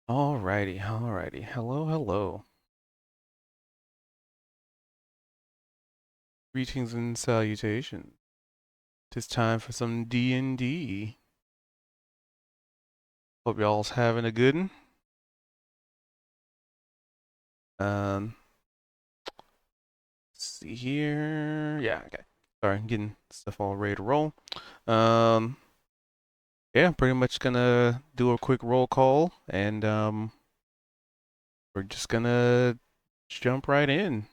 Alrighty, alrighty. Hello, hello. Greetings and salutations. Tis time for some D&D. Hope y'all's having a good one. Um, let's see here. Yeah, okay. Sorry, getting stuff all ready to roll. Um, yeah, pretty much gonna do a quick roll call, and we're just gonna jump right in.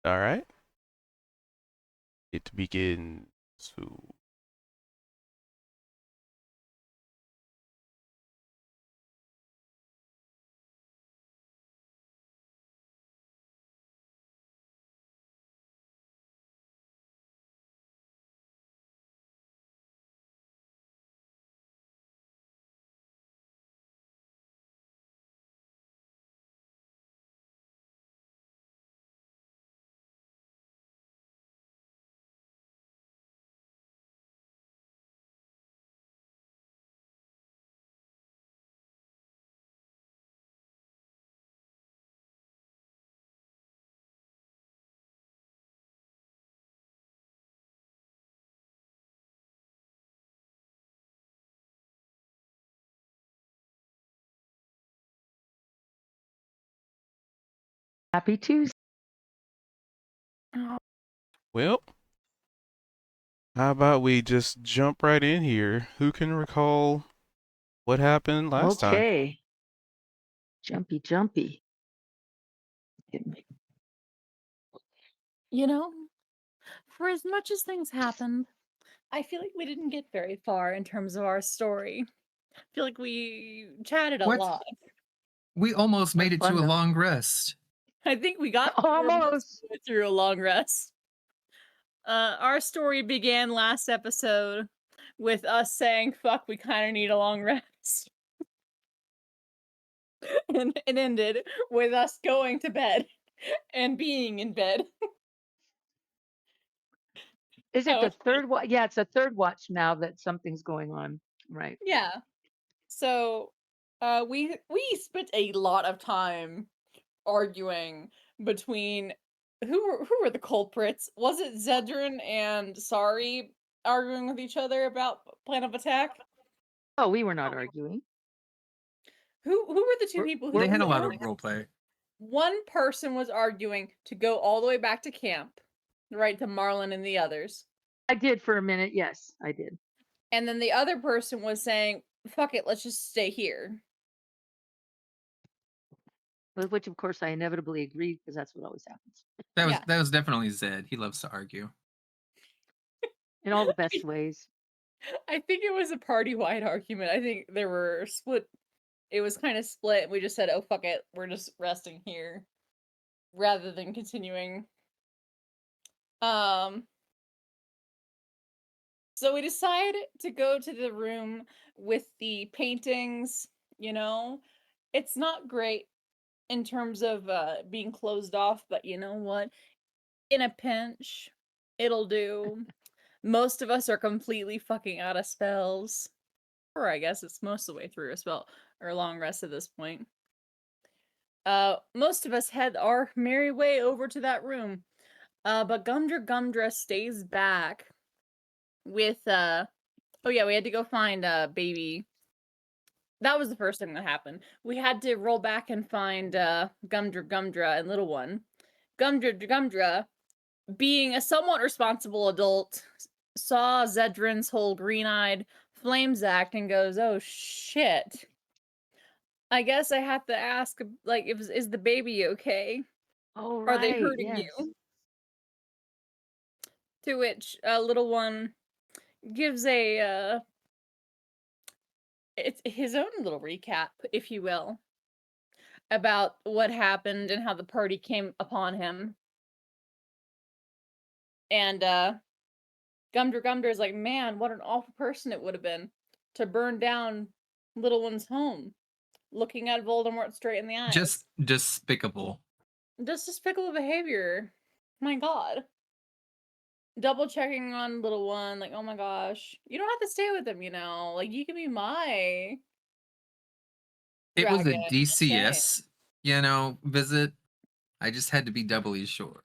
All right, it begins. So, Happy Tuesday. well, how about we just jump right in here? Who can recall what happened last time? Okay. Jumpy. You know, for as much as things happened, I feel like we didn't get very far in terms of our story. I feel like we chatted a What? lot. We almost made it to Fun a though. long rest. I think we got Almost. through a long rest. Our story began last episode with us saying, fuck, we kind of need a long rest. And it ended with us going to bed and being in bed. Is it Oh, the third watch? Yeah, it's a third watch now that something's going on. Right. yeah. So, we spent a lot of time arguing between who were the culprits? Was it Zedrin and Sari arguing with each other about plan of attack? Oh, we were not arguing. Who were the two We're, people They we're, who had a lot were of role play. one person was arguing to go all the way back to camp, right to Marlin and the others. I did for a minute. Yes, I did. And then the other person was saying, fuck it, let's just stay here. With which, of course, I inevitably agreed because that's what always happens Yeah. That was definitely Zed. He loves to argue. in all the best ways. I think it was a party-wide argument. I think there were split. It was kind of split. We just said, "Oh fuck it, we're just resting here," rather than continuing. Um. So we decide to go to the room with the paintings. You know, it's not great in terms of being closed off, but you know what? In a pinch, it'll do. Most of us are completely fucking out of spells. Or I guess it's most of the way through a spell or a long rest at this point. Most of us head our merry way over to that room. But Gumdra stays back with oh yeah, we had to go find baby. That was the first thing that happened. We had to roll back and find Gumdra and little one. Gumdra, being a somewhat responsible adult, saw Zedrin's whole green-eyed flames act and goes, "Oh shit. I guess I have to ask, like, is the baby okay? Oh, Are they right. hurting Yes. you?" To which little one gives a it's his own little recap, if you will, about what happened and how the party came upon him. And Gumdra is like, man, what an awful person it would have been to burn down little one's home, looking at Voldemort straight in the eyes. Just despicable. Just despicable behavior. My God. Double checking on little one, like, oh my gosh, you don't have to stay with him, you know, like you can be my It was a dragon. Just saying. DCS, visit. I just had to be doubly sure.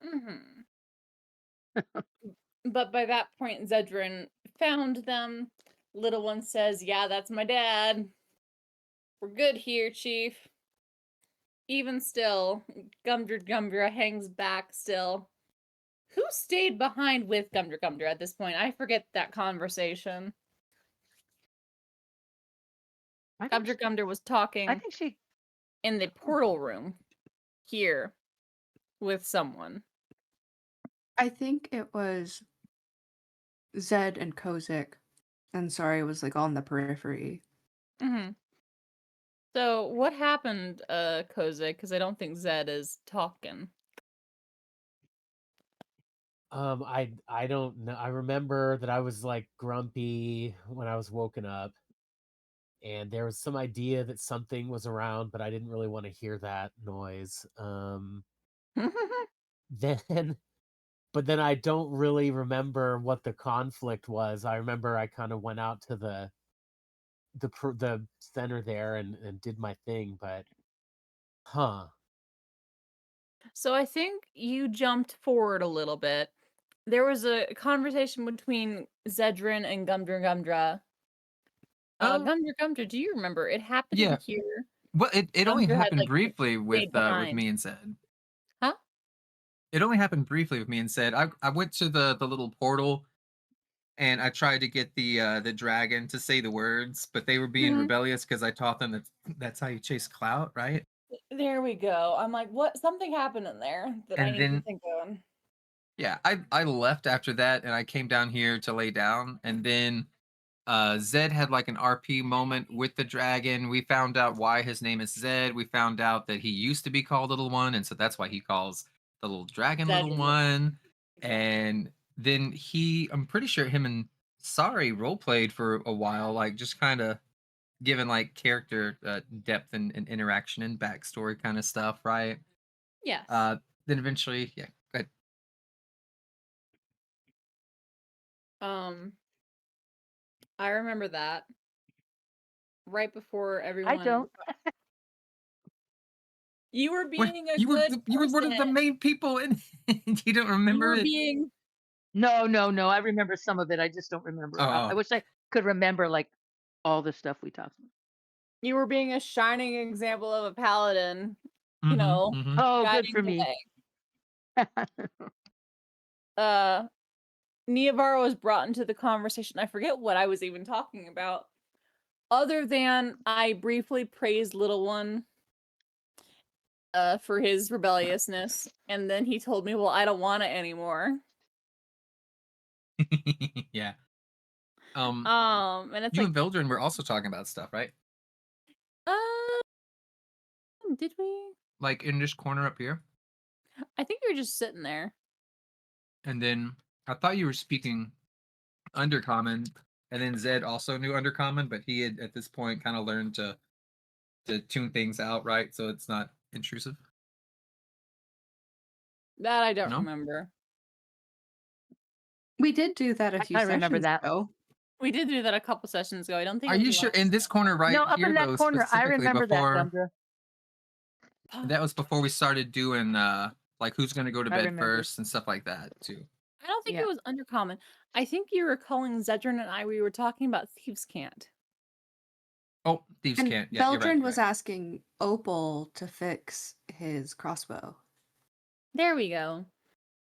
Mm-hmm. But by that point, Zedrin found them. Little one says, "Yeah, that's my dad. We're good here, Chief." Even still, Gumdra hangs back still. Who stayed behind with Gumdra at this point? I forget that conversation. I think Gumdra was I talking think she. in the portal room here with someone. I think it was Zed and Kozik, and Sorry was like on the periphery. Mm-hmm. So what happened, Kozik? Because I don't think Zed is talking. I don't know. I remember that I was like grumpy when I was woken up, and there was some idea that something was around, but I didn't really want to hear that noise. Then, but then I don't really remember what the conflict was. I remember I kind of went out to the center there and did my thing, but So I think you jumped forward a little bit. There was a conversation between Zedrin and Gumdra. Oh, Gumdra, do you remember? It happened in yeah. here. Well, it only Gumdra had happened like briefly stayed with behind. me and Zed. Huh? It only happened briefly with me and Zed. I went to the little portal and I tried to get the dragon to say the words, but they were being Mhm. rebellious because I taught them that's how you chase clout, right? There we go. I'm like, what? Something happened in there that I And need to then think of. yeah, I left after that and I came down here to lay down, and then Zed had like an RP moment with the dragon. We found out why his name is Zed. We found out that he used to be called Little One, and so that's why he calls the little dragon Zed Little is One. exactly. And then I'm pretty sure him and Sari role played for a while, like just kind of given like character depth and interaction and backstory kind of stuff, right? Yes. Then eventually, yeah, go ahead. I remember that right before I everyone. don't. You were What, being a you were good you were one of the person. main people, and you don't You remember were it. being. No. I remember some of it. I just don't remember. I Oh, wish I could remember like all the stuff we talked about. You were being a shining example of a paladin. mm-hmm. Oh, good Guiding for the me. way. Neovar was brought into the conversation. I forget what I was even talking about. Other than I briefly praised Little One for his rebelliousness, and then he told me, well, I don't want it anymore. Yeah. And it's You like, and Veldrin were also talking about stuff, right? did we? Like in this corner up here. I think you were just sitting there. And then I thought you were speaking Undercommon, and then Zed also knew Undercommon, but he had at this point kind of learned to tune things out, right? So it's not intrusive. That I don't No? remember. We did do that a few I remember sessions that. ago. We did do that a couple sessions ago. I don't think Are it was you sure? last In this corner right No, up here, in that though, corner. I specifically remember that, before Gumdra. time. that was before we started doing like who's gonna go to I bed remember. first and stuff like that too. I don't think Yeah. it was Undercommon. I think you were calling Zedrin and I, we were talking about Thieves' Cant. Oh, thieves And can't. Yeah, you're right. Veldrin You're was asking Opal to fix his crossbow. There we go.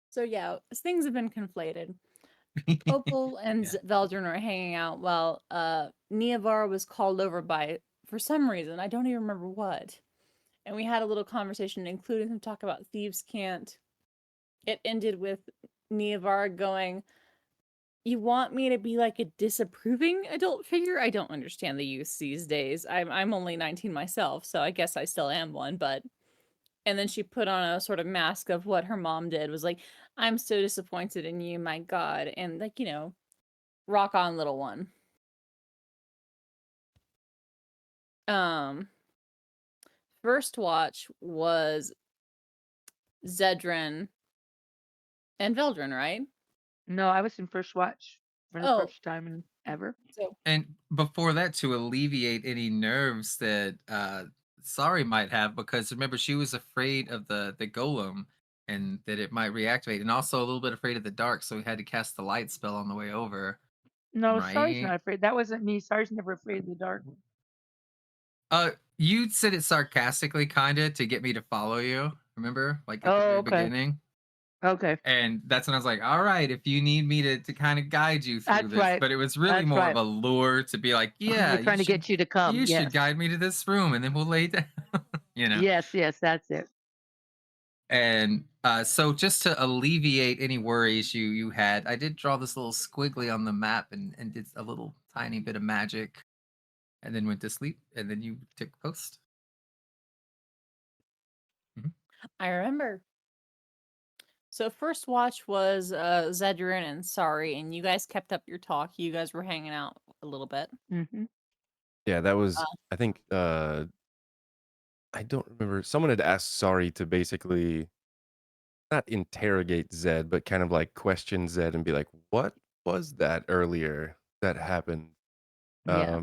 So yeah, things have been conflated. right. Opal and Yeah. Veldrin are hanging out while Neovar was called over by, for some reason, I don't even remember what. And we had a little conversation, including him talk about Thieves' Cant. It ended with Neovar going, "You want me to be like a disapproving adult figure? I don't understand the use these days. I'm only 19 myself, so I guess I still am one, but." And then she put on a sort of mask of what her mom did, was like, "I'm so disappointed in you, my God." And like, rock on, Little One. First watch was Zedrin and Veldrin, right? No, I was in first watch for the Oh, first time. ever. So And before that, to alleviate any nerves that Sari might have, because remember she was afraid of the golem and that it might reactivate, and also a little bit afraid of the dark, so we had to cast the light spell on the way over, No, Sar's right? not afraid. That wasn't me. Sar's never afraid of the dark. You said it sarcastically, kinda, to get me to follow you. Remember, like at the Oh, very okay. beginning. Okay. And that's when I was like, all right, if you need me to kind of guide you through That's this. right. But it was really That's more of right. a lure to be like, yeah, We're trying to get you to come. you should Yes. guide me to this room and then we'll lay down, you know. Yes, yes, that's it. And so just to alleviate any worries you had, I did draw this little squiggly on the map and did a little tiny bit of magic and then went to sleep and then you took post. I remember. So first watch was Zedrin and Sari, and you guys kept up your talk. You guys were hanging out a little bit. Hmm. Yeah, that was. Uh. I think. I don't remember. Someone had asked Sorry to basically not interrogate Zed, but kind of like question Zed and be like, "What was that earlier that happened?" Yeah.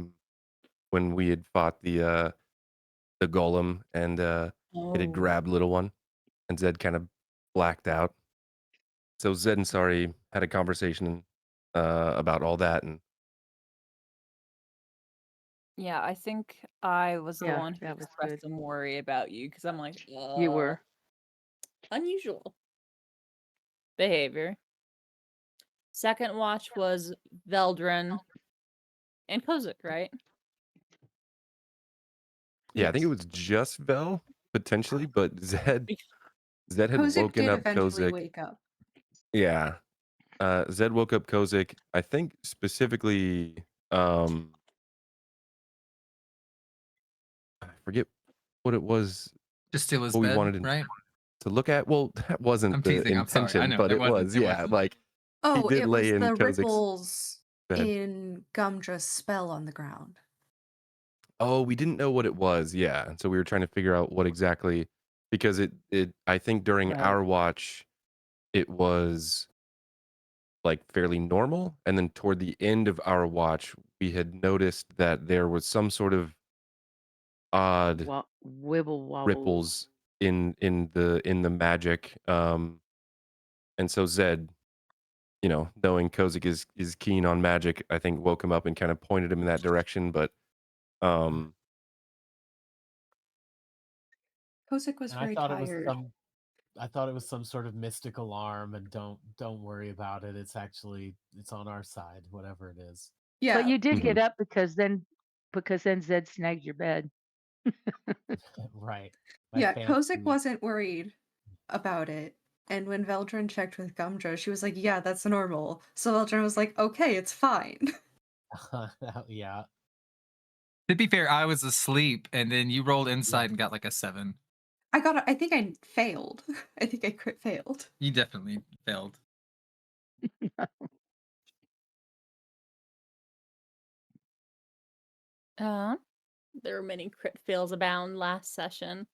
When we had fought the golem and it had Oh. grabbed little one, and Zed kind of blacked out. So Zed and Sorry had a conversation about all that, and Yeah, I think I was the Yeah, one who that was expressed good. some worry about you because I'm like, You were. unusual behavior. Second watch was Veldrin and Kozik, right? yeah, I think it Yes. was just Vel potentially, but Zed had Kozik woken did up eventually Kozik. wake up. Yeah, Zed woke up Kozik. I think specifically, I forget what it was. Just steal his What we bed, wanted right? to look at. Well, that wasn't I'm the teasing. I'm sorry. I intention, know but it it wasn't. was. It Yeah, wasn't. like he Oh, did it lay was in the Kozik's ripples bed. in Gumdra's spell on the ground. Oh, we didn't know what it was. Yeah, and so we were trying to figure out what exactly, because it I think during Right. our watch it was like fairly normal, and then toward the end of our watch we had noticed that there was some sort of odd Wibble wobble. ripples in the magic, and so Zed, knowing Kozik is keen on magic, I think woke him up and kind of pointed him in that direction, but um Kozik was And I very thought it was tired. some sort of mystic alarm, and don't worry about it. It's on our side, whatever it is. Yeah, But you did Mhm. get up because then Zed snagged your bed. Right. yeah, fancy- Kozik wasn't worried about it. And when Veldrin checked with Gumdra, she was like, yeah, that's normal. So Veldrin was like, okay, it's fine. Yeah. To be fair, I was asleep, and then you rolled insight and got like a 7. I think I failed. I think I crit failed. You definitely failed. There were many crit fails abound last session.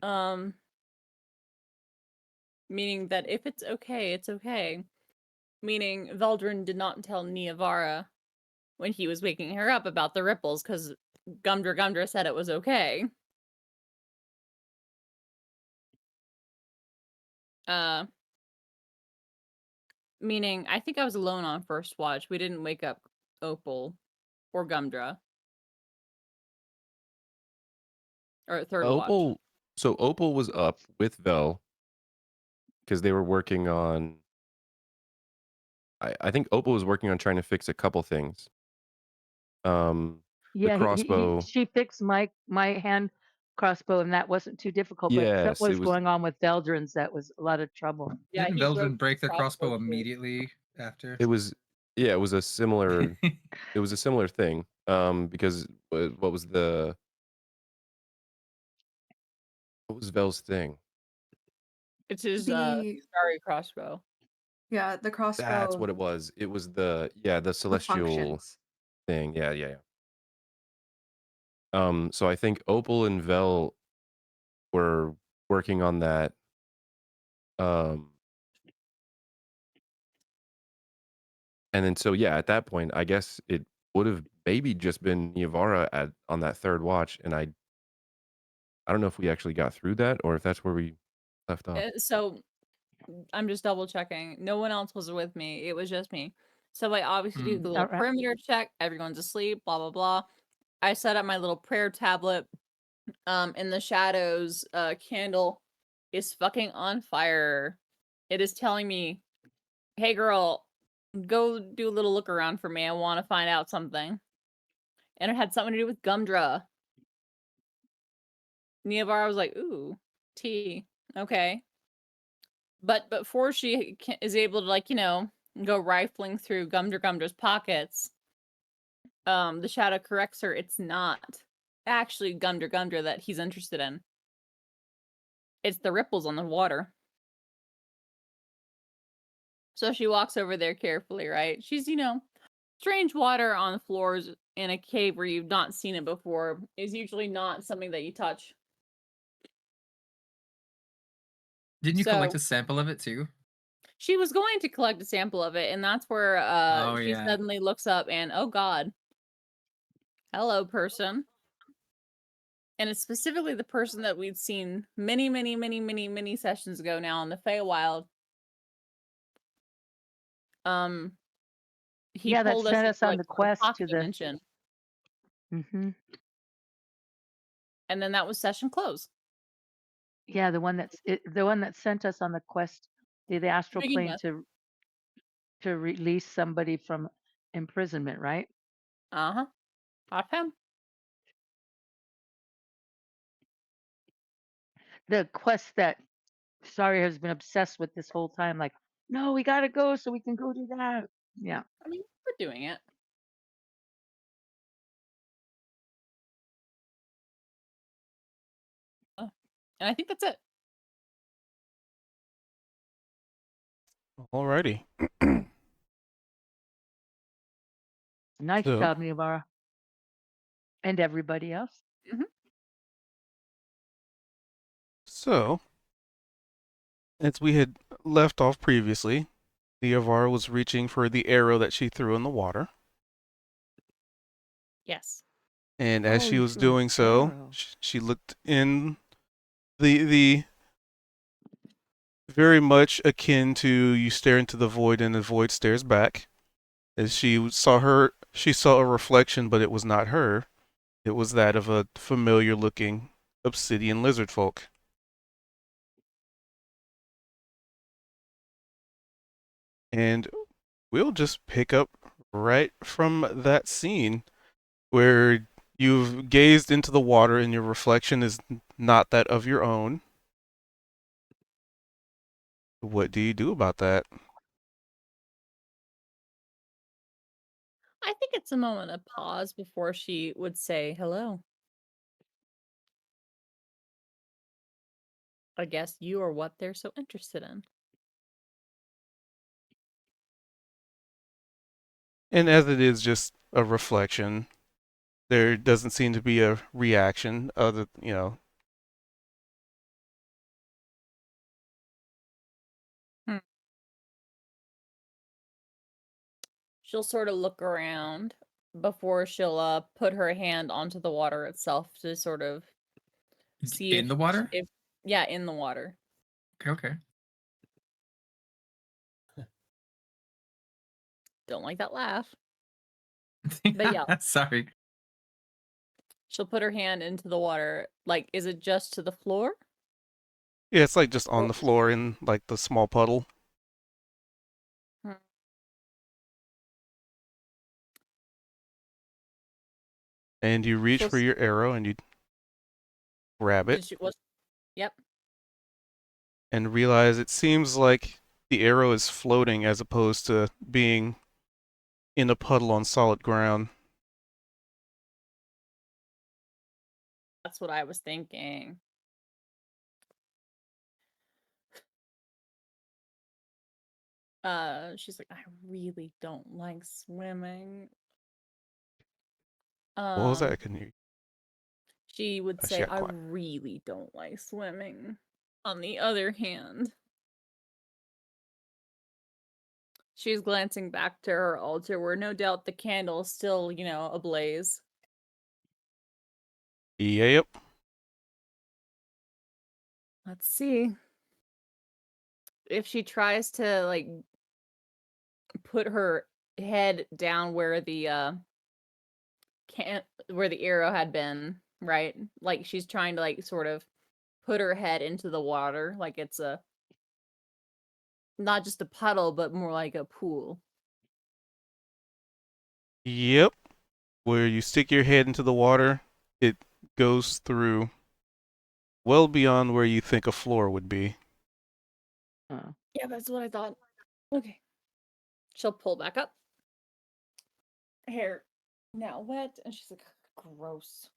Meaning that if it's okay, it's okay. Meaning Veldrin did not tell Niavara when he was waking her up about the ripples because Gumdra said it was okay. Meaning I think I was alone on first watch. We didn't wake up Opal or Gumdra. Or at third watch. Opal was up with Vel because they were working on. I think Opal was working on trying to fix a couple things. The Yeah, crossbow. she fixed my hand crossbow, and that wasn't too difficult. But Yes, something it was was. going on with Veldrin's that was a lot of trouble. Yeah, Didn't he broke Veldrin break the crossbow too. immediately after? It was. Yeah, it was a similar. It was a similar thing. Because what was Vel's thing? It's his The starry crossbow. yeah, the crossbow. That's what it was. It was the celestial functions. thing. Yeah. So I think Opal and Vel were working on that. And then so yeah, at that point, I guess it would have maybe just been Niavara on that third watch, and I don't know if we actually got through that or if that's where we left off. So I'm just double checking. No one else was with me. It was just me. So I obviously do the little Alright. perimeter check. Everyone's asleep. Blah blah blah. I set up my little prayer tablet. In the shadows, candle is fucking on fire. It is telling me, "Hey girl, go do a little look around for me. I want to find out something." And it had something to do with Gumdra. Niavara was like, "Ooh, tea, okay." But before she is able to, like, go rifling through Gumdra's pockets, the shadow corrects her. It's not actually Gumdra that he's interested in. It's the ripples on the water. So she walks over there carefully, right? She's, strange water on the floors in a cave where you've not seen it before is usually not something that you touch. Didn't you collect So a sample of it too? she was going to collect a sample of it, and that's where Oh she yeah. suddenly looks up and, oh god, hello person. And it's specifically the person that we'd seen many, many, many, many, many sessions ago now in the Feywild. He Yeah, that pulled us sent into, us on like, the the quest pocket to the dimension, Mhm. and then that was session close Yeah, the one that sent us on the quest to the to astral begin plane with. to release somebody from imprisonment, right? Uh-huh. Off him. The quest that Saria has been obsessed with this whole time, like, no, we gotta go so we can go do that. Yeah. I mean, we're doing it. And I think that's it. Alrighty. Nice So, job, Niavara. And everybody else. Mhm. so as we had left off previously, Niavara was reaching for the arrow that she threw in the water. Yes. And as Oh, she you was threw an doing so, arrow. she looked in the very much akin to you stare into the void and the void stares back. As she saw a reflection, but it was not her. It was that of a familiar looking obsidian lizard folk. And we'll just pick up right from that scene where you've gazed into the water and your reflection is not that of your own. What do you do about that? I think it's a moment of pause before she would say hello. I guess you are what they're so interested in. And as it is just a reflection, there doesn't seem to be a reaction other. She'll sort of look around before she'll put her hand onto the water itself to sort of see In the water? if yeah, in the water. Okay. Don't like that laugh. But yeah, Sorry. she'll put her hand into the water. Like, is it just to the floor? Yeah, it's like just on Or the floor in like the small puddle. Hmm. And you reach she'll for your arrow and you grab it did she was yep. and realize it seems like the arrow is floating as opposed to being in a puddle on solid ground. That's what I was thinking. She's like, I really don't like swimming. What was that? I couldn't hear you. She would She say, got I quiet. really don't like swimming. On the other hand, She's glancing back to her altar where no doubt the candle is still, ablaze. Yep. Let's see. If she tries to, like, put her head down where the where the arrow had been, right? Like she's trying to, like, sort of put her head into the water like it's not just a puddle but more like a pool. Yep. Where you stick your head into the water, it goes through well beyond where you think a floor would be. Oh. Yeah, that's what I thought. Okay. She'll pull back up. Hair now wet, and she's like, gross.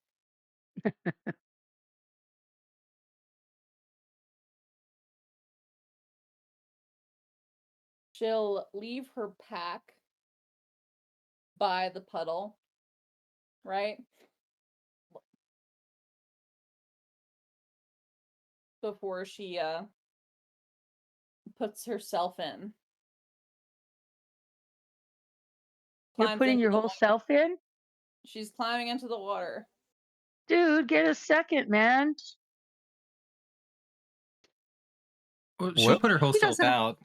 She'll leave her pack by the puddle, right? Before she puts herself in. You're Climbs putting into your the whole water. self in? She's climbing into the water. Dude, get a second, man. Well, she'll Well, put her whole She self doesn't. out.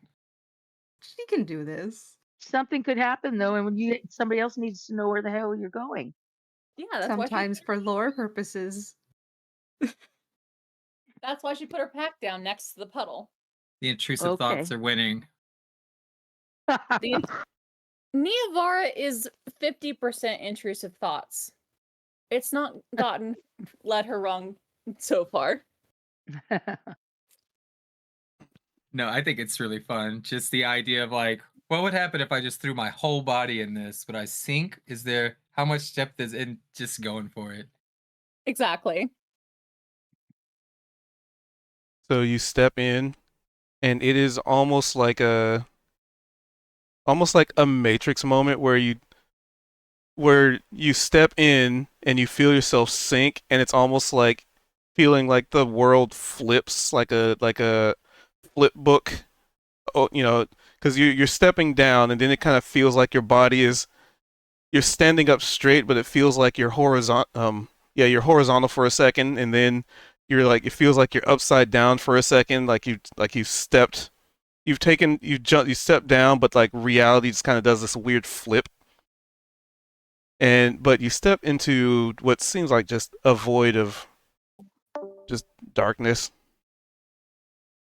She can do this. Something could happen though, and when somebody else needs to know where the hell you're going. Yeah, that's Sometimes for lore purposes. why she put her pack down next to the puddle. The intrusive thoughts Okay. are winning. The Niavara is 50% intrusive thoughts. It's not gotten led her wrong so far. No, I think it's really fun. Just the idea of like, what would happen if I just threw my whole body in this? Would I sink? Is there how much depth is in just going for it? Exactly. so you step in, and it is almost like a Matrix moment where you step in and you feel yourself sink, and it's almost like feeling like the world flips like a flip book. Oh, because you're stepping down, and then it kind of feels like your body is you're standing up straight, but it feels like you're horizontal. Yeah, you're horizontal for a second, and then you're like it feels like you're upside down for a second, you step down, but like reality just kind of does this weird flip, but you step into what seems like just a void of just darkness.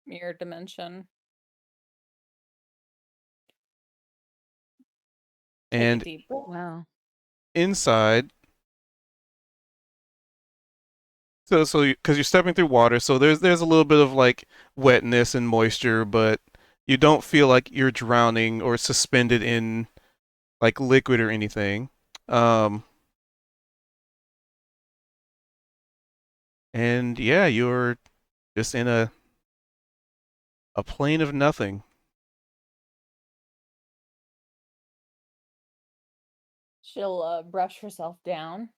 Mirror dimension. Take a And deep breath. Wow. inside, so because you're stepping through water, so there's a little bit of like wetness and moisture, but you don't feel like you're drowning or suspended in like liquid or anything. Um, and yeah, you're just in a plane of nothing. She'll brush herself down,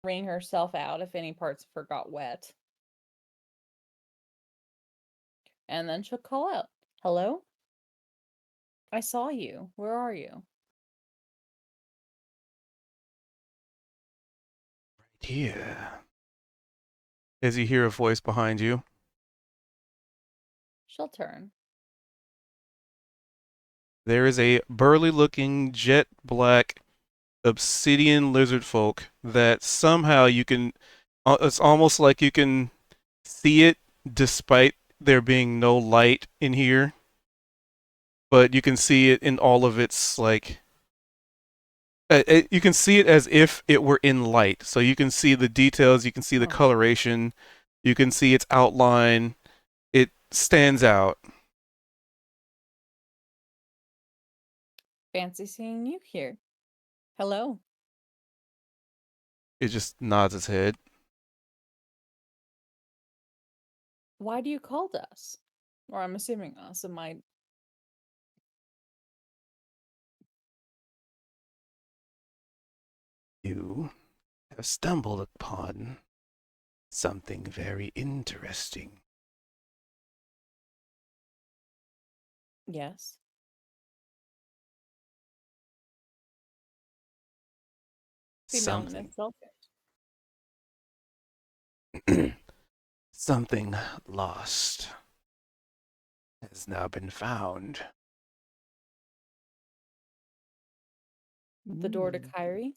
wring herself out if any parts of her got wet. And then she'll call out, "Hello? I saw you. Where are you?" Here. As you hear a voice behind you. She'll turn. There is a burly looking jet black obsidian lizard folk that somehow you can it's almost like you can see it despite there being no light in here, but you can see it in all of its like you can see it as if it were in light, so you can see the details, you can see the coloration, you can see its outline. It stands out. Fancy seeing you here. Hello. It just nods its head. Why do you called us? Or I'm assuming us. It might. You have stumbled upon something very interesting. Yes. The mountain Something. itself. Something lost has now been found. The door to Ooh. Kyrie.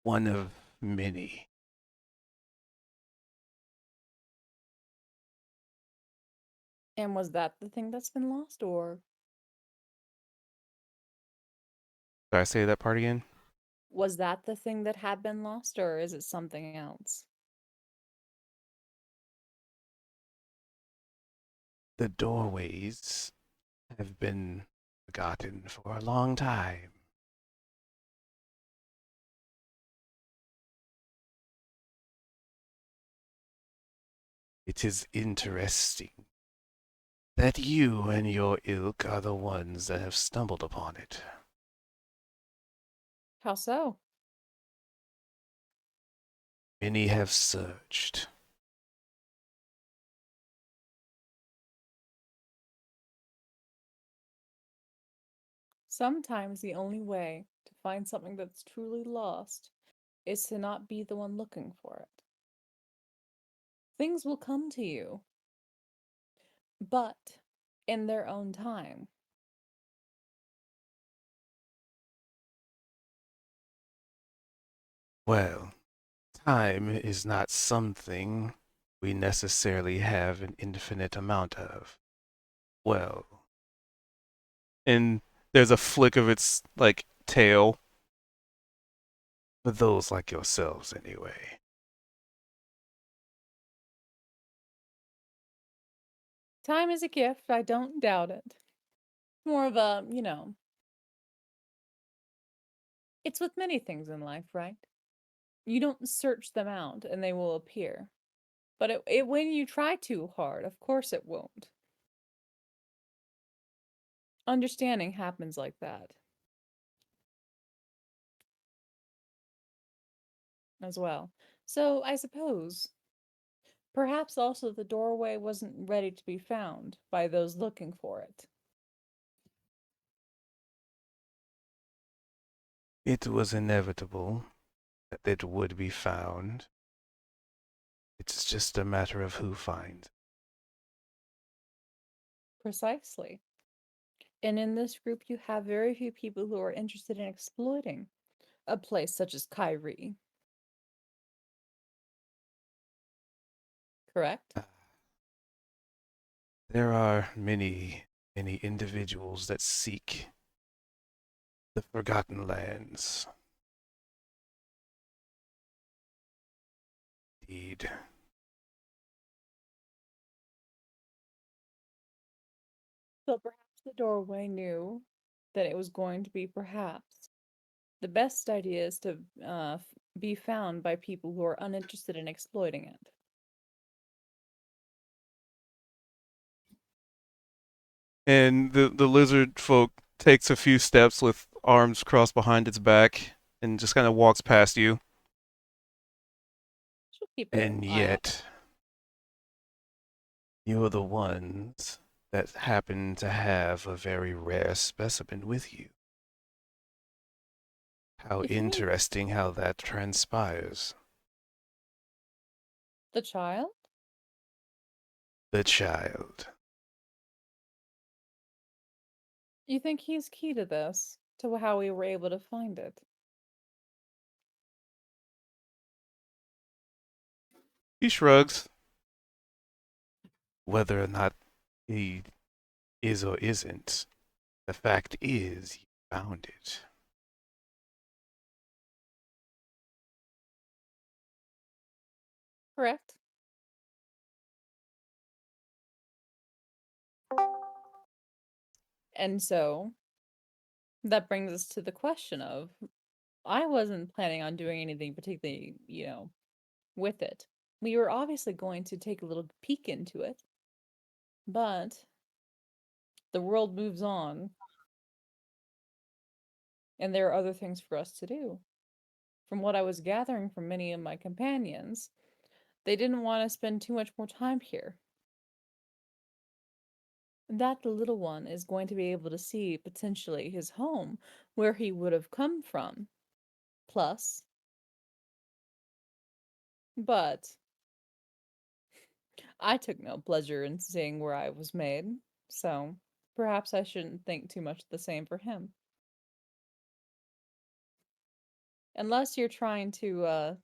One of many. And was that the thing that's been lost, or Did I say that part again? was that the thing that had been lost, or is it something else? The doorways have been forgotten for a long time. It is interesting that you and your ilk are the ones that have stumbled upon it. How so? Many have searched. Sometimes the only way to find something that's truly lost is to not be the one looking for it. Things will come to you, but in their own time. Well, time is not something we necessarily have an infinite amount of. Well, and there's a flick of its like tail. For those like yourselves, anyway. Time is a gift, I don't doubt it. More of a, it's with many things in life, right? You don't search them out and they will appear. But when you try too hard, of course it won't. Understanding happens like that as well. So I suppose perhaps also the doorway wasn't ready to be found by those looking for it. It was inevitable that it would be found. It's just a matter of who finds. Precisely. And in this group, you have very few people who are interested in exploiting a place such as Kyrie. Correct? There are many, many individuals that seek the Forgotten Lands. Indeed. So perhaps the doorway knew that it was going to be perhaps the best idea is to be found by people who are uninterested in exploiting it. And the lizard folk takes a few steps with arms crossed behind its back and just kind of walks past you. She'll keep an And eye out. yet, you are the ones that happen to have a very rare specimen with you. How If you mean interesting how that transpires. the child, The child. you think he's key to this, to how we were able to find it? He shrugs. Whether or not he is or isn't, the fact is you found it. Correct. And so that brings us to the question of I wasn't planning on doing anything particularly, with it. We were obviously going to take a little peek into it, but the world moves on and there are other things for us to do. From what I was gathering from many of my companions, they didn't want to spend too much more time here. That the little one is going to be able to see potentially his home, where he would have come from. plus. But I took no pleasure in seeing where I was made, so perhaps I shouldn't think too much the same for him. Unless you're trying to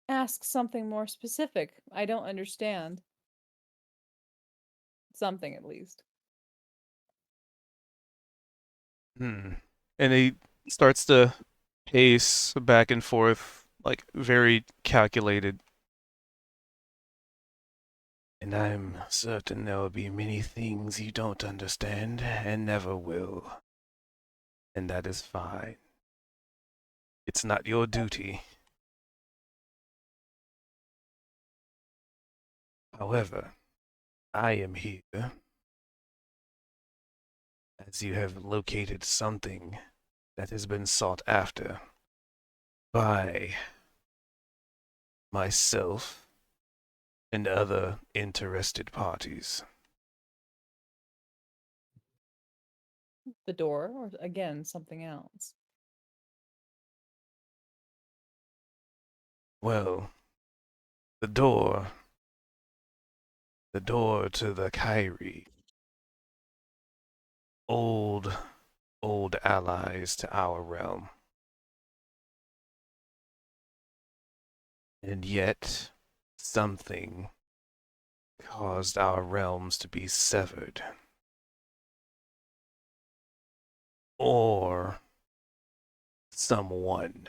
ask something more specific. I don't understand. Something at least. Hmm. And he starts to pace back and forth, like very calculated. And I'm certain there will be many things you don't understand and never will. And that is fine. It's not your duty. However, I am here as you have located something that has been sought after by myself and other interested parties. The door, or again, something else? Well, the door, the door to the Kyrie. Old, old allies to our realm. And yet, something caused our realms to be severed. Or someone.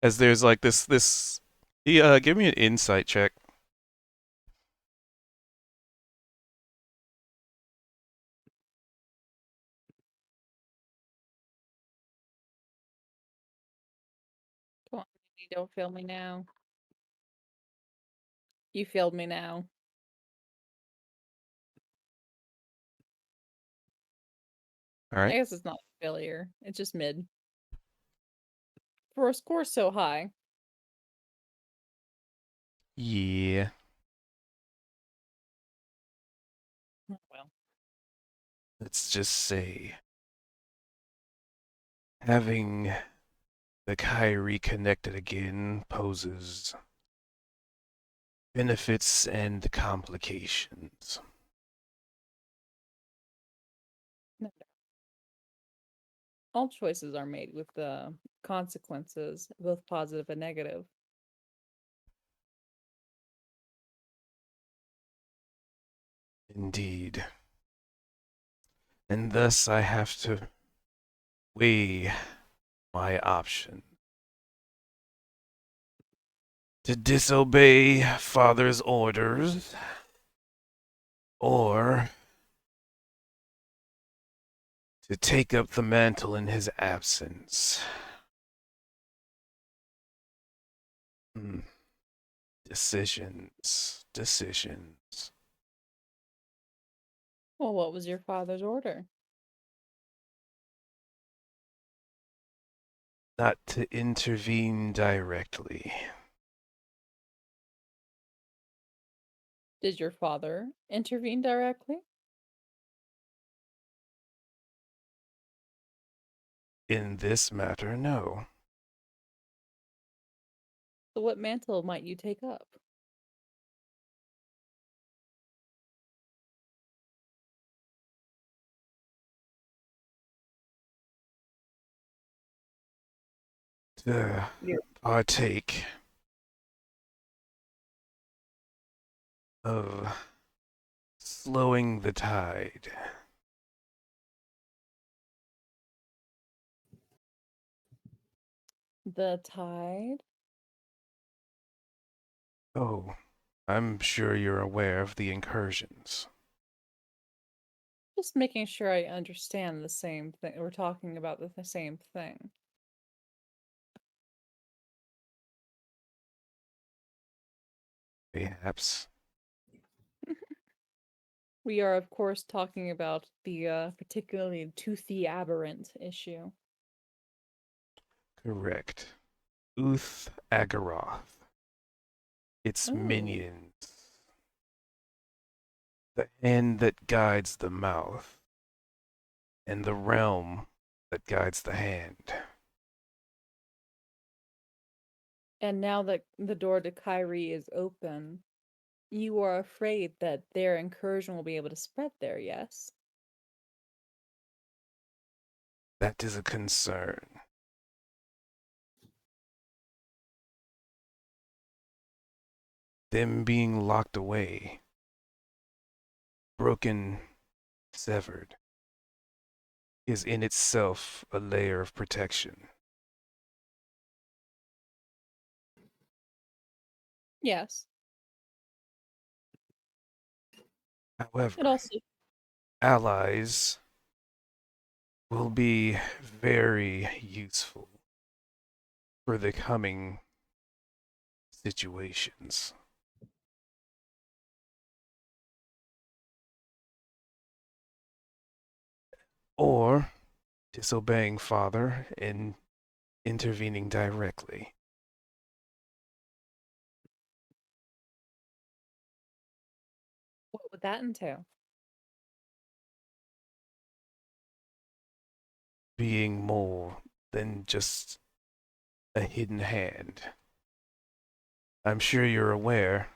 As there's like this yeah, give me an insight check. Come on, Minnie, don't fail me now. You failed me now. All I right. guess it's not a failure. It's just mid. For a score so high. Yeah. Oh, well. Let's just say having the Kyrie connected again poses benefits and complications. No doubt. All choices are made with the consequences, both positive and negative. Indeed. And thus I have to weigh my option. To disobey father's orders, or to take up the mantle in his absence. Hmm. Decisions. Decisions. Well, what was your father's order? Not to intervene directly. Did your father intervene directly? In this matter, no. So what mantle might you take up? To Yeah. partake of slowing the tide. The tide? Oh, I'm sure you're aware of the incursions. Just making sure I understand the same thing. We're talking about the same thing. Perhaps. We are, of course, talking about the particularly toothy aberrant issue. Correct. Uth Agaroth. Its Oh, minions. The hand that guides the mouth. And the realm that guides the hand. And now that the door to Kyrie is open, you are afraid that their incursion will be able to spread there, yes? That is a concern. Them being locked away, broken, severed, is in itself a layer of protection. Yes. However, It also allies will be very useful for the coming situations. Or disobeying father and intervening directly. what would that entail? Being more than just a hidden hand. I'm sure you're aware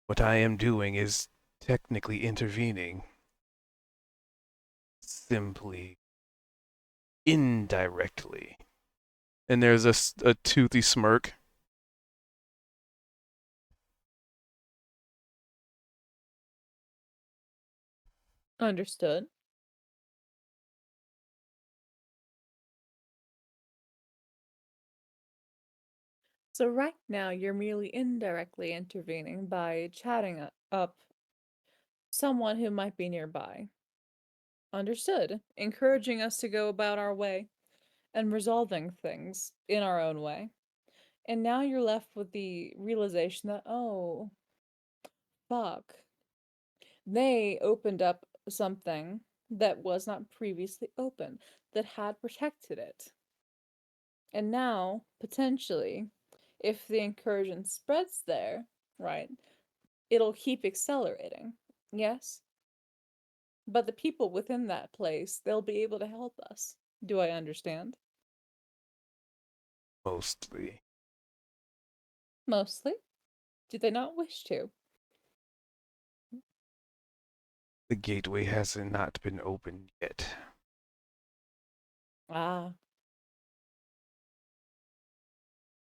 what I am doing is technically intervening, simply indirectly. And there's a toothy smirk. Understood. So right now you're merely indirectly intervening by chatting up someone who might be nearby. Understood. Encouraging us to go about our way and resolving things in our own way. And now you're left with the realization that, oh, fuck. They opened up something that was not previously open, that had protected it. And now, potentially, if the incursion spreads there, right, it'll keep accelerating. Yes? But the people within that place, they'll be able to help us. Do I understand? Mostly. Mostly. Do they not wish to? The gateway has not been opened yet. Ah.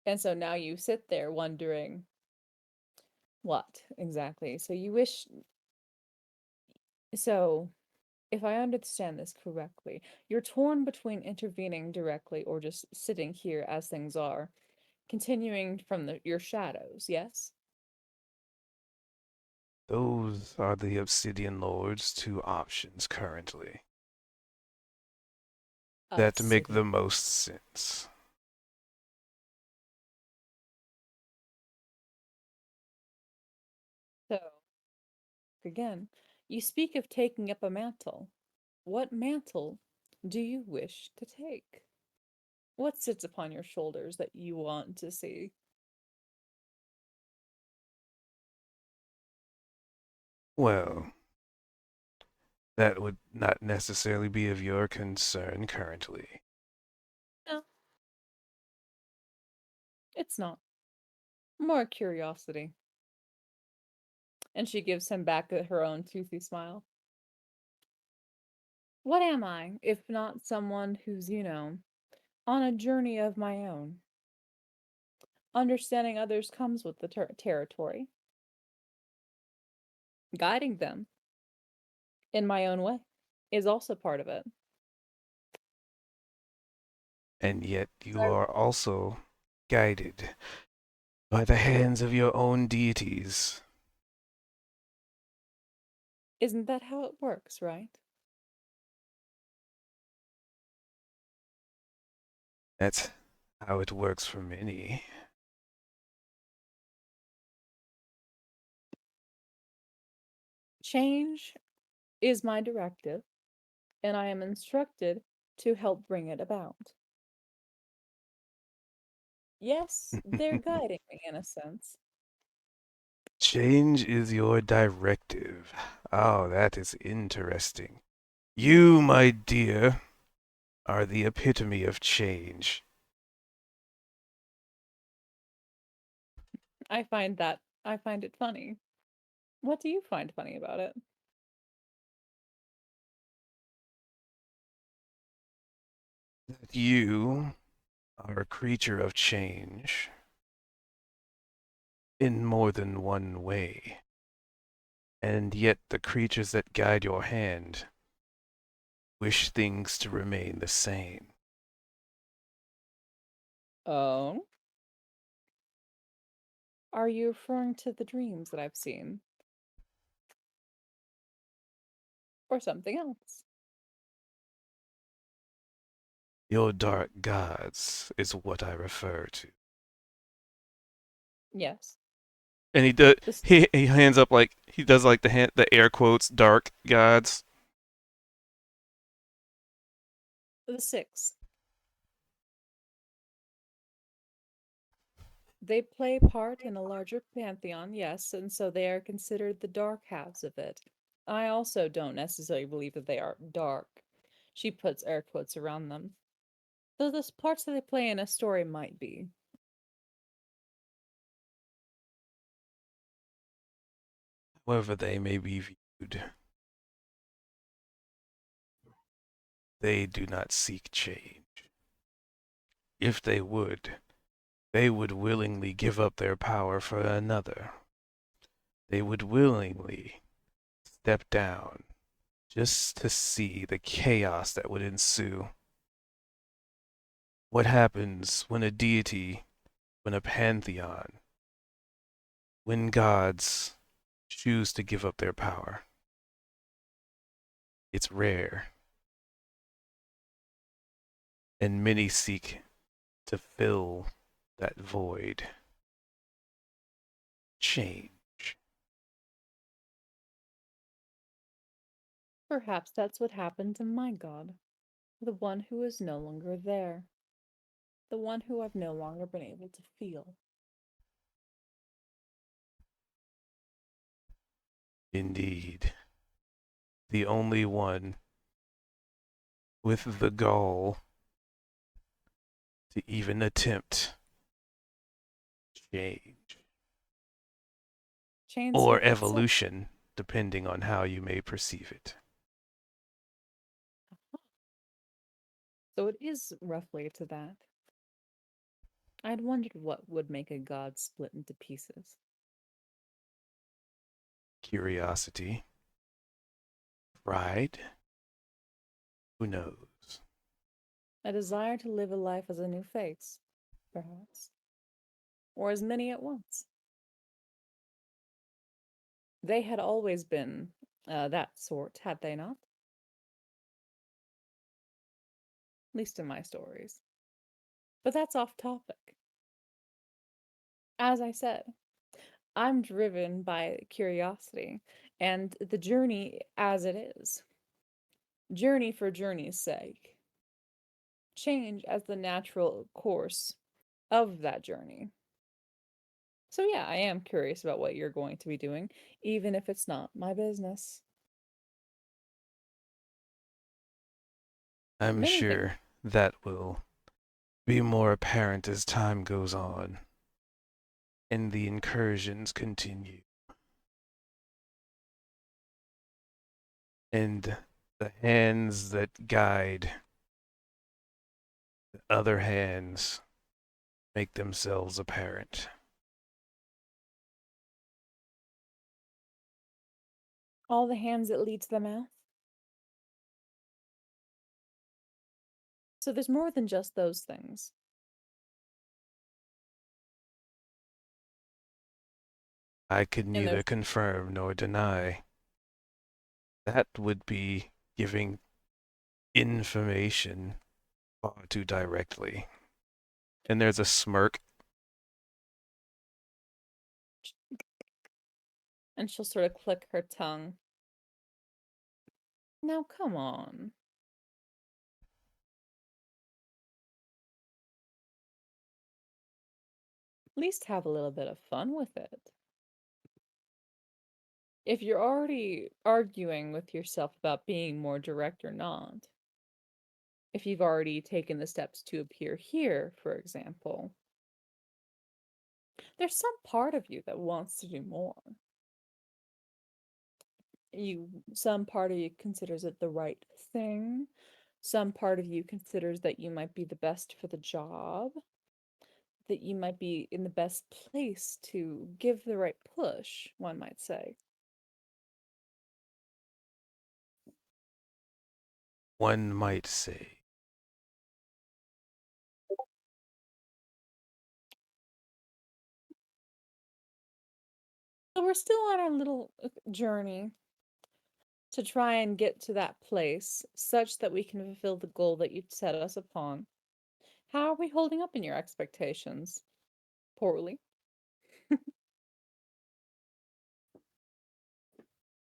And so now you sit there wondering what exactly. So you wish. So, if I understand this correctly, you're torn between intervening directly or just sitting here as things are, continuing from your shadows, yes? Those are the Obsidian Lord's two options currently that make Obsidian. the most sense. So, again, you speak of taking up a mantle. What mantle do you wish to take? What sits upon your shoulders that you want to see? Well, that would not necessarily be of your concern currently. No, it's not. More curiosity. And she gives him back her own toothy smile. What am I, if not someone who's, on a journey of my own? Understanding others comes with the territory. Guiding them in my own way is also part of it. And yet you are also guided by the hands of your own deities. Isn't that how it works, right? That's how it works for many. Change is my directive, and I am instructed to help bring it about. Yes, they're guiding me in a sense. Change is your directive. Oh, that is interesting. You, my dear, are the epitome of change. I find it funny. What do you find funny about it? That you are a creature of change in more than one way. And yet the creatures that guide your hand wish things to remain the same. Oh? Are you referring to the dreams that I've seen? Or something else? Your dark gods is what I refer to. Yes. And he does This he hands up like he does like the air quotes dark gods. the six. They play part in a larger pantheon, yes, and so they are considered the dark halves of it. I also don't necessarily believe that they are dark. She puts air quotes around them. Though the parts that they play in a story might be. However they may be viewed, they do not seek change. If they would willingly give up their power for another. They would willingly step down just to see the chaos that would ensue. What happens when a deity, when a pantheon, when gods choose to give up their power? It's rare, and many seek to fill that void. Change. Perhaps that's what happened to my god. The one who is no longer there. The one who I've no longer been able to feel. Indeed. The only one with the gall to even attempt change or Chainsmith itself. evolution, depending on how you may perceive it. So it is roughly to that. I'd wondered what would make a god split into pieces. Curiosity, pride, who knows? A desire to live a life as a new face, perhaps. Or as many at once. They had always been that sort, had they not? At least in my stories. But that's off topic. As I said, I'm driven by curiosity and the journey as it is. Journey for journey's sake. Change as the natural course of that journey. So, yeah, I am curious about what you're going to be doing, even if it's not my business. I'm Many things. sure that will be more apparent as time goes on and the incursions continue. And the hands that guide the other hands make themselves apparent. All the hands that lead to the mouth. So there's more than just those things. I could And neither there's confirm nor deny. That would be giving information far too directly. And there's a smirk. and she'll sort of click her tongue. Now come on. At least have a little bit of fun with it. If you're already arguing with yourself about being more direct or not, if you've already taken the steps to appear here, for example, there's some part of you that wants to do more. Some part of you considers it the right thing. Some part of you considers that you might be the best for the job, that you might be in the best place to give the right push, one might say. One might say. So we're still on our little journey to try and get to that place such that we can fulfill the goal that you've set us upon. How are we holding up in your expectations? Poorly.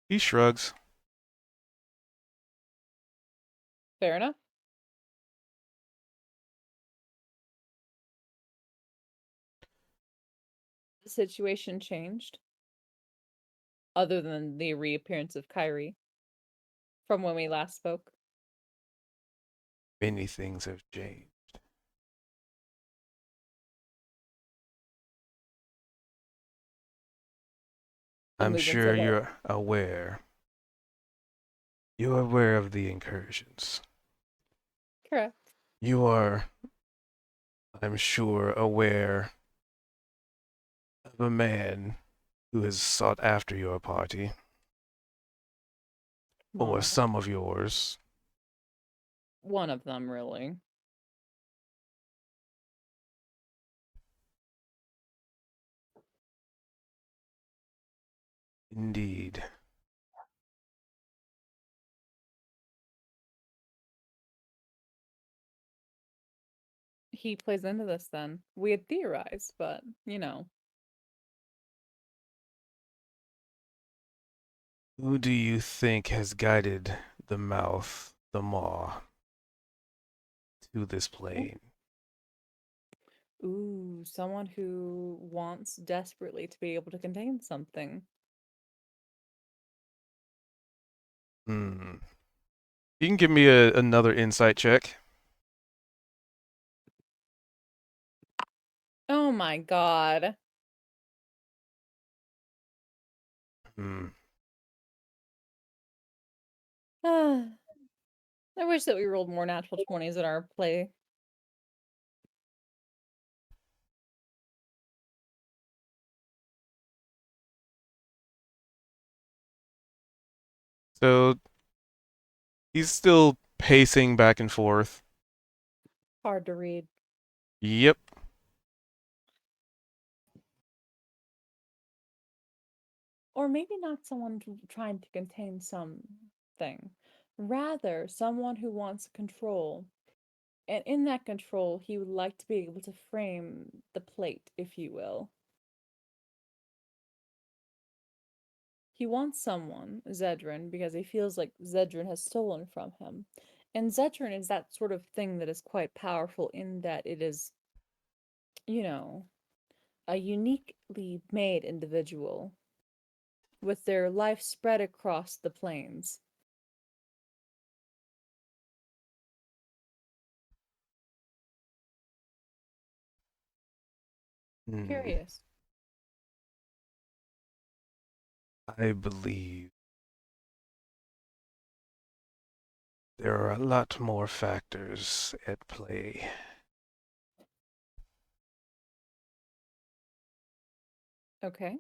He shrugs. Fair enough. The situation changed, other than the reappearance of Kyrie from when we last spoke. Many things have changed. I'm Only been sure so long. you're aware. You're aware of the incursions. Correct. You are, I'm sure, aware of a man who has sought after your party, or Well, some of yours. one of them, really. Indeed. He plays into this then. We had theorized, but, Who do you think has guided the mouth, the maw, to this plane? Ooh, someone who wants desperately to be able to contain something. Hmm. You can give me another insight check. Oh my god. Hmm. I wish that we rolled more natural 20s at our play. So he's still pacing back and forth. Hard to read. Yep. Or maybe not someone trying to contain something. Rather, someone who wants control. And in that control, he would like to be able to frame the plate, if you will. He wants someone, Zedrin, because he feels like Zedrin has stolen from him. And Zedrin is that sort of thing that is quite powerful in that it is, a uniquely made individual with their life spread across the planes. Hmm. Curious. I believe there are a lot more factors at play. Okay.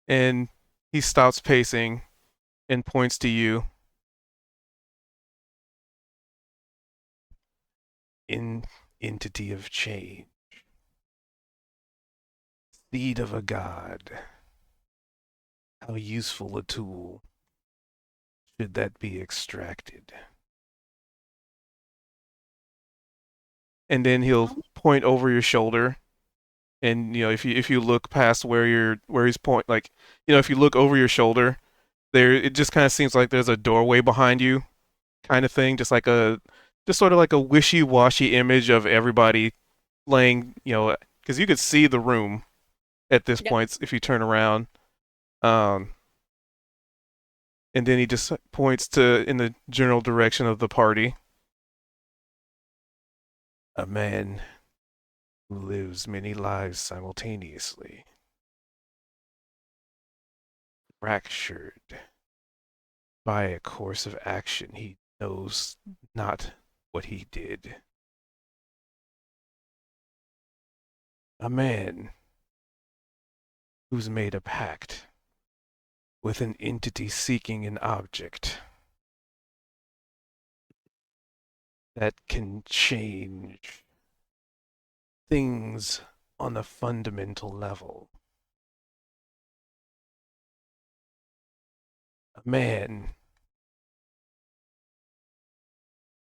And he stops pacing and points to you. In entity of change. Seed of a god. How useful a tool should that be extracted? And then he'll point over your shoulder, and if you look past where he's point, like if you look over your shoulder, there it just kind of seems like there's a doorway behind you, kind of thing, just sort of like a wishy-washy image of everybody laying, because you could see the room at this Yep. point if you turn around. Um, And then he just points to in the general direction of the party. A man who lives many lives simultaneously, fractured by a course of action he knows not what he did. A man who's made a pact with an entity seeking an object that can change things on a fundamental level. A man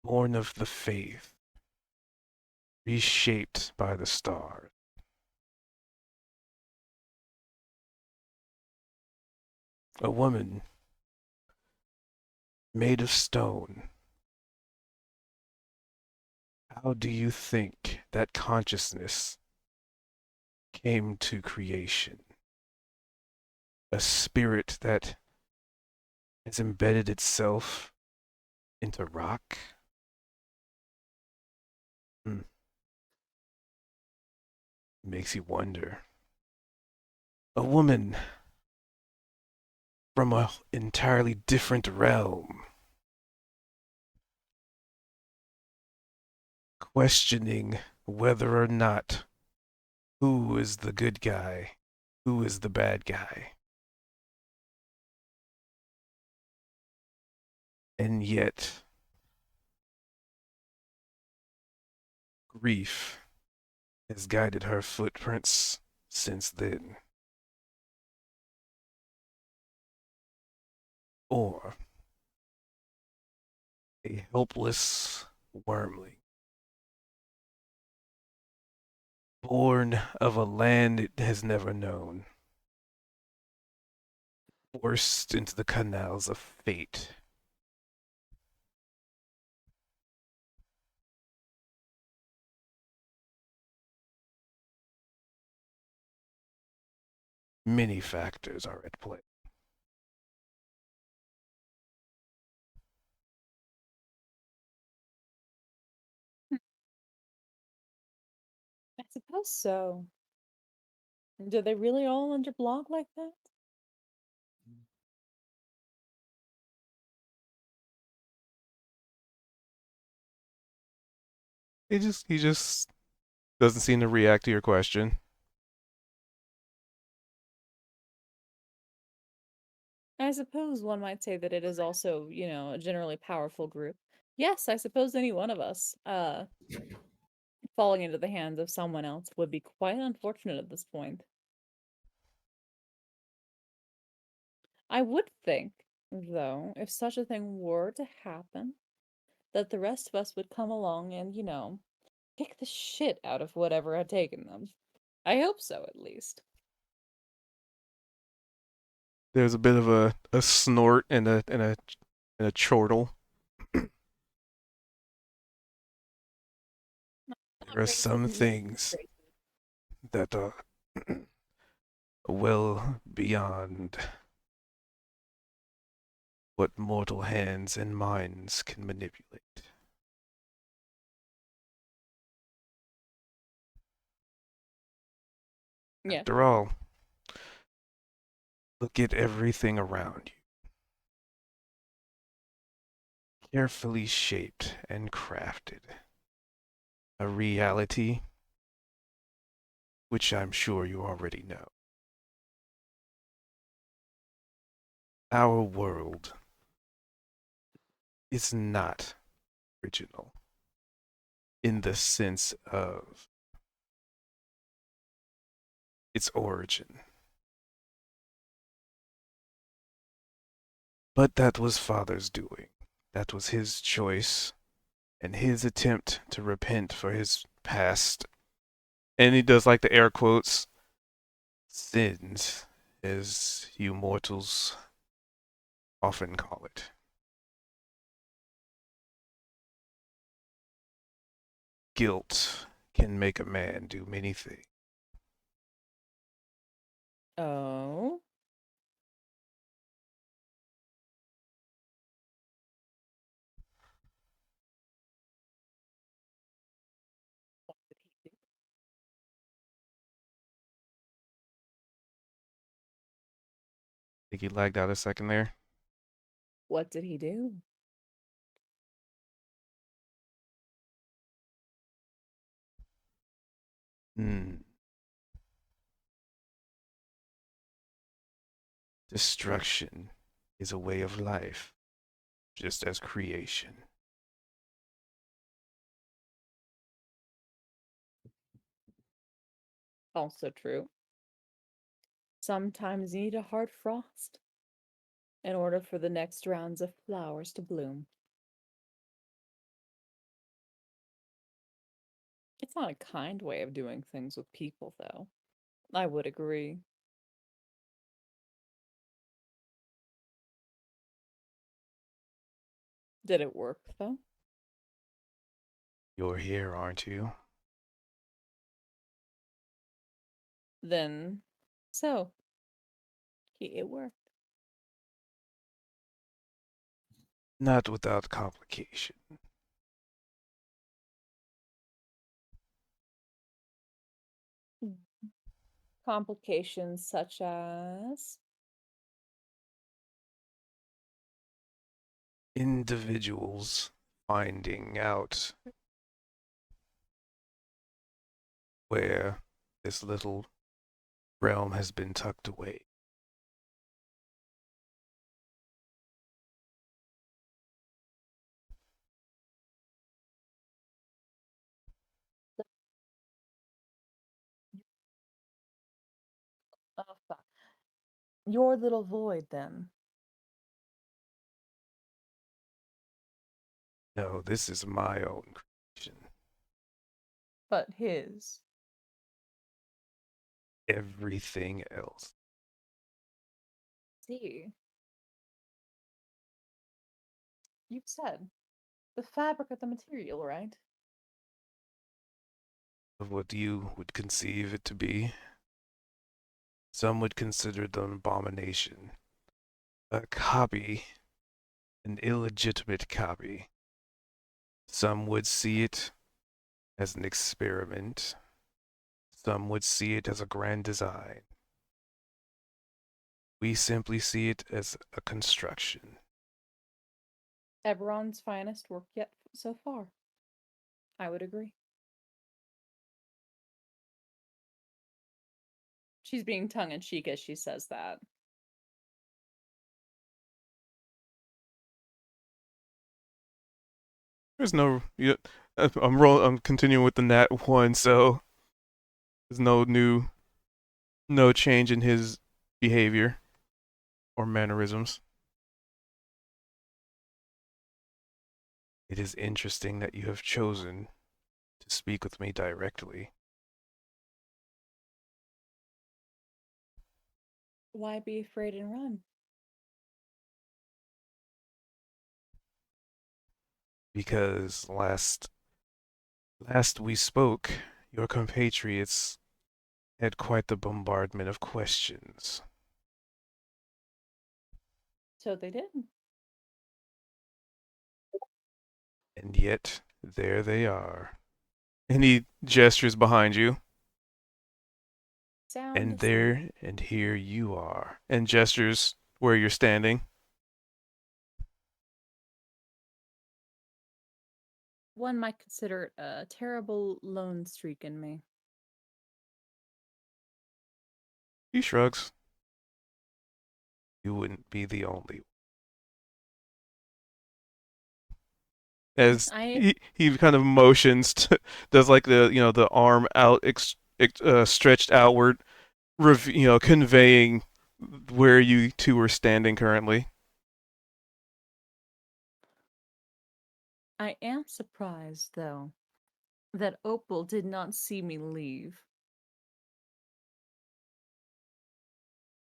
born of the faith, reshaped by the stars. A woman made of stone. How do you think that consciousness came to creation? A spirit that has embedded itself into rock? Hmm. Makes you wonder. A woman from an entirely different realm, questioning whether or not who is the good guy, who is the bad guy. And yet, grief has guided her footprints since then. Or a helpless wormling, born of a land it has never known, forced into the canals of fate. Many factors are at play. I suppose so. Do they really all underblock like that? He just doesn't seem to react to your question. I suppose one might say that it is also, a generally powerful group. Yes, I suppose any one of us, falling into the hands of someone else would be quite unfortunate at this point. I would think, though, if such a thing were to happen, that the rest of us would come along and, kick the shit out of whatever had taken them. I hope so, at least. There's a bit of a snort and a chortle. There are some things that are well beyond what mortal hands and minds can manipulate. Yeah. After all, look at everything around you. Carefully shaped and crafted. A reality which I'm sure you already know. Our world is not original in the sense of its origin. But that was Father's doing. That was his choice and his attempt to repent for his past. And he does like the air quotes sins, as you mortals often call it. Guilt can make a man do many things. Oh? think he lagged out a second there. What did he do? Hmm. Destruction is a way of life, just as creation. Also true. Sometimes you need a hard frost in order for the next rounds of flowers to bloom. It's not a kind way of doing things with people, though. I would agree. Did it work, though? You're here, aren't you? Then, so, it worked. Not without complication. Complications such as... Individuals finding out where this little realm has been tucked away. Oh, fuck. Your little void, then. No, this is my own creation. But his. Everything else. See? You said the fabric of the material, right? Of what you would conceive it to be. Some would consider it an abomination. A copy. An illegitimate copy. Some would see it as an experiment. Some would see it as a grand design. We simply see it as a construction. Eberron's finest work yet so far. I would agree. She's being tongue-in-cheek as she says that. There's no. I'm continuing with the nat 1, so there's no change in his behavior or mannerisms. It is interesting that you have chosen to speak with me directly. Why be afraid and run? Because last we spoke, your compatriots had quite the bombardment of questions. So they did. And yet, there they are. And he gestures behind you. Sound And asleep. there and here you are. And gestures where you're standing. One might consider it a terrible lone streak in me. He shrugs. You wouldn't be the only. As he kind of motions to, does like the arm out stretched outward, conveying where you two are standing currently. I am surprised, though, that Opal did not see me leave.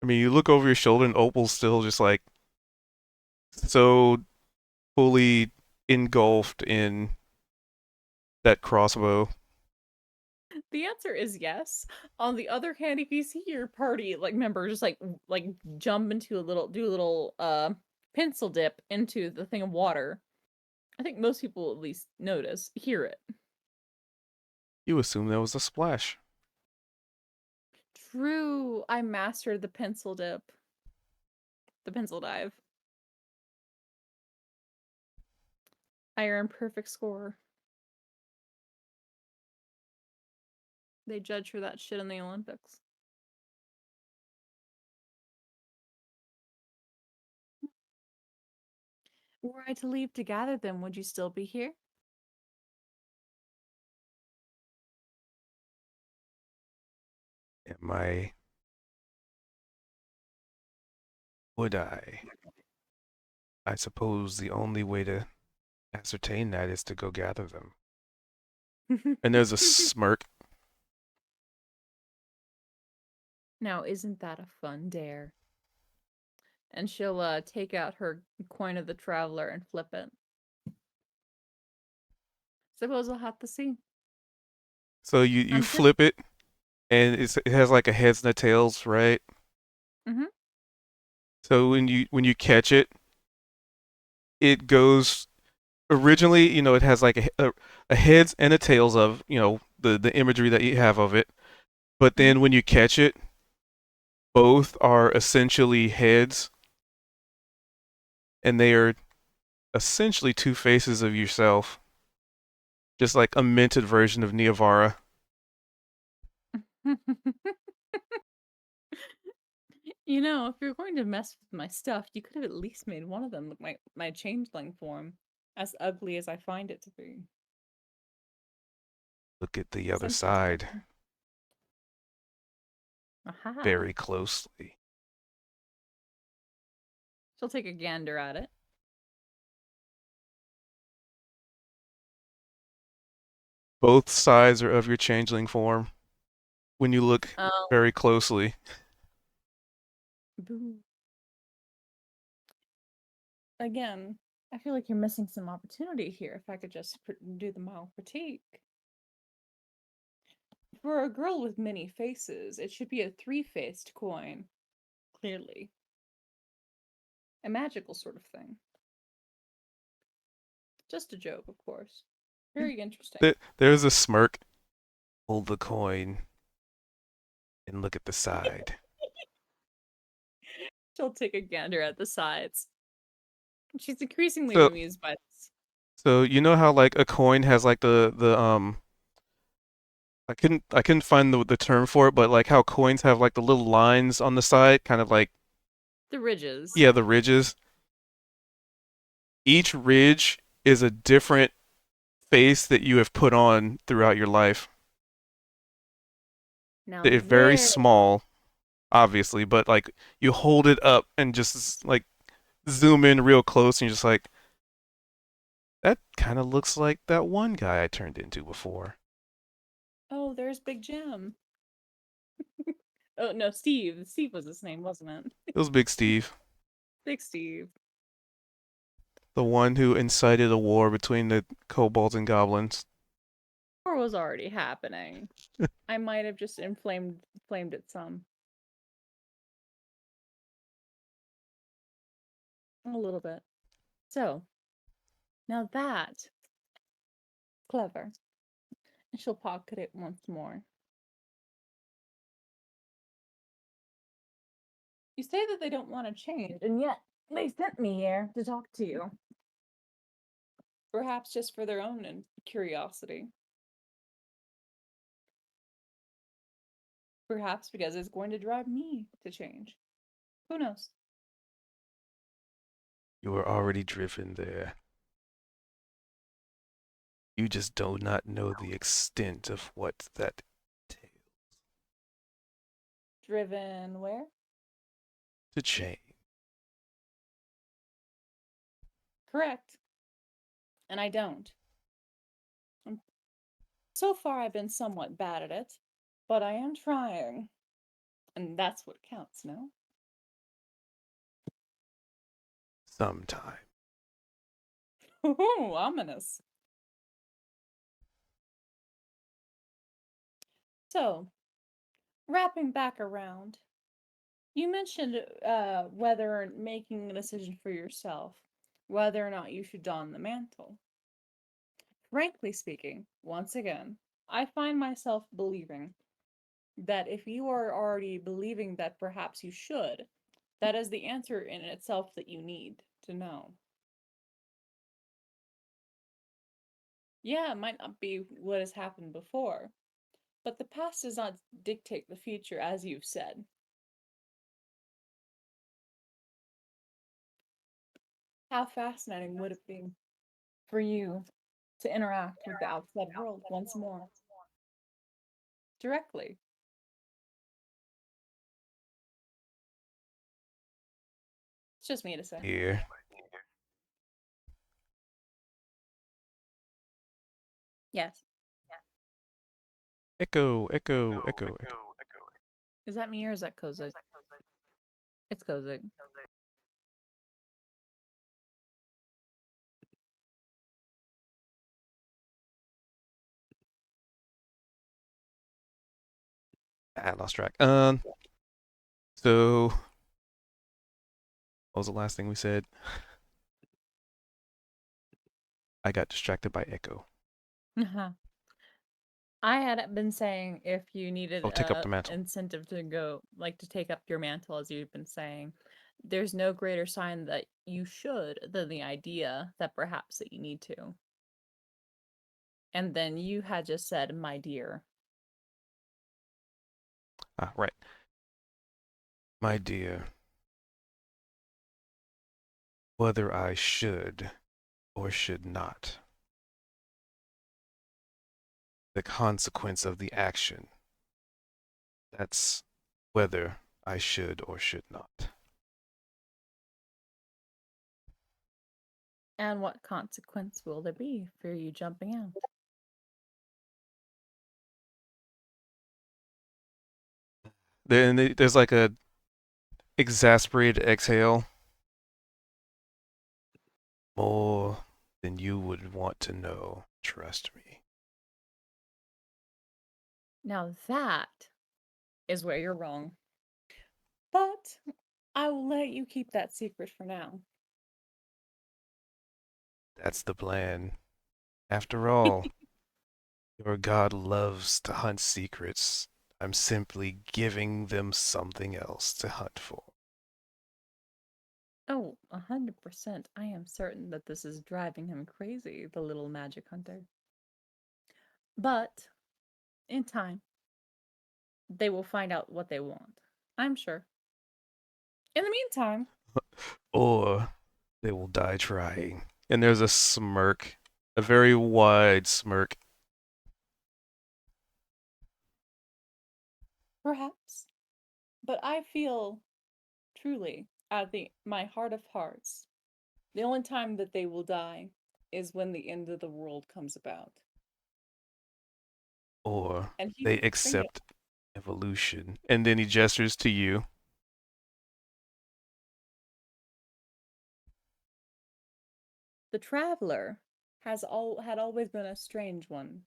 I mean, you look over your shoulder and Opal's still just like so fully engulfed in that crossbow. The answer is yes. On the other hand, if you see your party member just like jump into do a little pencil dip into the thing of water, I think most people at least hear it. You assume that was a splash. True, I mastered the pencil dip. the pencil dive. I earn perfect score. They judge for that shit in the Olympics. Were I to leave to gather them, would you still be here? Would I? I suppose the only way to ascertain that is to go gather them. And there's a smirk. Now, isn't that a fun dare? And she'll take out her coin of the traveler and flip it. Suppose I'll have to see. So you I'm flip it, and it has like a heads and a tails, right? Mhm. So when you catch it, it goes originally. It has like a heads and a tails of the imagery that you have of it. But then when you catch it, both are essentially heads, and they are essentially two faces of yourself, just like a minted version of Niavara. You know, if you're going to mess with my stuff, you could have at least made one of them look my changeling form, as ugly as I find it to be. Look at the other Sensitive. side Aha. very closely. She'll take a gander at it. Both sides are of your changeling form when you look Oh, very closely. boo. Again, I feel like you're missing some opportunity here if I could just do the mild critique. For a girl with many faces, it should be a three-faced coin. Clearly. A magical sort of thing. Just a joke, of course. Very interesting. There's a smirk. Hold the coin and look at the side. She'll take a gander at the sides. She's increasingly So, bemused by this. so you know how like a coin has like the I couldn't find the term for it, but like how coins have like the little lines on the side, kind of like The ridges. yeah, the ridges. Each ridge is a different face that you have put on throughout your life. Now They're very there. small, obviously, but like you hold it up and just like zoom in real close, and you're just like, that kind of looks like that one guy I turned into before. Oh, there's Big Jim. Oh no, Steve. Steve was his name, wasn't it? It was Big Steve, Big Steve. the one who incited a war between the kobolds and goblins. War was already happening. I might have just flamed it some. A little bit. So, now that clever. And she'll pocket it once more. You say that they don't want to change, and yet they sent me here to talk to you. Perhaps just for their own curiosity. Perhaps because it's going to drive me to change. Who knows? You were already driven there. You just do not know the extent of what that entails. Driven where? To change. Correct. And I don't. So far, I've been somewhat bad at it, but I am trying. And that's what counts, no? Sometime. Ooh, ominous. So, wrapping back around, you mentioned whether making a decision for yourself, whether or not you should don the mantle. Frankly speaking, once again, I find myself believing that if you are already believing that perhaps you should, That is the answer in itself that you need to know. Yeah, it might not be what has happened before, but the past does not dictate the future, as you've said. How fascinating would it be for you to interact with the outside world once more? Directly. It's just me to say. Here. Yes. Echo, echo, echo, echo. Is that me or is that Kozig? It's Kozig. I lost track. So what was the last thing we said? I got distracted by echo. I had been saying if you needed Oh, take up the a mantle. incentive to go, like to take up your mantle, as you've been saying, there's no greater sign that you should than the idea that perhaps that you need to. And then you had just said, my dear. Ah, right. My dear, whether I should or should not, the consequence of the action, that's whether I should or should not. And what consequence will there be for you jumping out? Then there's like a exasperated exhale. More than you would want to know, trust me. Now that is where you're wrong. But I will let you keep that secret for now. That's the plan. After all, your god loves to hunt secrets. I'm simply giving them something else to hunt for. Oh, 100%. I am certain that this is driving him crazy, the little magic hunter. But in time, they will find out what they want. I'm sure. In the meantime, Or they will die trying. And there's a smirk, a very wide smirk. perhaps. But I feel truly, at my heart of hearts, the only time that they will die is when the end of the world comes about. Or And he they will bring it. accept evolution. And then he gestures to you. The traveler had always been a strange one,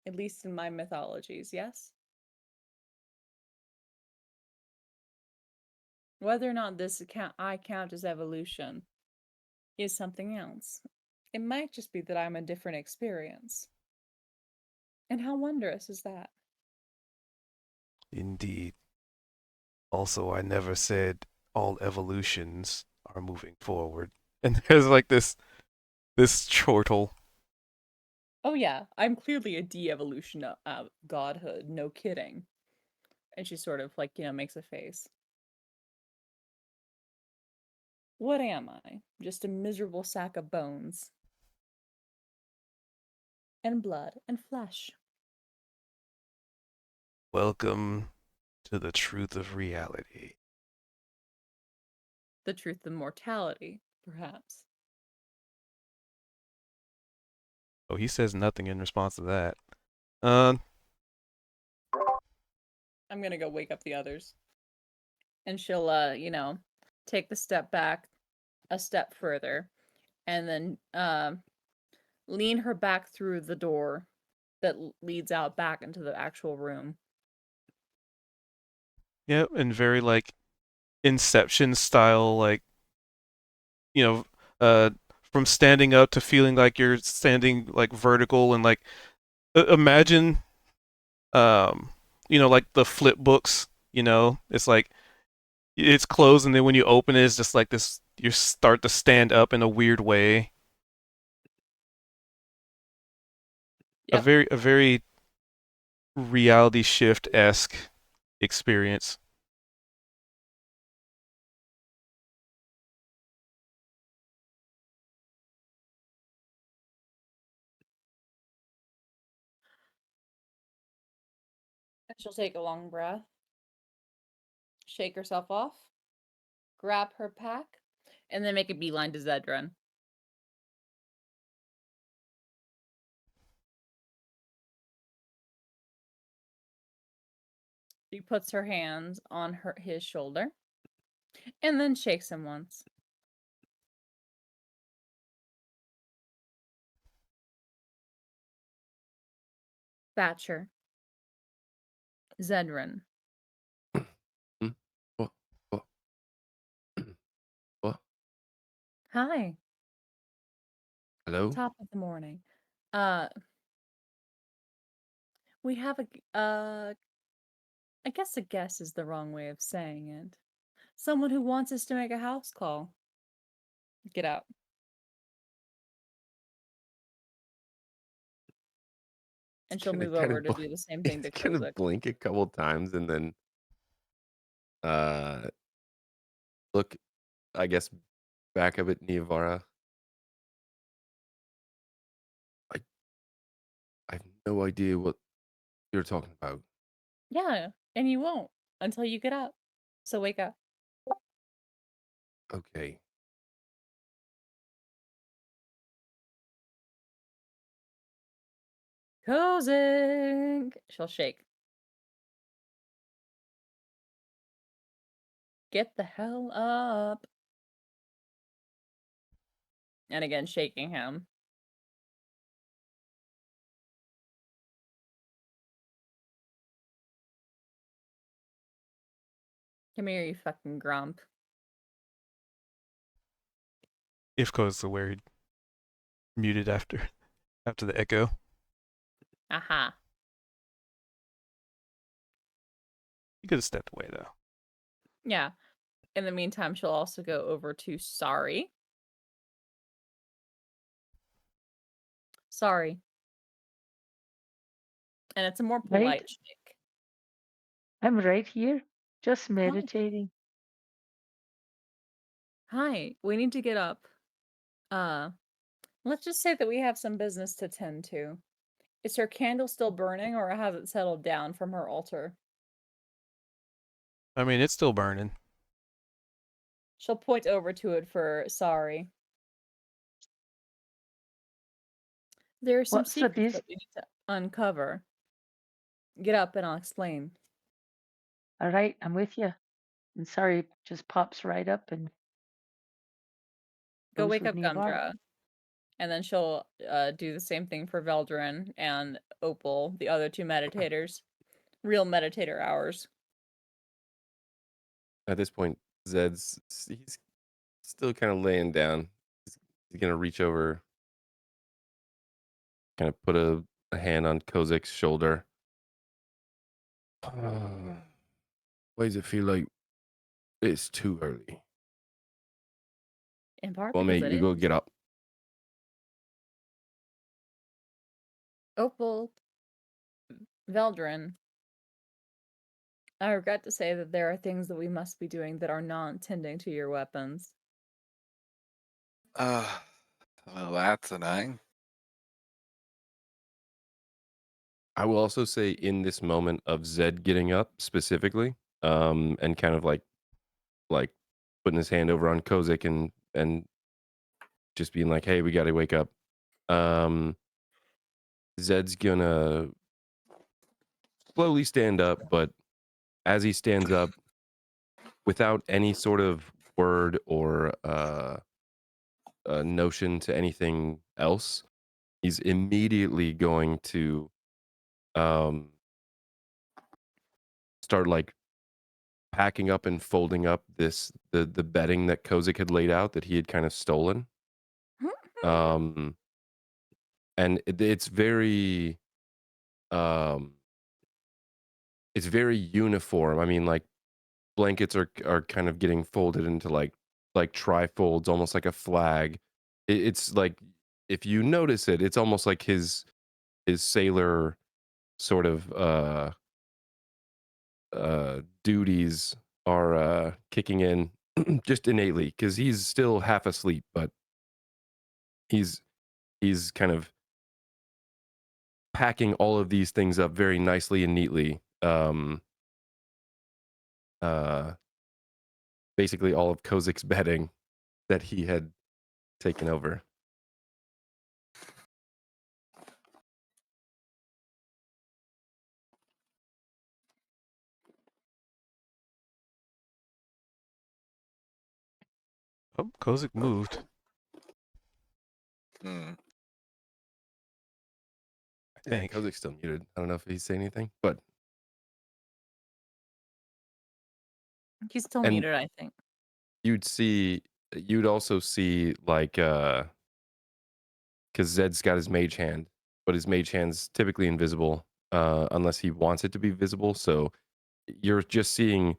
at least in my mythologies, yes? Whether or not this I count as evolution is something else. It might just be that I'm a different experience. And how wondrous is that? Indeed. Also, I never said all evolutions are moving forward. And there's like this chortle. Oh yeah, I'm clearly a de-evolution of godhood, no kidding. And she sort of like, makes a face. What am I? Just a miserable sack of bones. And blood and flesh. Welcome to the truth of reality. The truth of mortality, perhaps. Oh, he says nothing in response to that. Um, I'm gonna go wake up the others. And she'll, take the step back a step further and then lean her back through the door that leads out back into the actual room. yeah, and very like Inception style, like, you know, from standing up to feeling like you're standing like vertical and like imagine, like the flip books. It's like it's closed, and then when you open it, it's just like this. You start to stand up in a weird way. Yep. A very reality shift esque experience. She'll take a long breath, shake herself off, grab her pack, and then make a beeline to Zedrun. She puts her hands on his shoulder and then shakes him once. Thatcher. Zedrun. Hmm? What? What? What? Hi. Hello? Top of the morning. We have I guess a guess is the wrong way of saying it. Someone who wants us to make a house call. Get out. And she'll move over to do the same thing to It's gonna Kozak. blink a couple times and then uh look, I guess, back up at Niavara. I have no idea what you're talking about. Yeah, and you won't until you get up. So wake up. Okay. Kozak. She'll shake. Get the hell up. And again, shaking him. Come here, you fucking grump. Ifko's aware he muted after the echo. Aha. You could have stepped away though. Yeah. In the meantime, she'll also go over to Sorry. Sorry. And it's a more Right? polite shake. I'm right here, just meditating. Hi, we need to get up. Let's just say that we have some business to tend to. Is her candle still burning or has it settled down from her altar? I mean, it's still burning. She'll point over to it for Sorry. There are some What's the secrets that we need to uncover. Get up and I'll explain. All right, I'm with you. And sorry, just pops right up and Go goes wake with up Niavara. Gumdra. And then she'll do the same thing for Veldrin and Opal, the other two meditators. Real meditator hours. At this point, he's still kind of laying down. He's gonna reach over, kind of put a hand on Kozak's shoulder. Why does it feel like it's too early? In part Well, because mate, it you go is. get up. Opal, Veldrin, I regret to say that there are things that we must be doing that are not tending to your weapons. Well, that's annoying. I will also say in this moment of Zed getting up specifically, and kind of like putting his hand over on Kozak and just being like, "Hey, we got to wake up." Zed's gonna slowly stand up, but as he stands up, without any sort of word or notion to anything else, he's immediately going to start like packing up and folding up the bedding that Kozak had laid out that he had kind of stolen. And it's very uniform. I mean, like blankets are kind of getting folded into like trifolds, almost like a flag. It's like, if you notice it, it's almost like his sailor sort of duties are kicking in just innately, because he's still half asleep, but he's kind of packing all of these things up very nicely and neatly. Basically all of Kozik's bedding that he had taken over. Oh, Kozik moved. Hmm. I Yeah, think. Kozik's still muted. I don't know if he's saying anything, but He's still and muted, I think. you'd also see like because Zed's got his mage hand, but his mage hand's typically invisible unless he wants it to be visible. So you're just seeing,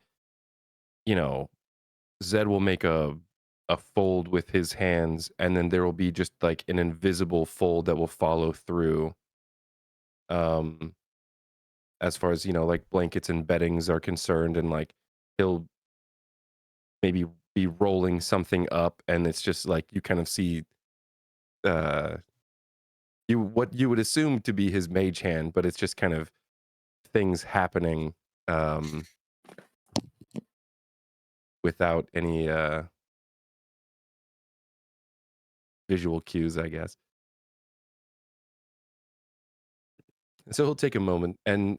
Zed will make a fold with his hands, and then there will be just like an invisible fold that will follow through. As far as like blankets and beddings are concerned, and like he'll maybe be rolling something up, and it's just like you kind of see what you would assume to be his mage hand, but it's just kind of things happening without any visual cues, I guess. So he'll take a moment, and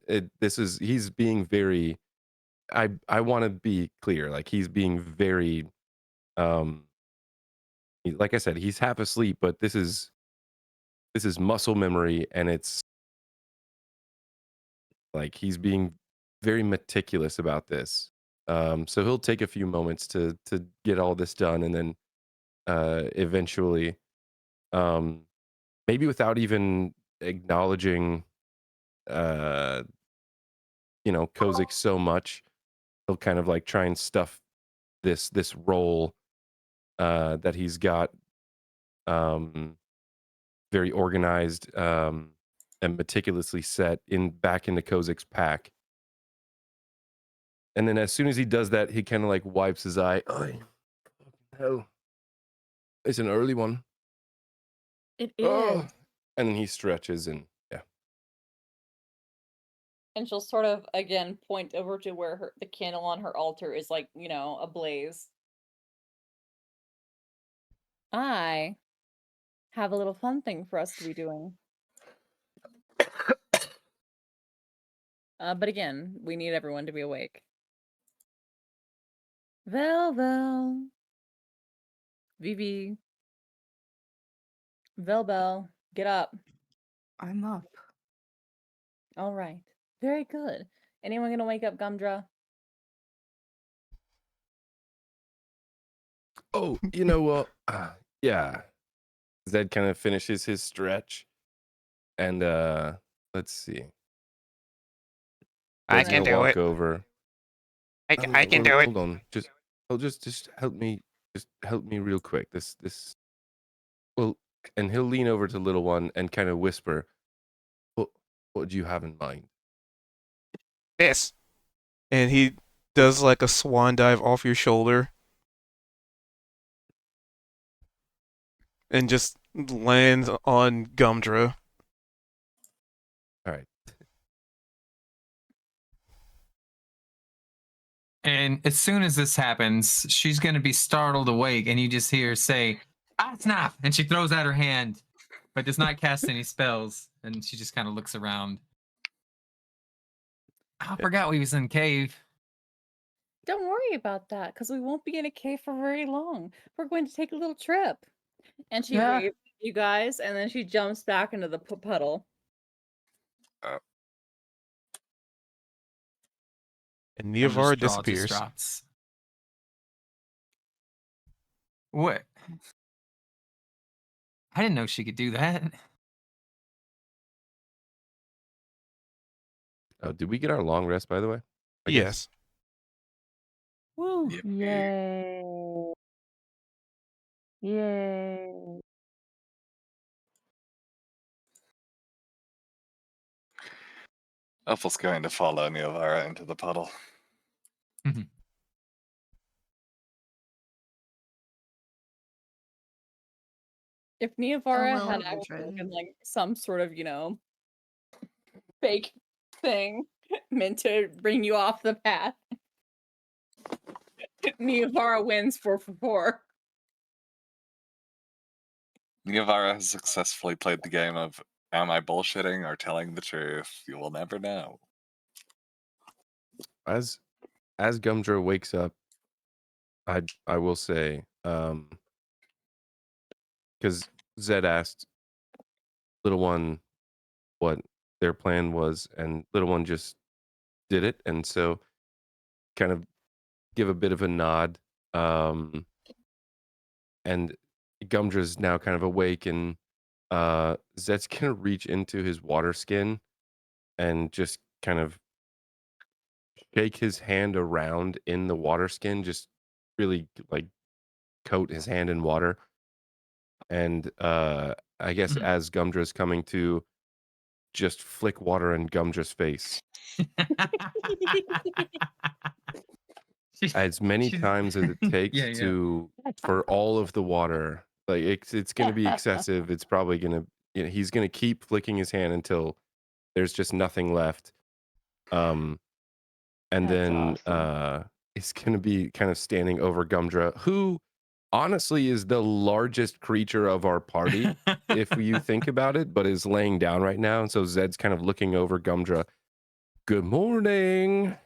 he's being very. I want to be clear, like he's being very. Like I said, he's half asleep, but this is muscle memory, and it's like he's being very meticulous about this. So he'll take a few moments to get all this done, and then eventually, maybe without even acknowledging, Kozik so much, he'll kind of like try and stuff this role that he's got, very organized and meticulously set back into Kozik's pack. And then as soon as he does that, he kind of like wipes his eye. Oh, hell. It's an early one. It Oh. is. And then he stretches, and yeah. And she'll sort of again point over to where the candle on her altar is like, ablaze. I have a little fun thing for us to be doing. But again, we need everyone to be awake. Vel. Vivi. Velbel, get up. I'm up. All right. Very good. Anyone gonna wake up Gumdra? Oh, you know what? Yeah. Zed kind of finishes his stretch, and let's see. I Zed's can gonna do walk it. over. I can do it. Hold on. Just help me. Just help me real quick. This. Well, and he'll lean over to little one and kind of whisper, What do you have in mind?" This. And he does like a swan dive off your shoulder and just lands on Gumdra. All right. And as soon as this happens, she's going to be startled awake, and you just hear her say, "Ah, snap!" And she throws out her hand, but does not cast any spells. And she just kind of looks around. I forgot we was in cave. Don't worry about that, because we won't be in a cave for very long. We're going to take a little trip. And she Yeah. waves at you guys, and then she jumps back into the puddle. And And Neovar just jaw just disappears. drops. What? I didn't know she could do that. Oh, did we get our long rest, by the way? I guess. Yes. Woo! Yay. Yay. Ethel's going to follow Neovara into the puddle. If Neovara well, had actually Aldrin. been like some sort of, fake thing meant to bring you off the path, Neovara wins 4 for 4. Neovara has successfully played the game of am I bullshitting or telling the truth? You will never know. As Gumdra wakes up, I will say, because Zed asked Little One what their plan was, and Little One just did it, and so kind of give a bit of a nod, and Gumdra's now kind of awake, and Zed's gonna reach into his water skin and just kind of shake his hand around in the water skin, just really like coat his hand in water. And I guess as Gumdra's coming to, just flick water in Gumdra's face as many times as it takes yeah. to for all of the water. Like it's going to be excessive. It's probably going to, he's going to keep flicking his hand until there's just nothing left. And That's then awesome. it's going to be kind of standing over Gumdra, who honestly is the largest creature of our party, if you think about it, but is laying down right now. And so Zed's kind of looking over Gumdra. Good morning.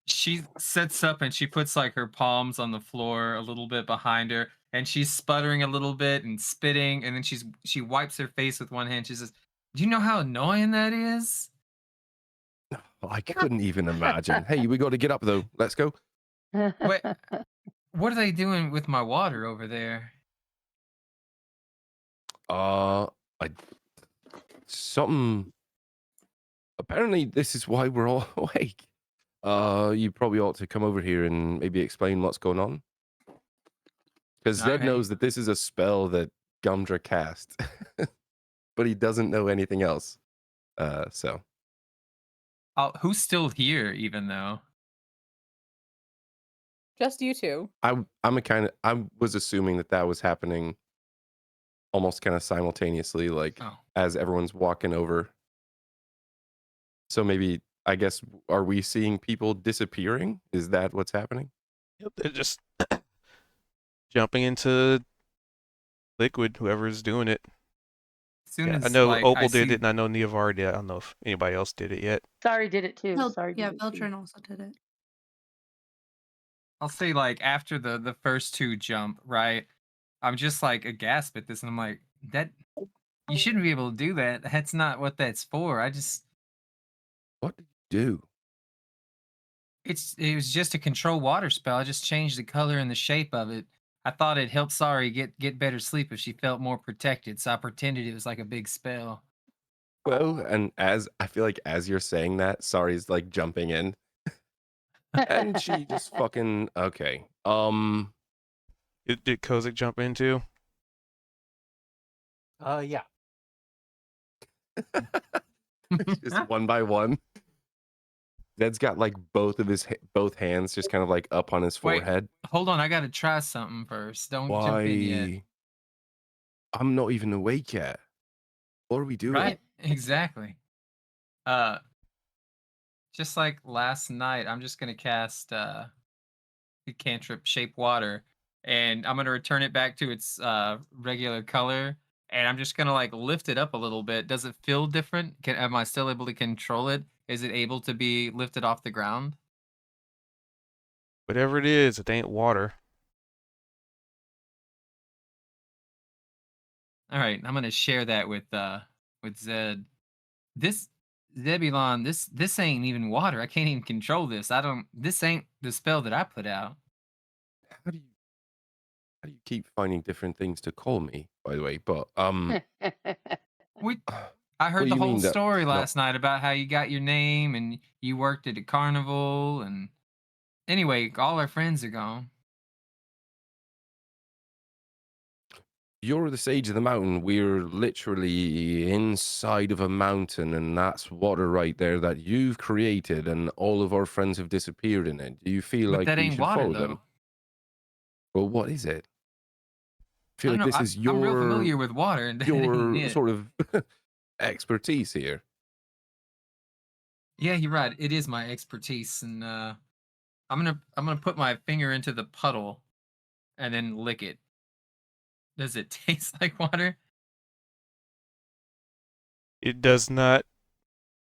She sits up and she puts like her palms on the floor a little bit behind her, and she's sputtering a little bit and spitting, and then she wipes her face with one hand. She says, "Do you know how annoying that is?" I couldn't even imagine. Hey, we got to get up though. Let's go. Wait, what are they doing with my water over there? I something. Apparently, this is why we're all awake. You probably ought to come over here and maybe explain what's going on. Because Zed Alright. knows that this is a spell that Gumdra cast, but he doesn't know anything else. So Who's still here, even though? Just you two. I was assuming that was happening almost kind of simultaneously, like as everyone's walking over. So maybe, I guess, are we seeing people disappearing? Is that what's happening? Yep, they're just jumping into liquid, whoever's doing it. Soon as I know like, Opal I did see- it, and I know Neovar did. I don't know if anybody else did it yet. Sorry did it too. Sorry. Yeah, did it too. Beltran also did it. I'll say like after the first two jump, right? I'm just like aghast at this, and I'm like, that you shouldn't be able to do that. That's not what that's for. What did you do? It was just a control water spell. I just changed the color and the shape of it. I thought it'd help Sari get better sleep if she felt more protected, so I pretended it was like a big spell. Well, and as I feel like as you're saying that, Sari's like jumping in. And she just fucking okay. Did Kozik jump into? Yeah. Just one by one. Zed's got like both hands just kind of like up on his Wait, forehead. hold on, I gotta try something first. Don't jump in yet. Why? I'm not even awake yet. What are we doing? Right, exactly. Just like last night, I'm just gonna cast the cantrip Shape Water, and I'm gonna return it back to its regular color, and I'm just gonna like lift it up a little bit. Does it feel different? Am I still able to control it? Is it able to be lifted off the ground? Whatever it is, it ain't water. All right, I'm gonna share that with Zed. This Zebulon, this ain't even water. I can't even control this. This ain't the spell that I put out. How do you keep finding different things to call me, by the way? But I heard do the you whole mean story that's not- last night about how you got your name and you worked at a carnival, and Anyway, all our friends are gone. You're the sage of the mountain. We're literally inside of a mountain, and that's water right there that you've created, and all of our friends have disappeared in it. Do you feel But like that we ain't should water, follow though. them? Well, what is it? I I feel don't like know. this is I'm real your familiar with water, and that ain't it. sort of expertise here. Yeah, you're right. It is my expertise, and I'm gonna put my finger into the puddle, and then lick it. Does it taste like water? It does not.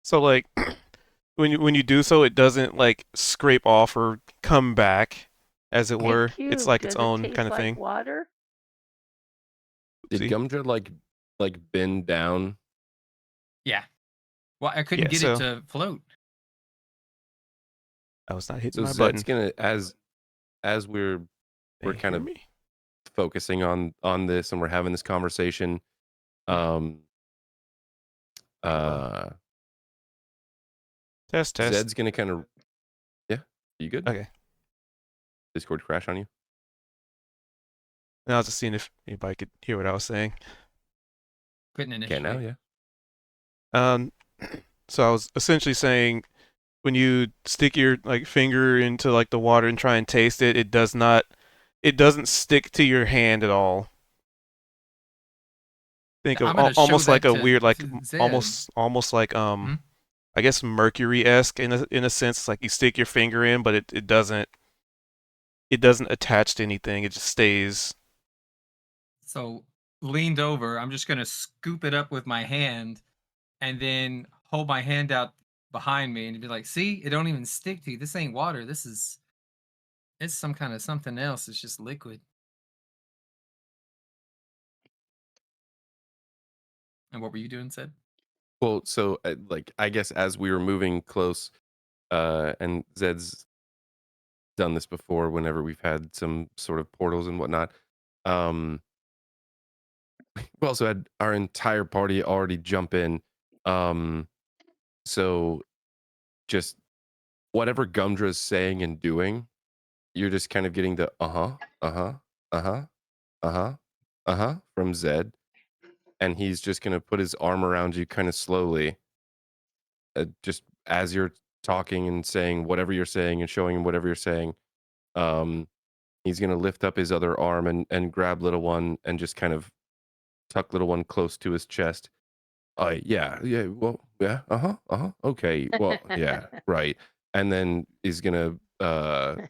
So like when you do so, it doesn't like scrape off or come back, as it Hey, were. It's Cube, like its does it own taste kind of like thing. water? Did Oopsie. Gumdra like bend down? Yeah. Well, I couldn't Yeah, get so it to float. I was not hitting So my Zed's button. gonna as we're They kind hear of me? focusing on this and we're having this conversation. Test. Zed's gonna kind of you good? Okay. Discord crash on you? And I was just seeing if anybody could hear what I was saying. Couldn't initially. Can now, yeah. So I was essentially saying when you stick your like finger into like the water and try and taste it, it doesn't stick to your hand at all. Think of I'm gonna show almost like that a weird like to Zed. almost like I guess mercury-esque in a sense. Like you stick your finger in, but it doesn't attach to anything. It just stays. So leaned over, I'm just gonna scoop it up with my hand, and then hold my hand out behind me, and be like, "See, it don't even stick to you. This ain't water. It's some kind of something else. It's just liquid." And what were you doing, Zed? Well, so like I guess as we were moving close, and Zed's done this before whenever we've had some sort of portals and whatnot. We also had our entire party already jump in. So just whatever Gumdra's saying and doing, you're just kind of getting the from Zed. And he's just going to put his arm around you kind of slowly, just as you're talking and saying whatever you're saying and showing him whatever you're saying. He's going to lift up his other arm and grab little one and just kind of tuck little one close to his chest. Yeah, well, yeah, okay, well, yeah, right. And then he's going to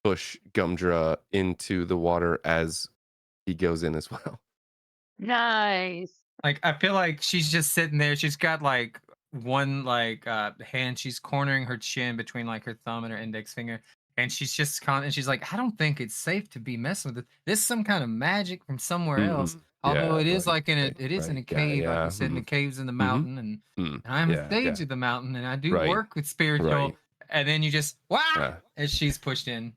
push Gumdra into the water as he goes in as well. Nice. Like, I feel like she's just sitting there. She's got like one hand. She's cornering her chin between like her thumb and her index finger, and she's just and she's like, I don't think it's safe to be messing with it. This is some kind of magic from somewhere else. Although it is like in a in a cave, like we said, in the caves in the mountain, and I'm a sage of the mountain, and I do work with spiritual. And then you just as she's pushed in.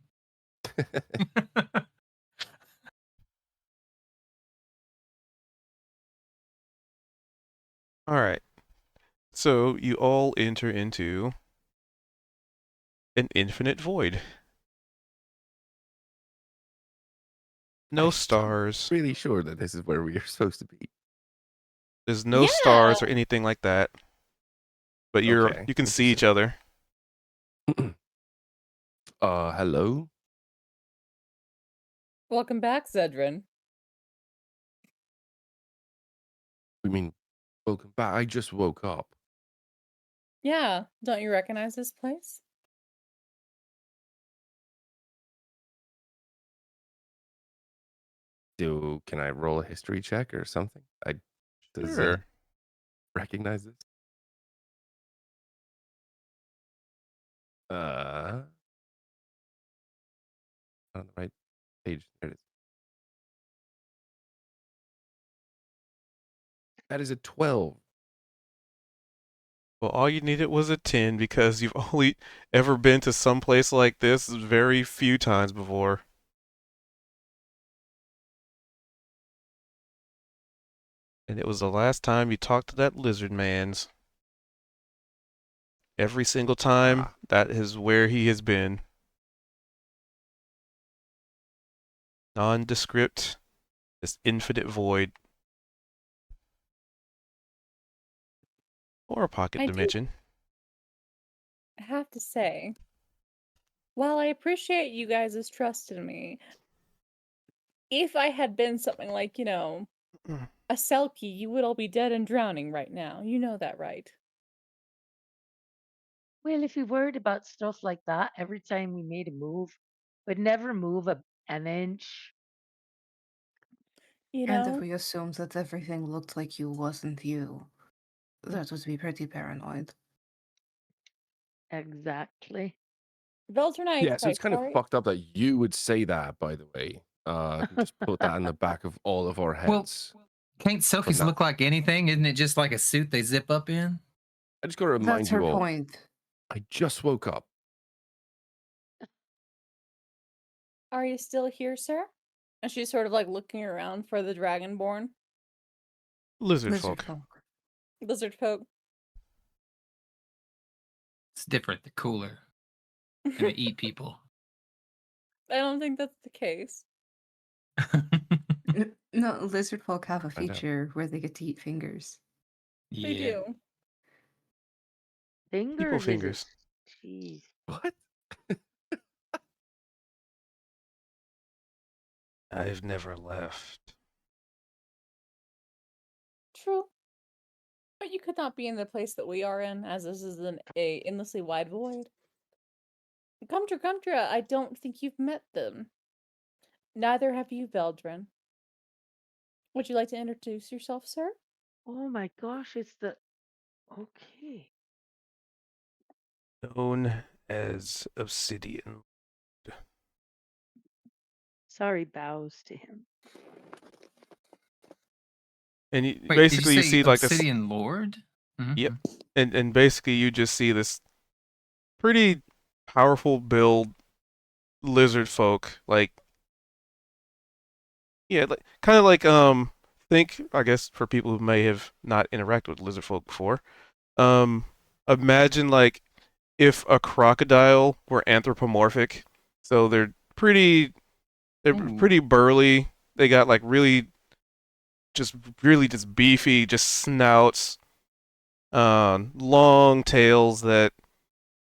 All right. So you all enter into an infinite void. No stars. I'm really sure that this is where we are supposed to be. There's no stars or anything like that. But you can see each other. Hello? Welcome back, Zedrin. I mean, welcome back. I just woke up. Yeah, don't you recognize this place? Can I roll a history check or something? Does Sure. recognize this? On the right page. There it is. That is a 12. Well, all you needed was a 10 because you've only ever been to some place like this very few times before. And it was the last time you talked to that lizard man's. Every single time, that is where he has been. nondescript, this infinite void, or a pocket I do dimension. have to say, while I appreciate you guys' trust in me, if I had been something like, a Selkie, you would all be dead and drowning right now. You know that, right? Well, if we worried about stuff like that every time we made a move, but never move an inch. You And if know? we assumed that everything looked like you wasn't you, that would be pretty paranoid. Exactly. Velternite's Yeah, so it's quite kind of sorry. fucked up that you would say that, by the way. Just put that in the back of all of our Well, heads. can't For selkies now. look like anything? Isn't it just like a suit they zip up in? I just gotta That's remind her you all, point. I just woke up. Are you still here, sir? And she's sort of like looking around for the Dragonborn. Lizard Lizard folk. folk. Lizard folk. It's different. They're cooler. And they eat people. I don't think that's the case. No, lizard folk have a Find out. feature where they get to eat fingers. They Yeah. do. People Fingers is fingers. it? Jeez. What? I've never left. True. But you could not be in the place that we are in, as this is a endlessly wide void. Gumdra, I don't think you've met them. Neither have you, Veldrin. Would you like to introduce yourself, sir? Oh my gosh, it's the. Okay. Known as Obsidian. Sorry, bows to him. And Wait, basically did you you say see like this. Obsidian Lord? Yep. And basically you just see this pretty powerful build lizard folk, like, yeah, like kind of like think, I guess, for people who may have not interacted with lizard folk before, um imagine like if a crocodile were anthropomorphic. So they're Ooh. pretty burly. They got like really just beefy just snouts, long tails that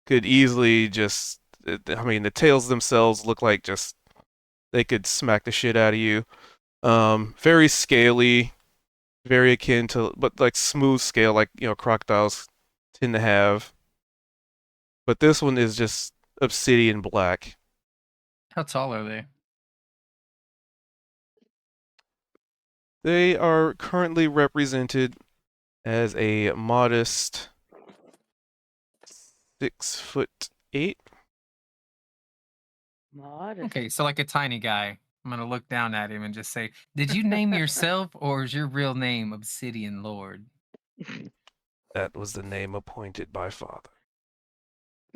could easily just, I mean, the tails themselves look like just they could smack the shit out of you. Very scaly, very akin to, but like smooth scale, like, crocodiles tend to have. But this one is just obsidian black. How tall are they? They are currently represented as a modest 6'8". Modest. Okay, so like a tiny guy. I'm gonna look down at him and just say, "Did you name yourself, or is your real name Obsidian Lord?" That was the name appointed by father.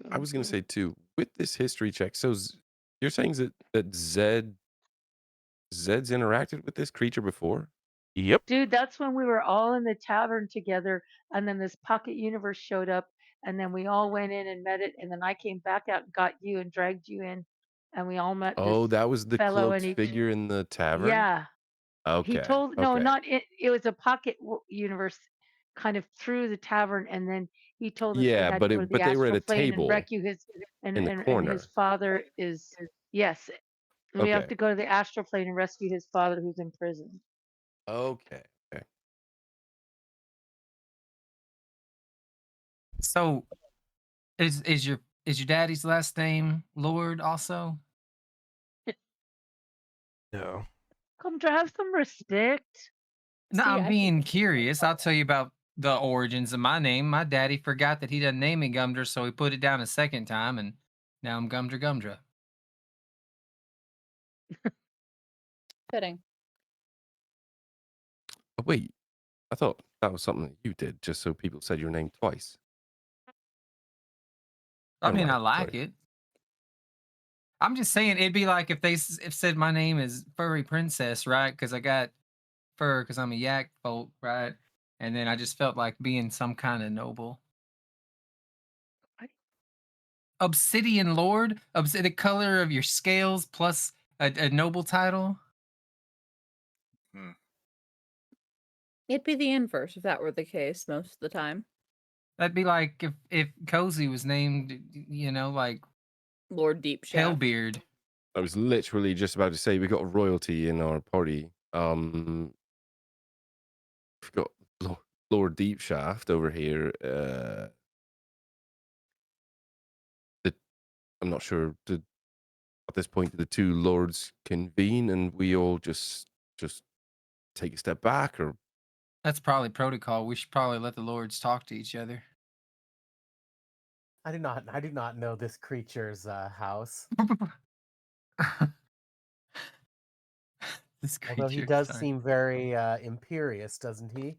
I was gonna say too, with this history check, so you're saying that Zed's interacted with this creature before? Yep. Dude, that's when we were all in the tavern together, and then this pocket universe showed up, and then we all went in and met it, and then I came back out and got you and dragged you in, and we all met this Oh, that was the fellow cloaked and figure in the tavern? yeah. He Okay. told no, Okay. not it. It was a pocket universe, kind of through the tavern, and then he told us we Yeah, had to go to the but they were at astral a plane and table rescue his in the and his corner. father is yes. And we have Okay. to go to the astral plane and rescue his father who's in prison. Okay. Okay. So, is your daddy's last name Lord also? No. Come to have some respect. No, See, I'm I being think curious. I'll tell you about the origins of my name. My daddy forgot that he doesn't name me Gumdra, so he put it down a second time, and now I'm Gumdra. fitting. Oh, wait, I thought that was something that you did, just so people said your name twice. I Never mean, I mind, like sorry. it. I'm just saying it'd be like if they if said my name is Furry Princess, right? Because I got fur because I'm a yak folk, right? And then I just felt like being some kind of noble. Obsidian Lord? The color of your scales plus a noble title? Hmm. It'd be the inverse if that were the case most of the time. That'd be like if Cozy was named, like Lord Deep Shaft. Palebeard. I was literally just about to say we got royalty in our party. We've got Lord Deep Shaft over here. I'm not sure. At this point, the two lords convene and we all just take a step back, or That's probably protocol. We should probably let the lords talk to each other. I do not know this creature's house. This Although he creature, does sorry. seem very imperious, doesn't he?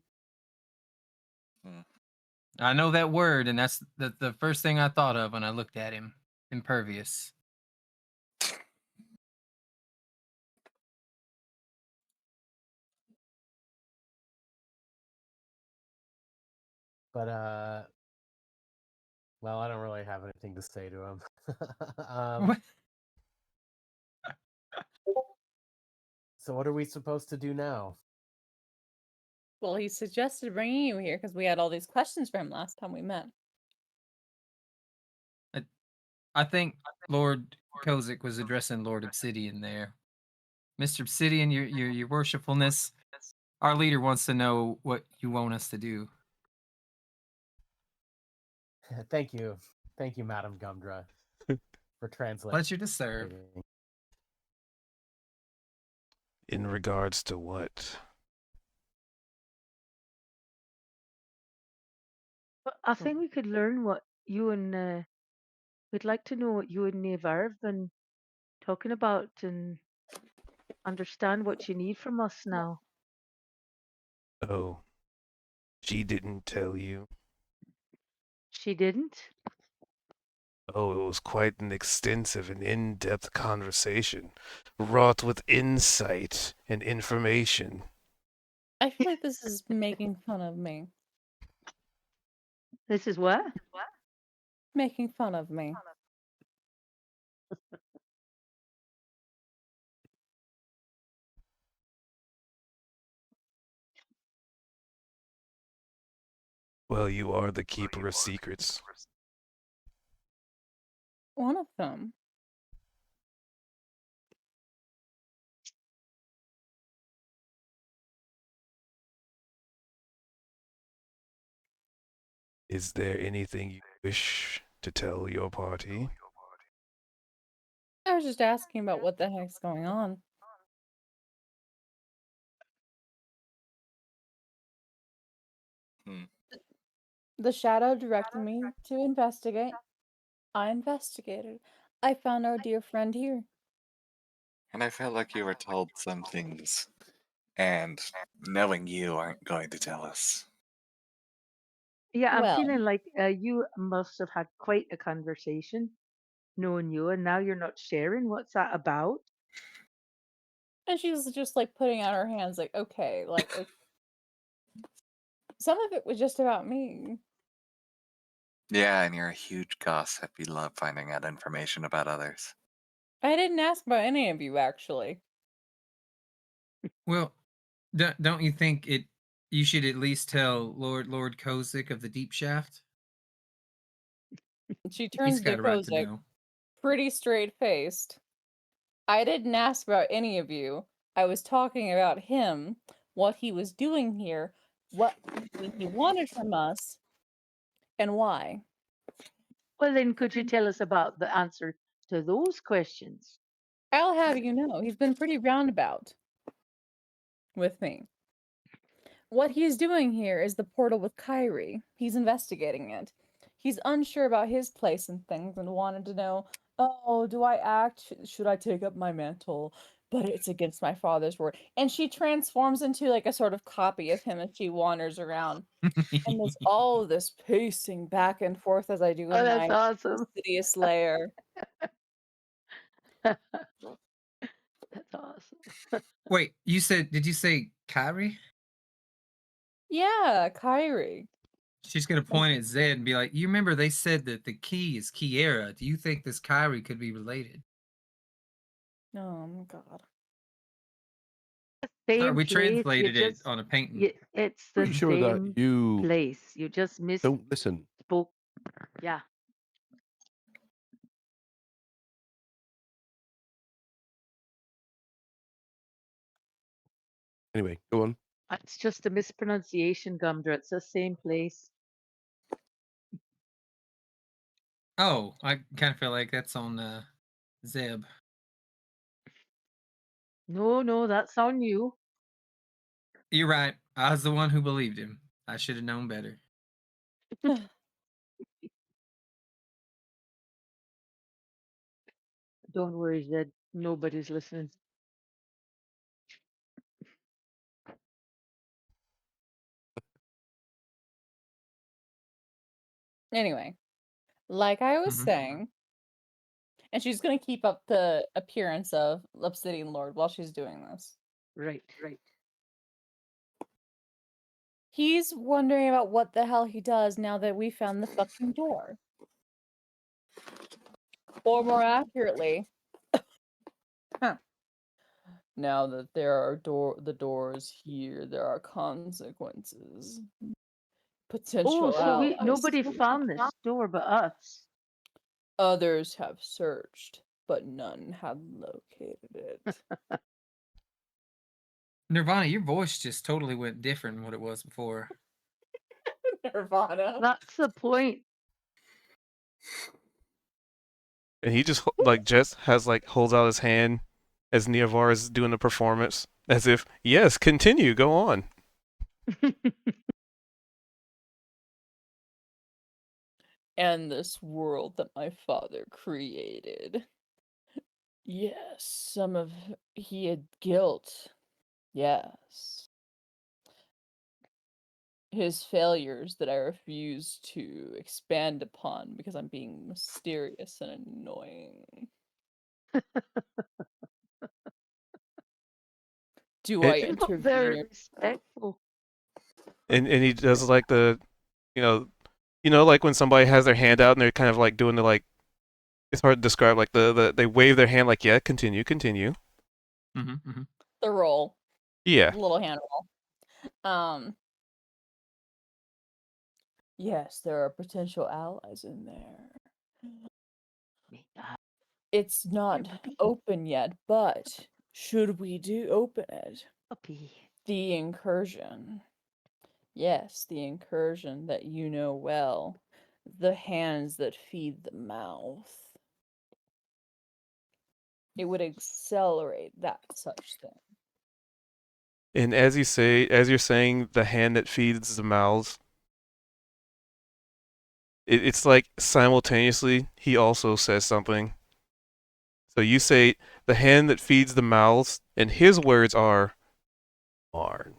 I know that word, and that's the first thing I thought of when I looked at him. Impervious. But well, I don't really have anything to say to him. What? So what are we supposed to do now? Well, he suggested bringing you here because we had all these questions for him last time we met. I think Lord Kozik was addressing Lord Obsidian there. Mr. Obsidian, your worshipfulness, our leader wants to know what you want us to do. Thank you, Madam Gumdra, for translating. Pleasure to serve. In regards to what? But I think we could learn what you and we'd like to know what you and Navar have been talking about and understand what you need from us now. Oh, she didn't tell you. She didn't? Oh, it was quite an extensive and in-depth conversation, wrought with insight and information. I feel like this is making fun of me. This is what? Making fun of me. Well, you are the keeper of secrets. One of them. Is there anything you wish to tell your party? I was just asking about what the heck's going on. The shadow directed me to investigate. I investigated. I found our dear friend here. And I felt like you were told some things, and knowing you aren't going to tell us. Yeah, I'm Well, feeling like you must have had quite a conversation knowing you, and now you're not sharing. What's that about? and she's just like putting out her hands, like, okay, some of it was just about me. Yeah, and you're a huge gossip. You love finding out information about others. I didn't ask about any of you, actually. Well, don't you think you should at least tell Lord Kozik of the Deep Shaft? She He's turns to got a right to Kozak, know. pretty straight-faced. I didn't ask about any of you. I was talking about him, what he was doing here, what he wanted from us, and why. Well, then, could you tell us about the answer to those questions? I'll have you know, he's been pretty roundabout with me. What he's doing here is the portal with Kyrie. He's investigating it. He's unsure about his place and things and wanted to know, oh, do I act? Should I take up my mantle? But it's against my father's word. And she transforms into like a sort of copy of him as she wanders around. And there's all this pacing back and forth as I do Oh, in that's my awesome. insidious lair. That's awesome. Wait, did you say Kyrie? Yeah, Kyrie. She's gonna point at Zed and be like, "You remember they said that the key is Kiera. Do you think this Kyrie could be related?" Oh my god. Same we place. You translated it just on a painting. it's the Pretty sure same that you place. You just don't listen. misspoke. Yeah. Anyway, go on. It's just a mispronunciation, Gumdra. It's the same place. Oh, I kind of feel like that's on Zeb. No, that's on you. You're right. I was the one who believed him. I should have known better. Don't worry, Zed. Nobody's listening. Anyway, like I was Mhm. saying, and she's gonna keep up the appearance of Obsidian Lord while she's doing this. Right. He's wondering about what the hell he does now that we found the fucking door. Or more accurately, now that there are the doors here, there are consequences. Potential Oh, so allies. nobody found this door but us. Others have searched, but none have located it. Nirvana, your voice just totally went different than what it was before. Nirvana. That's the point. And he just like Jess has like holds out his hand as Neovar is doing the performance, as if yes, continue, go on. And this world that my father created. Yes, some of he had guilt. Yes. His failures that I refuse to expand upon because I'm being mysterious and annoying. Do I And, Not very intervene? respectful. and he does like the, you know, like when somebody has their hand out and they're kind of like doing the like, it's hard to describe, like they wave their hand like yeah, continue. The roll. Yeah. The little hand roll. Yes, there are potential allies in there. It's not open yet, but should we open it? The incursion. Yes, the incursion that you know well. The hands that feed the mouth. It would accelerate that such thing. And as you're saying, the hand that feeds the mouths, it's like simultaneously he also says something. So you say the hand that feeds the mouths, and his words are, Marn.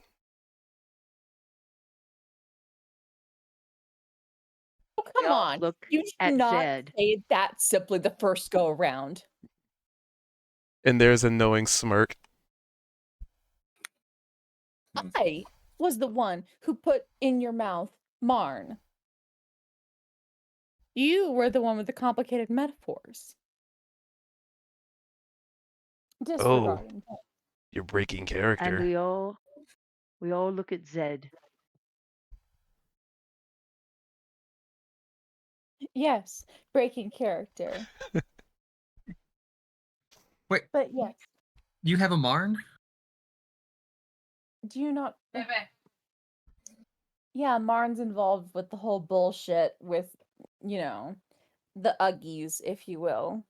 Oh, come on. Look You did at not Zed. say it that simply the first go around. And there's a knowing smirk. I was the one who put in your mouth Marn. You were the one with the complicated metaphors. Disregarding. You're breaking And character. we all look at Zed. Yes, breaking character. Wait, But yes, you have a Marn? do you not? Yeah, Marn's involved with the whole bullshit with, the Uggies, if you will.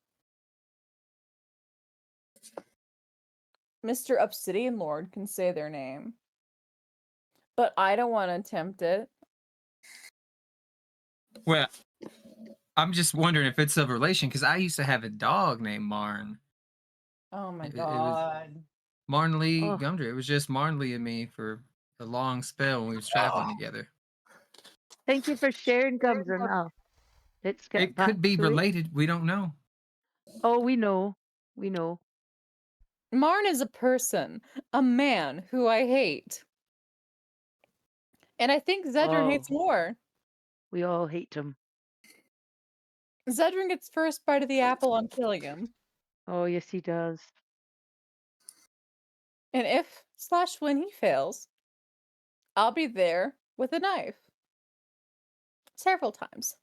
Mr. Obsidian Lord can say their name. But I don't want to attempt it. Well, I'm just wondering if it's of relation because I used to have a dog named Marn. Oh my It was god. Marnley Oh. Gumdra. It was just Marnley and me for a long spell when we was traveling together. Thank you for sharing, Gumdra. Now, let's get It back could be to it. related. We don't know. Oh, we know. We know. Marn is a person, a man who I hate. And I think Zedrin hates more. We all hate him. Zedrin gets first bite of the apple on killing him. Oh, yes, he does. And if / when he fails, I'll be there with a knife. Several times.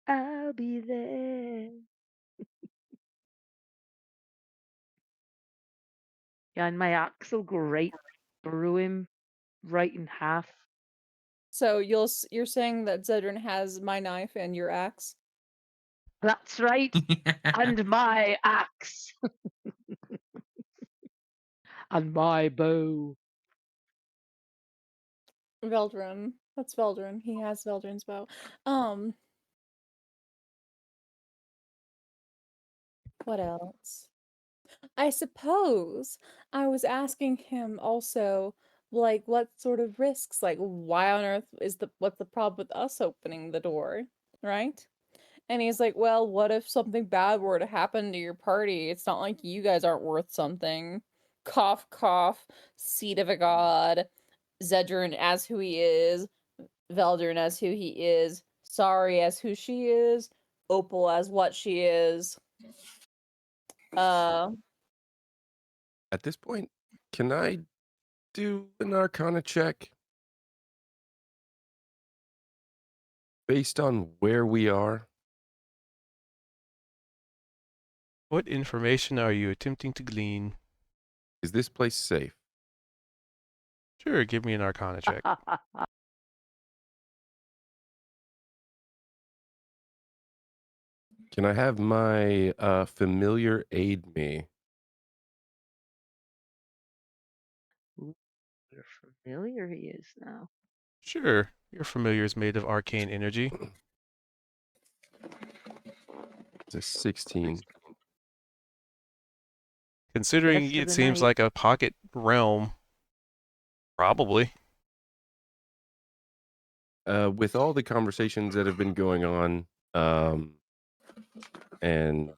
I'll be there. Yeah, and my axe will go right through him, right in half. So you're saying that Zedrin has my knife and your axe? That's right. And my axe. And my bow. Veldrin. That's Veldrin. He has Veldrin's bow. What else? I suppose I was asking him also, like, what sort of risks, like, why on earth what's the problem with us opening the door, right? And he's like, well, what if something bad were to happen to your party? It's not like you guys aren't worth something. Cough, cough, seed of a god, Zedrin as who he is, Veldrin as who he is, Sorry as who she is, Opal as what she is. At this point, can I do an Arcana check based on where we are? What information are you attempting to glean? Is this place safe? Sure, give me an Arcana check. Can I have my familiar aid me? Ooh, you're familiar he is now. Sure, your familiar is made of arcane energy. It's a 16. Considering Guest of it the seems night. like a pocket realm, probably. With all the conversations that have been going on, and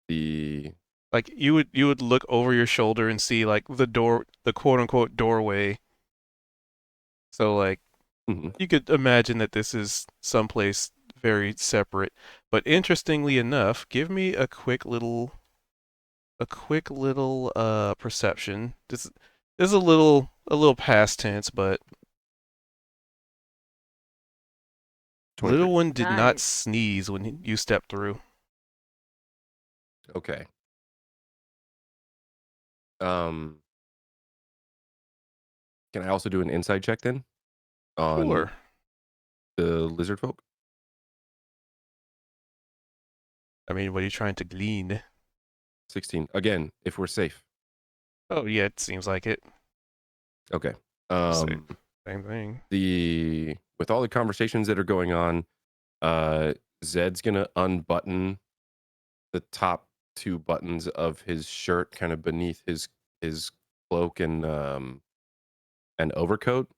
the Like you would look over your shoulder and see like the quote unquote doorway. So like Mhm. you could imagine that this is someplace very separate. But interestingly enough, give me a quick little perception. This is a little past tense, but 23. little one did not Nice. sneeze when you stepped through. Okay. Can I also do an insight check then on Sure. the lizard folk? I mean, what are you trying to glean? 16. Again, if we're safe. Oh yeah, it seems like it. Okay. Same thing. With all the conversations that are going on, Zed's gonna unbutton the top 2 buttons of his shirt, kind of beneath his cloak and overcoat,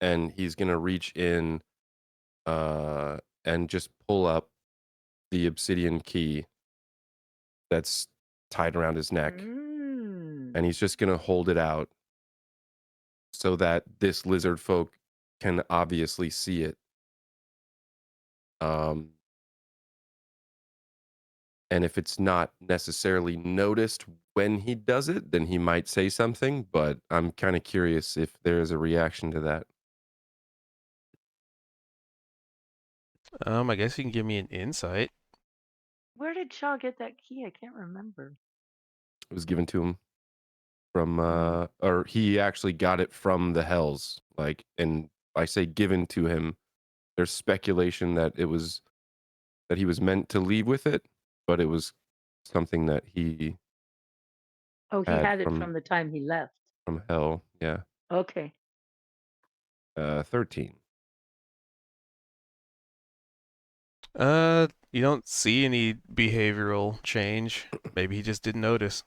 and he's gonna reach in and just pull up the obsidian key that's tied around his neck, and he's just gonna hold it out so that this lizard folk can obviously see it. And if it's not necessarily noticed when he does it, then he might say something, but I'm kind of curious if there is a reaction to that. I guess you can give me an insight. Where did Shaw get that key? I can't remember. It was given to him from Oh. or he actually got it from the hells, like, and I say given to him, there's speculation that he was meant to leave with it, but it was something that he Oh, he had had it from the time he left. from hell. Yeah. Okay. 13. You don't see any behavioral change. Maybe he just didn't notice.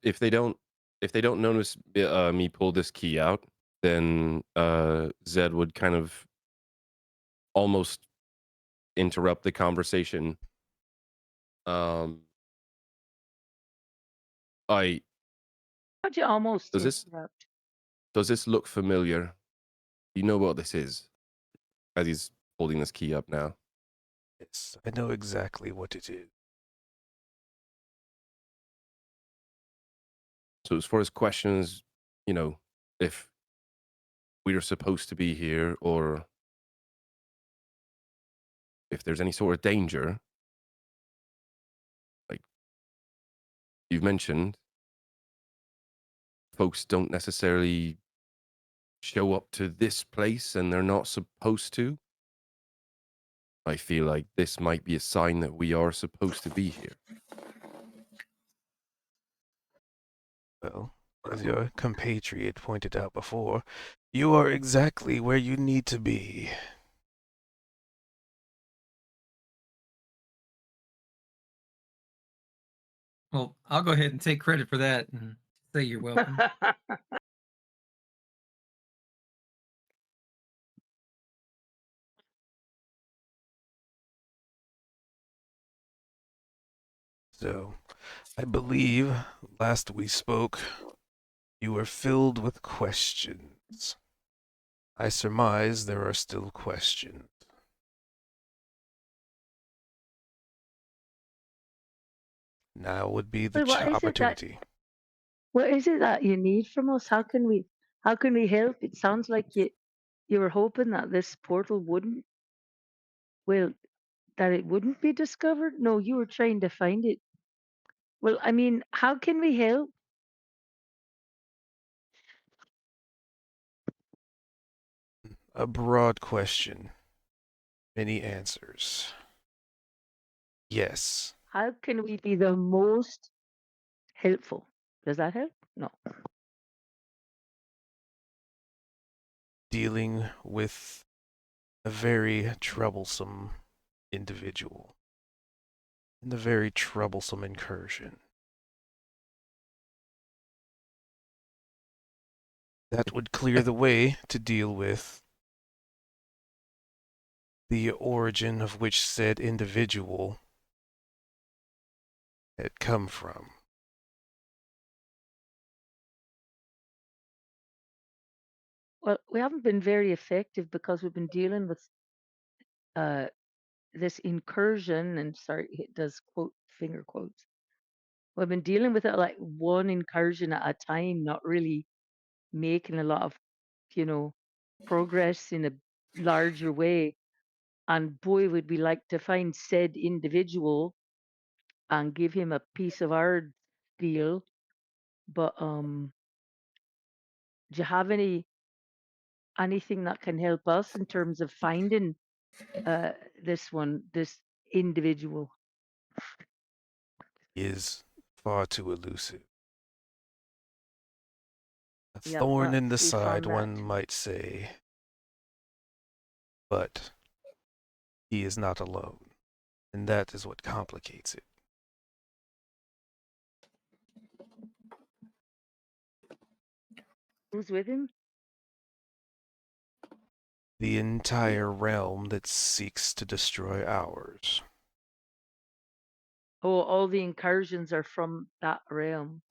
If they don't notice me pull this key out, then Zed would kind of almost interrupt the conversation. I How'd you almost does interrupt? this look familiar? You know what this is? As he's holding this key up now. Yes, I know exactly what it is. So as far as questions, if we are supposed to be here or if there's any sort of danger, like you've mentioned, folks don't necessarily show up to this place and they're not supposed to. I feel like this might be a sign that we are supposed to be here. Well, as your compatriot pointed out before, you are exactly where you need to be. Well, I'll go ahead and take credit for that and say you're welcome. So, I believe last we spoke, you were filled with questions. I surmise there are still questions. Now would be the Well, opportunity. what is it that you need from us? How can we help? It sounds like you were hoping that this portal wouldn't, well, that it wouldn't be discovered. No, you were trying to find it. Well, I mean, how can we help? A broad question. Many answers. Yes. How can we be the most helpful? Does that help? No. Dealing with a very troublesome individual and a very troublesome incursion. That would clear the way to deal with the origin of which said individual had come from. Well, we haven't been very effective because we've been dealing with uh, this incursion, and sorry, it does quote finger quotes. We've been dealing with it like one incursion at a time, not really making a lot of, you know, progress in a larger way. And boy, would we like to find said individual and give him a piece of our deal. But do you have anything that can help us in terms of finding uh, this individual? Is far too elusive. A Yep, thorn in the we side, found that. one might say. But he is not alone, and that is what complicates it. Who's with him? The entire realm that seeks to destroy ours. Oh, all the incursions are from that realm.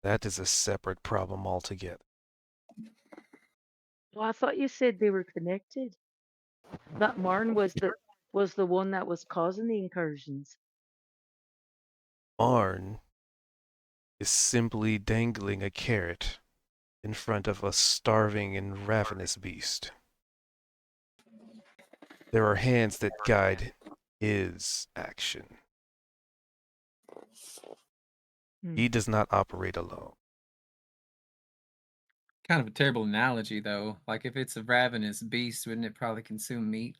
That is a separate problem altogether. Well, I thought you said they were connected. That Marn was the one that was causing the incursions. Arn is simply dangling a carrot in front of a starving and ravenous beast. There are hands that guide his action. He does not operate alone. Kind of a terrible analogy, though. Like, if it's a ravenous beast, wouldn't it probably consume meat,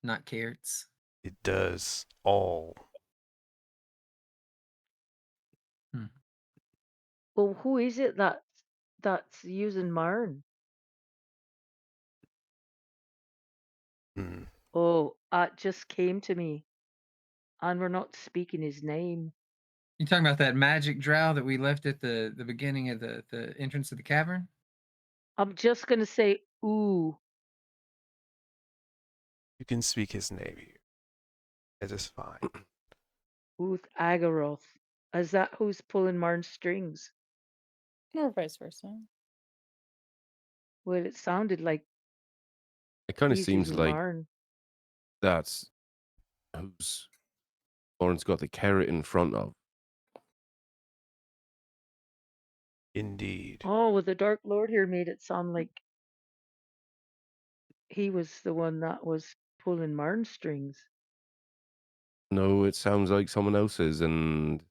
not carrots? It does all. Well, who is it that's using Marn? Hmm. Oh, it just came to me, and we're not speaking his name. You talking about that magic drow that we left at the beginning of the entrance of the cavern? I'm just gonna say, ooh, You can speak his name here. That is fine. Uth Agaroth. Is that who's pulling Marn's strings? Or vice versa. Well, it sounded like It kind of he's seems using like Marn. that's who's Lauren's got the carrot in front of. Indeed. Oh, well, the Dark Lord here made it sound like he was the one that was pulling Marn's strings. No, it sounds like someone else's, and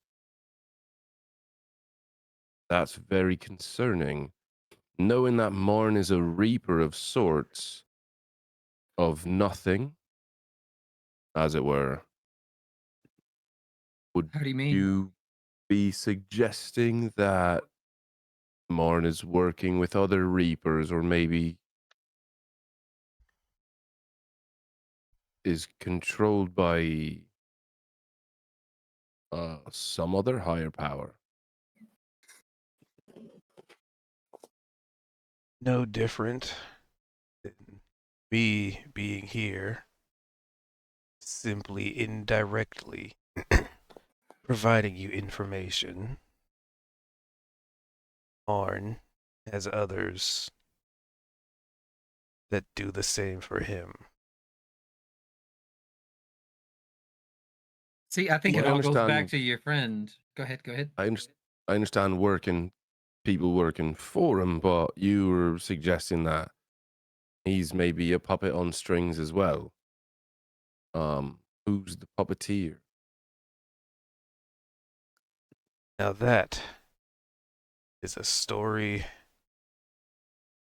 that's very concerning. Knowing that Marn is a reaper of sorts, of nothing, as it were, would How do you mean? you be suggesting that Marn is working with other reapers, or maybe is controlled by some other higher power? No different than me being here, simply indirectly providing you information. Arn has others that do the same for him. See, I think Well, it I all goes back understand. to your friend. Go ahead. Go ahead. I understand people working for him, but you were suggesting that he's maybe a puppet on strings as well. Who's the puppeteer? Now that is a story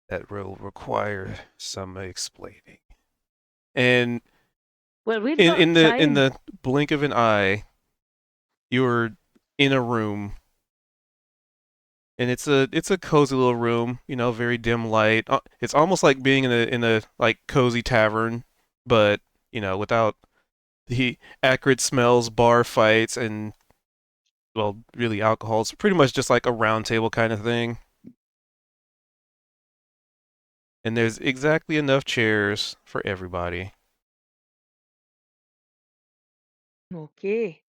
that will require some explaining. And Well, we've in, got in the in time. the blink of an eye, you're in a room, and it's a cozy little room, very dim light. It's almost like being in a like cozy tavern, but without the acrid smells, bar fights, and well, really alcohol. It's pretty much just like a round table kind of thing. And there's exactly enough chairs for everybody. Okay.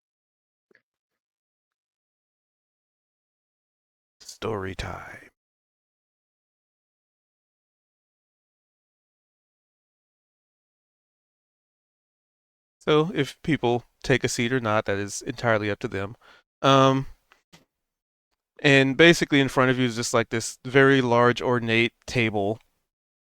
Story time. So if people take a seat or not, that is entirely up to them. Um, and basically in front of you is just like this very large ornate table,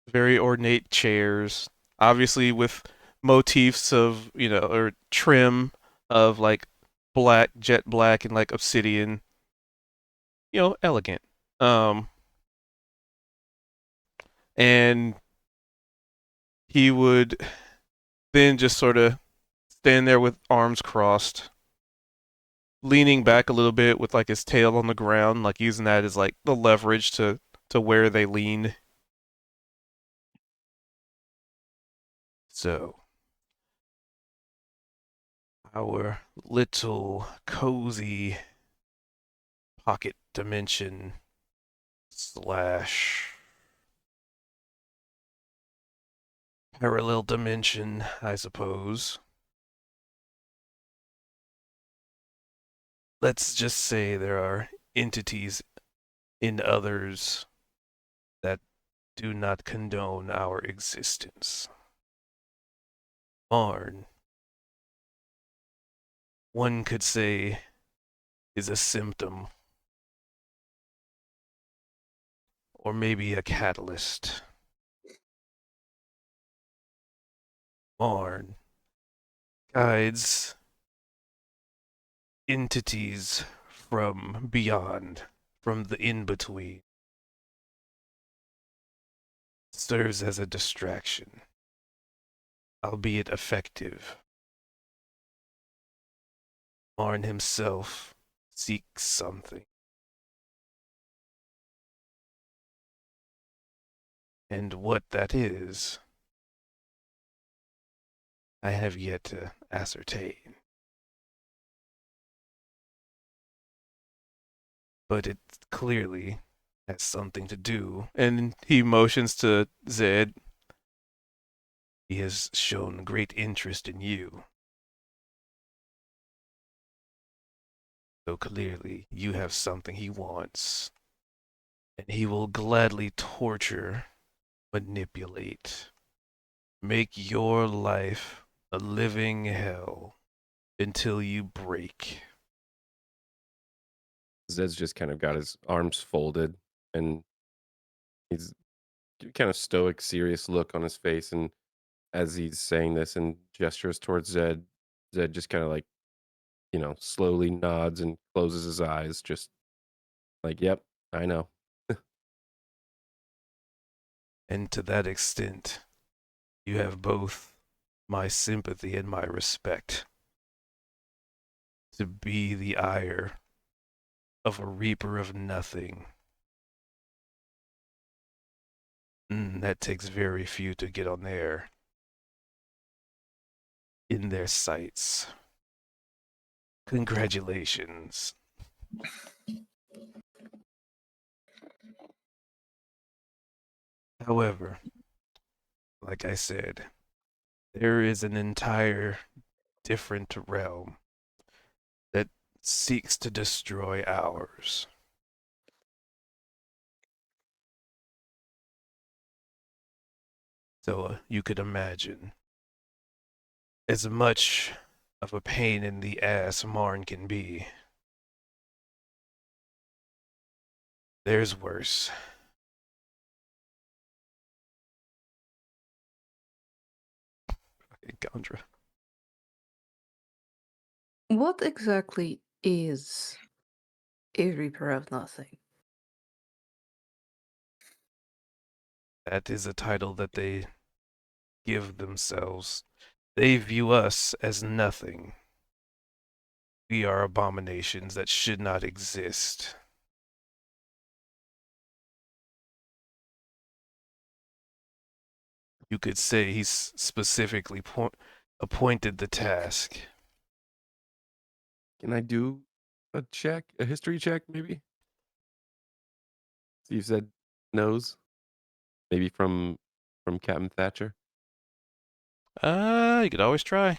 very ornate chairs, obviously with motifs of, or trim of like black, jet black and like obsidian, elegant. Um, and he would then just sort of stand there with arms crossed, leaning back a little bit with like his tail on the ground, like using that as like the leverage to where they lean. So our little cozy pocket dimension slash parallel dimension, I suppose. Let's just say there are entities in others that do not condone our existence. Arn, one could say, is a symptom, or maybe a catalyst. Arn guides entities from beyond, from the in between, serves as a distraction, albeit effective. Arn himself seeks something. And what that is, I have yet to ascertain. But it clearly has something to do. And he motions to Zed. He has shown great interest in you. So clearly, you have something he wants. And he will gladly torture, manipulate, make your life a living hell until you break. Zed's just kind of got his arms folded, and he's kind of stoic, serious look on his face. And as he's saying this and gestures towards Zed, Zed just kind of like, slowly nods and closes his eyes, just like, yep, I know. And to that extent, you have both my sympathy and my respect. To be the ire of a reaper of nothing. That takes very few to get on there. In their sights. Congratulations. However, like I said, there is an entire different realm that seeks to destroy ours. So you could imagine, as much of a pain in the ass Marn can be, there's worse. Gondra. What exactly is a Reaper of Nothing? That is a title that they give themselves. They view us as nothing. We are abominations that should not exist. You could say he's specifically appointed the task. Can I do a check, a history check, maybe? See if Zed knows, maybe from Captain Thatcher. You could always try.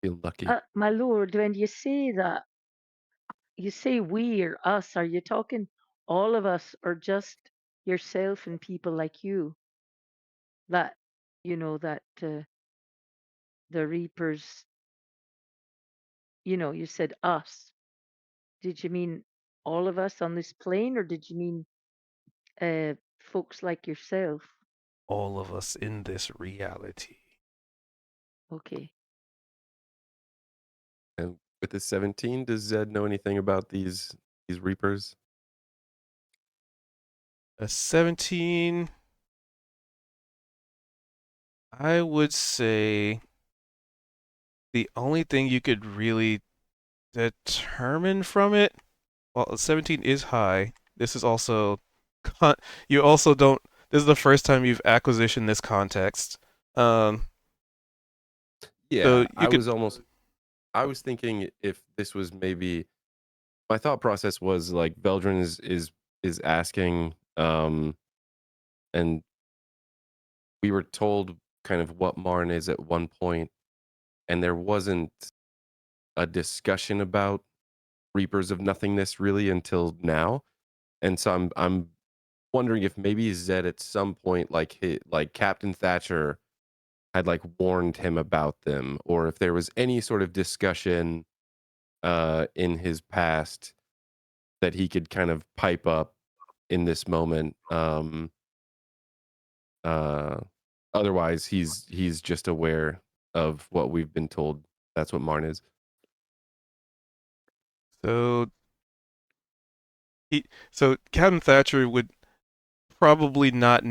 Feel lucky. My lord, when you say that, you say we or us, are you talking all of us or just yourself and people like you? That, that the Reapers, you said us. Did you mean all of us on this plane or did you mean folks like yourself? All of us in this reality. Okay. And with the 17, does Zed know anything about these Reapers? A 17, I would say the only thing you could really determine from it, well, 17 is high. This is also, you also don't, this is the first time you've acquisitioned this context. Yeah, So you could, I was thinking if this was maybe, my thought process was like Veldrin is asking, and we were told kind of what Marn is at one point, and there wasn't a discussion about Reapers of Nothingness really until now. And so I'm wondering if maybe Zed at some point, like Captain Thatcher had like warned him about them, or if there was any sort of discussion in his past that he could kind of pipe up in this moment. Uh, Otherwise, he's just aware of what we've been told. That's what Marn is. so so Captain Thatcher would probably not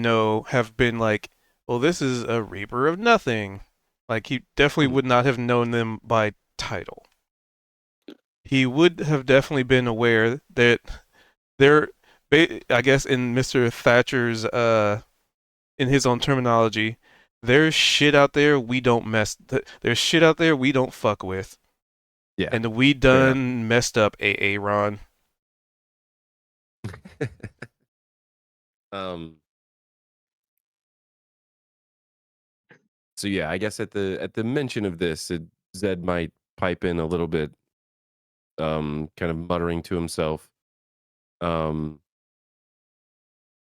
have been like, well, this is a Reaper of Nothing. Like, he definitely Mhm. would not have known them by title. He would have definitely been aware that there, I guess in Mr. Thatcher's, in his own terminology, there's shit out there we don't there's shit out there we don't fuck with. Yeah, And we fair enough. done messed up Ron. um. So yeah, I guess at the mention of this, Zed might pipe in a little bit, kind of muttering to himself, um,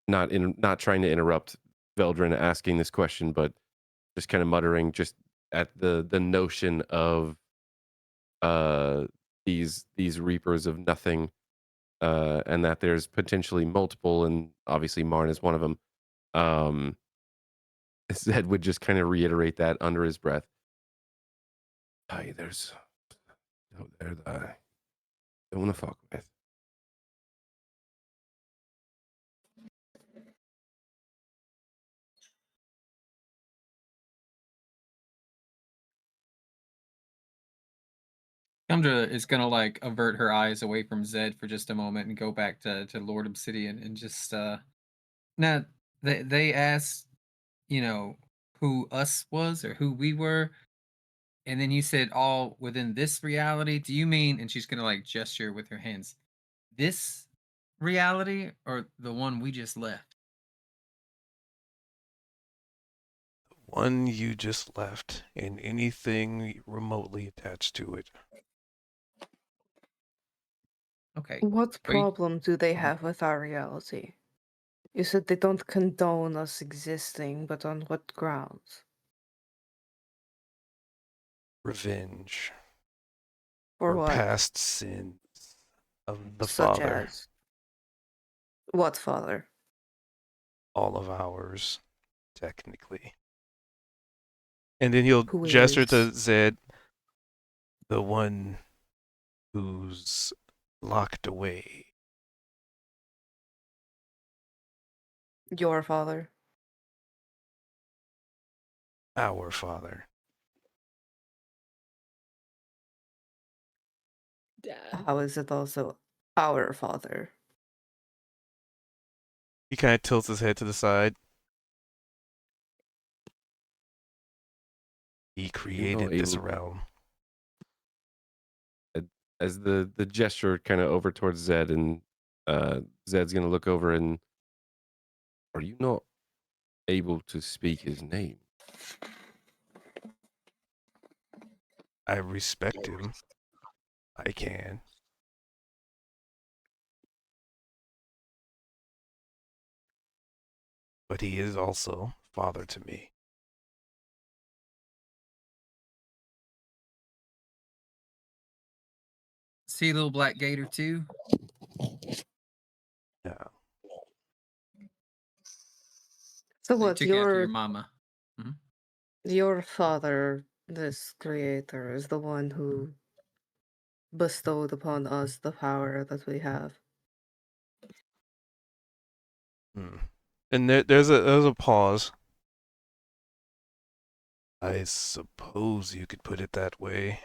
not trying to interrupt Veldrin asking this question, but just kind of muttering just at the notion of uh these reapers of nothing, and that there's potentially multiple, and obviously Marn is one of them. Zed would just kind of reiterate that under his breath. Hey, there's out there that I don't want to fuck with. Kendra is gonna like avert her eyes away from Zed for just a moment and go back to Lord Obsidian and just now they asked, you know, who us was or who we were, and then you said all within this reality. Do you mean, and she's gonna like gesture with her hands, this reality or the one we just left? One you just left, and anything remotely attached to it. Okay. What Are you- problem do they have with our reality? You said they don't condone us existing, but on what grounds? Revenge For for what? past sins of the Such Father. as? What father? All of ours, technically. And then he'll Who gesture to is Zed, the one who's locked away. your father? Our Father. Dad. How is it also our father? He kind of tilts his head to the side. He You know, created this able realm. as the gesture kind of over towards Zed, and Zed's gonna look over and, are you not able to speak his name? I respect him. I can. But he is also father to me. See little black gator too? Yeah. So They what? took after your mama. Your father, this creator, is the one who bestowed upon us the power that we have. Hmm. And there's a pause. I suppose you could put it that way.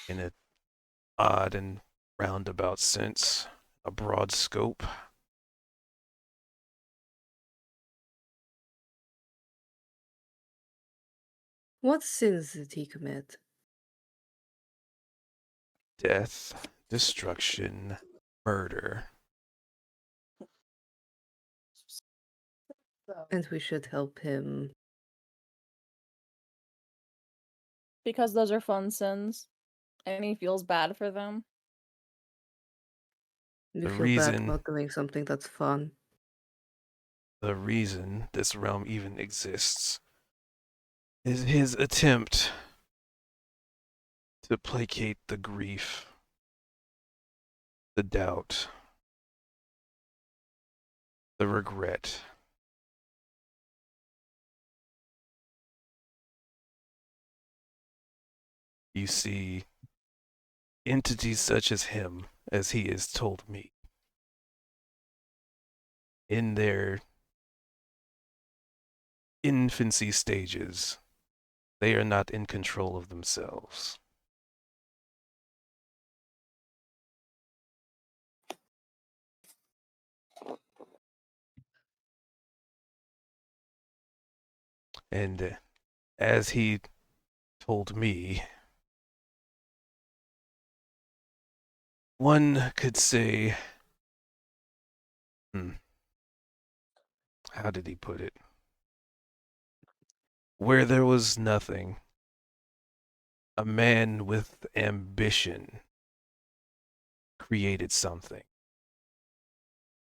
In an odd and roundabout sense, a broad scope. What sins did he commit? Death, destruction, murder. And we should help him. Because those are fun sins. And he feels bad for them. You The feel bad reason about doing something that's fun. the reason this realm even exists is his attempt to placate the grief, the doubt, the regret. You see, entities such as him, as he has told me, in their infancy stages, they are not in control of themselves. And as he told me, one could say, how did he put it? Where there was nothing, a man with ambition created something.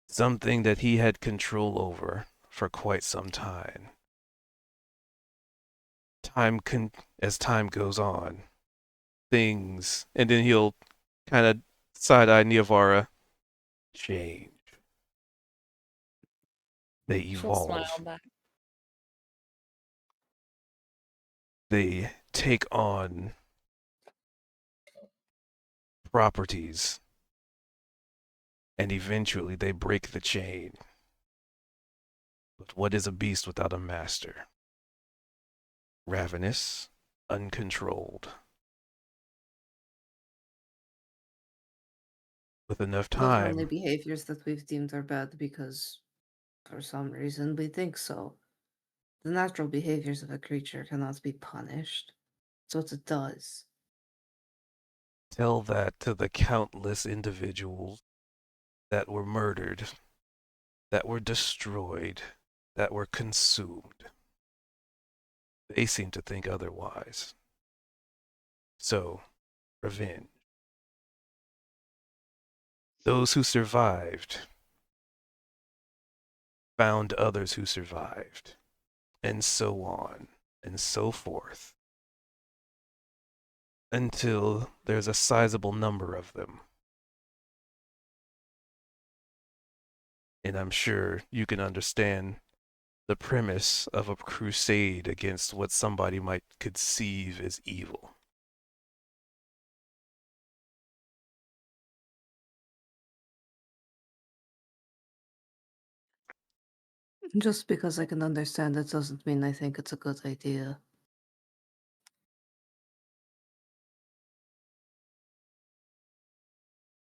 Something that he had control over for quite some time. As time goes on, things, and then he'll kind of side-eye Niavara, change. They She'll smile evolve. back. They take on properties, and eventually they break the chain. But what is a beast without a master? Ravenous, uncontrolled. With enough Those are only time, behaviors that we've deemed are bad because, for some reason, we think so. The natural behaviors of a creature cannot be punished. So what it does. tell that to the countless individuals that were murdered, that were destroyed, that were consumed. They seem to think otherwise. So, revenge. Those who survived found others who survived, and so on and so forth, until there's a sizable number of them. And I'm sure you can understand the premise of a crusade against what somebody might conceive as evil. Just because I can understand it doesn't mean I think it's a good idea.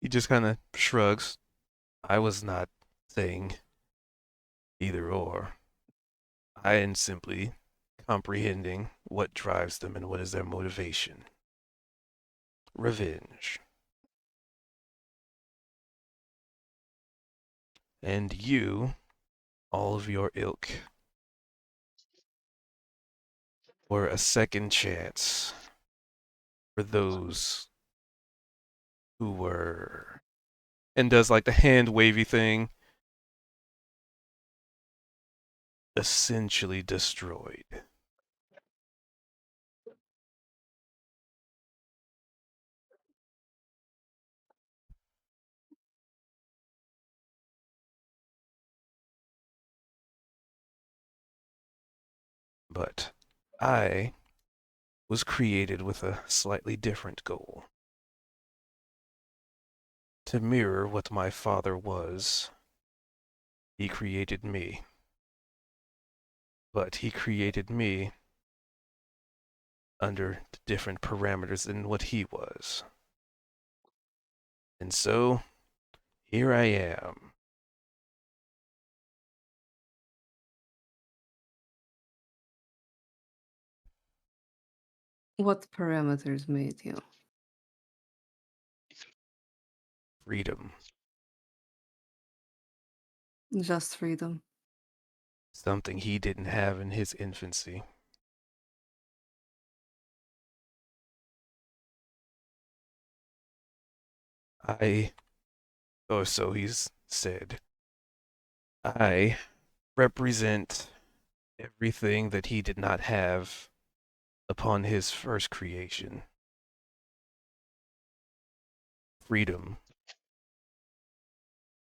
He just kind of shrugs. I was not saying either or. I am simply comprehending what drives them and what is their motivation. Revenge. And you, all of your ilk, were a second chance for those who were, and does like the hand wavy thing, essentially destroyed. But I was created with a slightly different goal. To mirror what my father was, he created me. But he created me under different parameters than what he was. And so, here I am. What parameters made you? Freedom. Just freedom. Something he didn't have in his infancy. Or so he's said, I represent everything that he did not have upon his first creation. Freedom,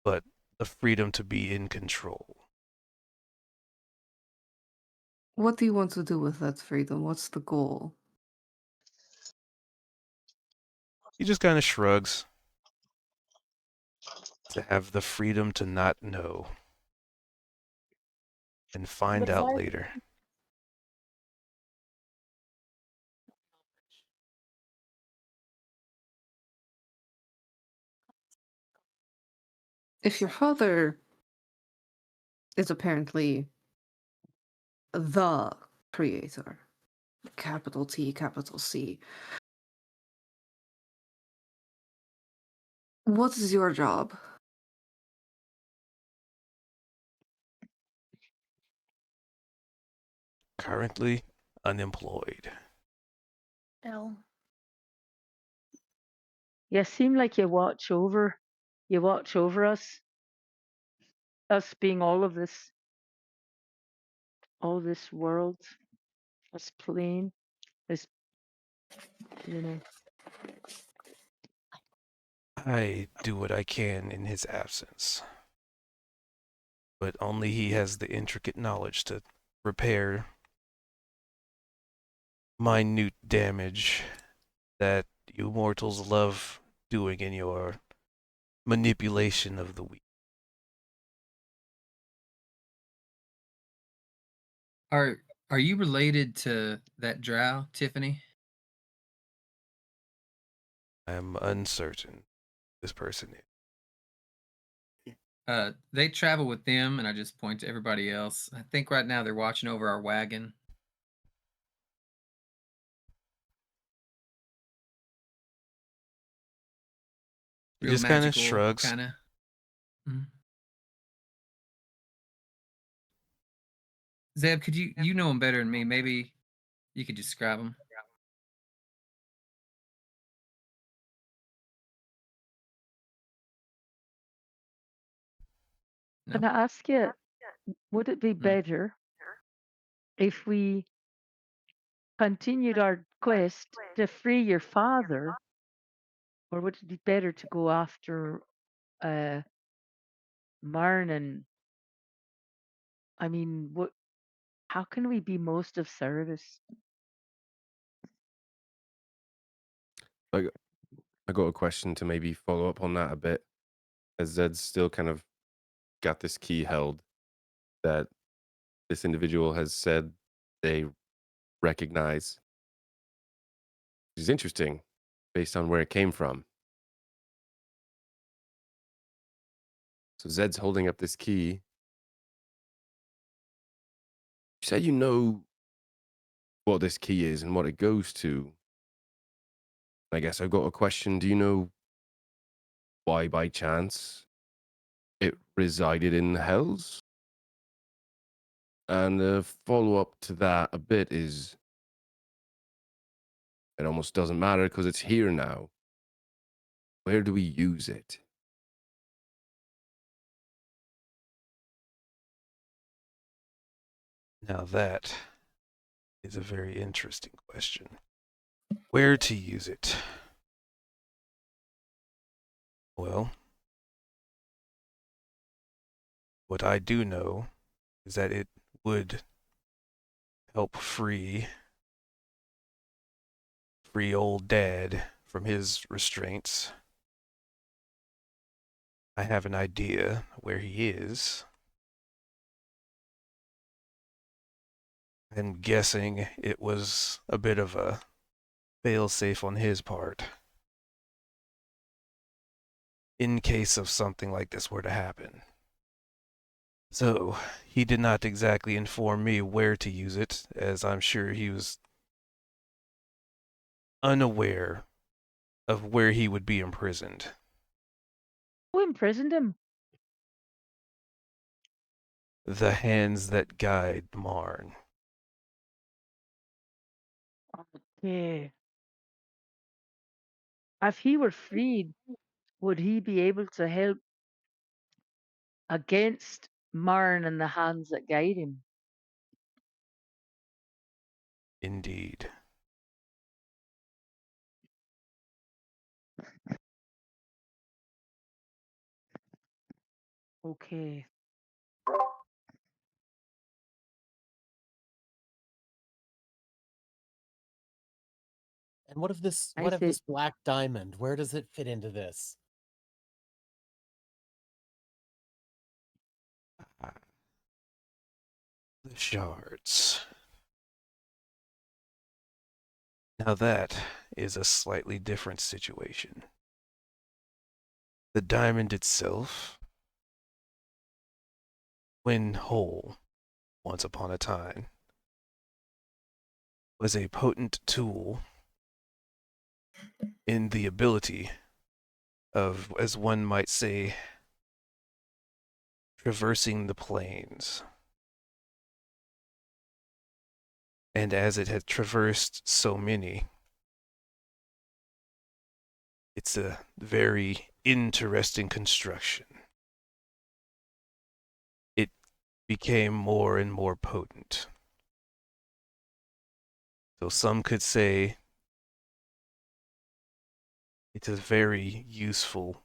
but the freedom to be in control. What do you want to do with that freedom? What's the goal? He just kind of shrugs. To have the freedom to not know and find But if out I later. If your father is apparently the creator, capital T, capital C, what is your job? Currently unemployed. L. You seem like you watch over us being all this world, this plane, this, you know. I do what I can in his absence, but only he has the intricate knowledge to repair minute damage that you mortals love doing in your manipulation of the weak. Are you related to that drow, Tiffany? I am uncertain this person is. They travel with them, and I just point to everybody else. I think right now they're watching over our wagon. He Real just kind of magical, shrugs. kind of. Zeb, could you know him better than me? Maybe you could describe him. No? Can I ask you, would it be Mm. better if we continued our quest to free your father, or would it be better to go after Marn? And I mean, how can we be most of service? I got a question to maybe follow up on that a bit, as Zed's still kind of got this key held that this individual has said they recognize. Which is interesting based on where it came from. So Zed's holding up this key. You said you know what this key is and what it goes to. I guess I've got a question. Do you know why, by chance, it resided in the Hells? And the follow up to that a bit is it almost doesn't matter because it's here now. Where do we use it? Now that is a very interesting question. Where to use it? Well, what I do know is that it would help free old dad from his restraints. I have an idea where he is. I'm guessing it was a bit of a fail-safe on his part in case of something like this were to happen. So, he did not exactly inform me where to use it, as I'm sure he was unaware of where he would be imprisoned. Who imprisoned him? The hands that guide Marn. Yeah. If he were freed, would he be able to help against Marn and the hands that guide him? Indeed. Okay. And what of this? I What of say, this black diamond? Where does it fit into this? The shards. Now that is a slightly different situation. The diamond itself, when whole, once upon a time, was a potent tool in the ability of, as one might say, traversing the plains. And as it had traversed so many, It's a very interesting construction. It became more and more potent. So some could say it's a very useful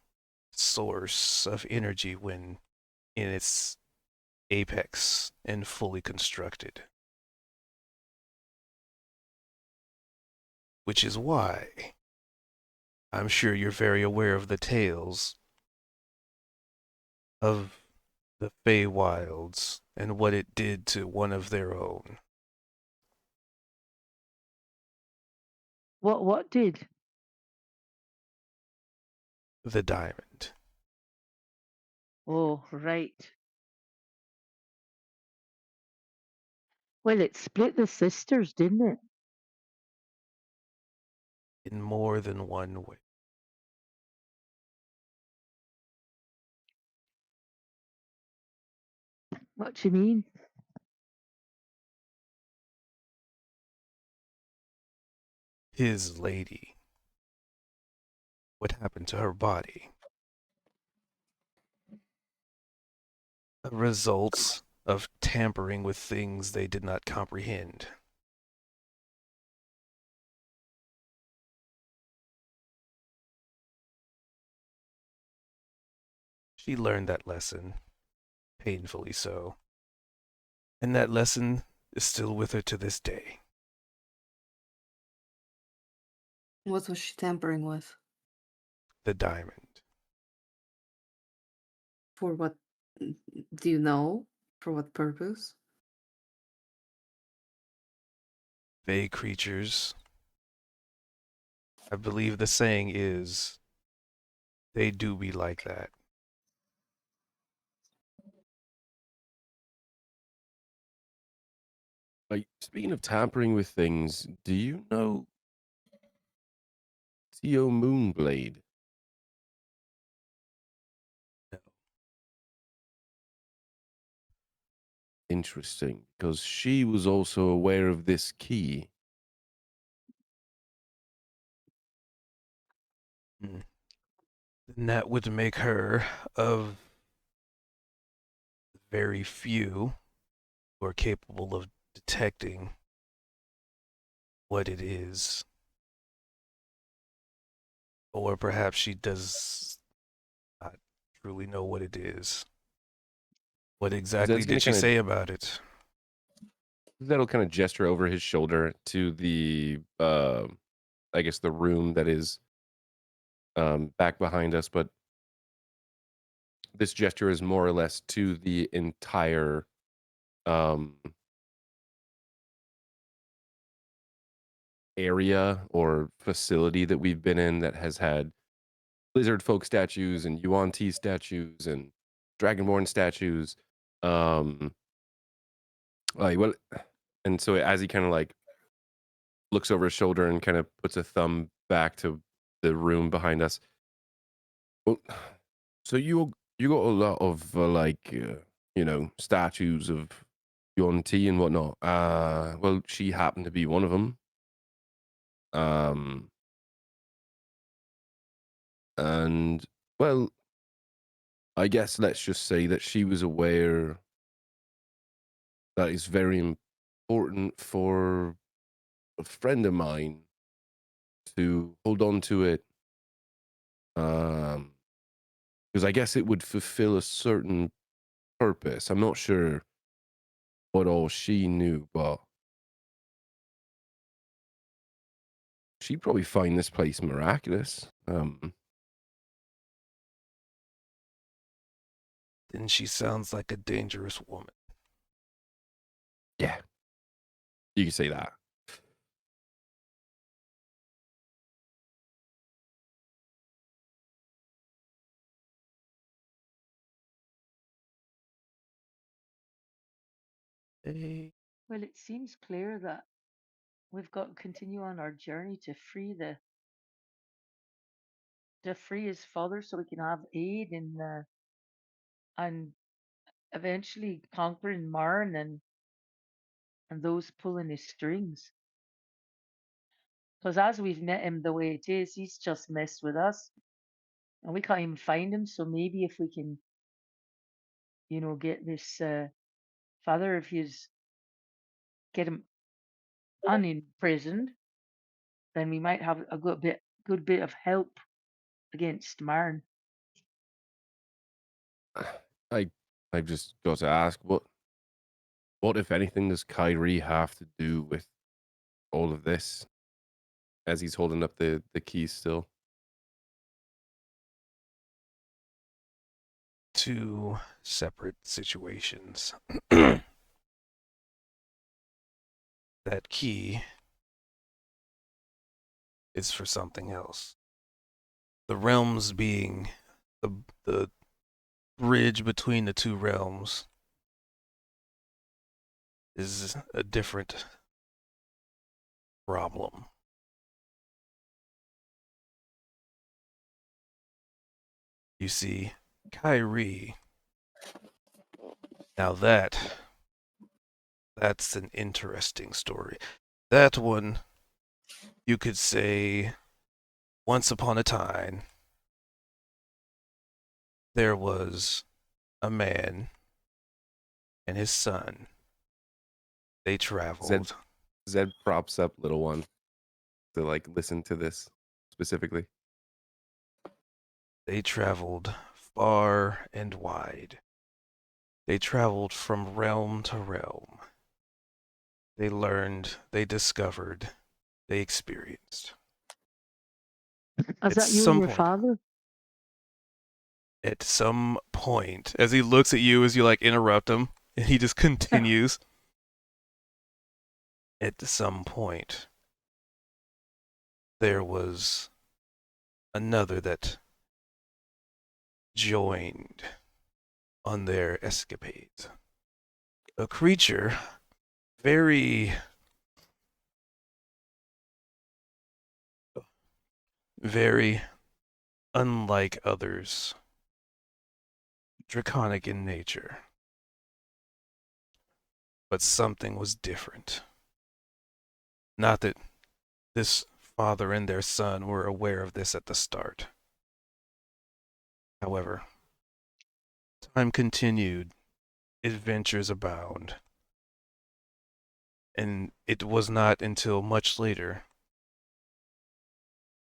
source of energy when in its apex and fully constructed. Which is why I'm sure you're very aware of the tales of the Feywilds and what it did to one of their own. What did? The diamond. Oh, right. Well, it split the sisters, didn't it? In more than one way. What do you mean? His lady. What happened to her body? A result of tampering with things they did not comprehend. She learned that lesson, painfully so. And that lesson is still with her to this day. What was she tampering with? The diamond. For what? Do you know? For what purpose? Fey creatures. I believe the saying is, they do be like that. Like, speaking of tampering with things, do you know Theo Moonblade? No. Interesting, because she was also aware of this key. Mm. And that would make her of very few who are capable of detecting what it is. Or perhaps she does not truly know what it is. What exactly Zed's did gonna she kind say of about it? Zed'll kind of gesture over his shoulder to the I guess the room that is back behind us, but this gesture is more or less to the entire um area or facility that we've been in that has had lizard folk statues and Yuan Ti statues and Dragonborn statues. Um like well and so as he kind of like looks over his shoulder and kind of puts a thumb back to the room behind us. Well, so you got a lot of you know, statues of Yuan Ti and whatnot. Well, she happened to be one of them. Um, and well, I guess let's just say that she was aware that it's very important for a friend of mine to hold on to it. Because I guess it would fulfill a certain purpose. I'm not sure what all she knew, but she'd probably find this place miraculous. Then she sounds like a dangerous woman. Yeah, you can say that. Hey, Well, it seems clear that we've got to continue on our journey to free his father so we can have aid in and eventually conquering Marn and those pulling his strings. Because as we've met him the way it is, he's just messed with us. And we can't even find him. So maybe if we can, get this father, if you get him unimprisoned, then we might have a good bit of help against Marn. I I just got to ask, what if anything does Kyrie have to do with all of this? As he's holding up the keys still. Two separate situations. That key is for something else. The realms being the bridge between the two realms is a different problem. You see, Kyrie, now that's an interesting story. That one, you could say, once upon a time, there was a man and his son. They traveled. Zed props up little one to like listen to this specifically. They traveled far and wide. They traveled from realm to realm. They learned, they discovered, they experienced. Is At that you and some your point, father? at some point, as he looks at you as you like interrupt him, and he just continues. At some point, there was another that joined on their escapades. A creature very, very unlike others, draconic in nature. But something was different. Not that this father and their son were aware of this at the start. However, time continued, adventures abound, and it was not until much later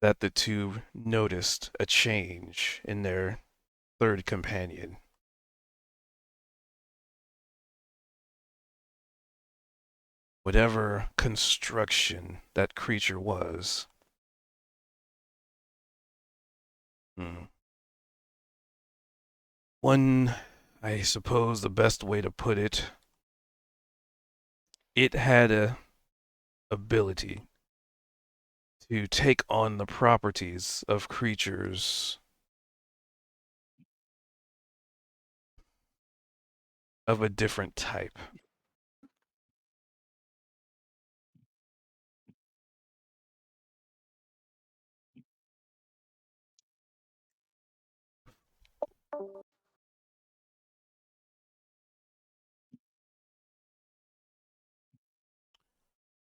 that the two noticed a change in their third companion. Whatever construction that creature was, one, I suppose the best way to put it, it had a ability to take on the properties of creatures of a different type.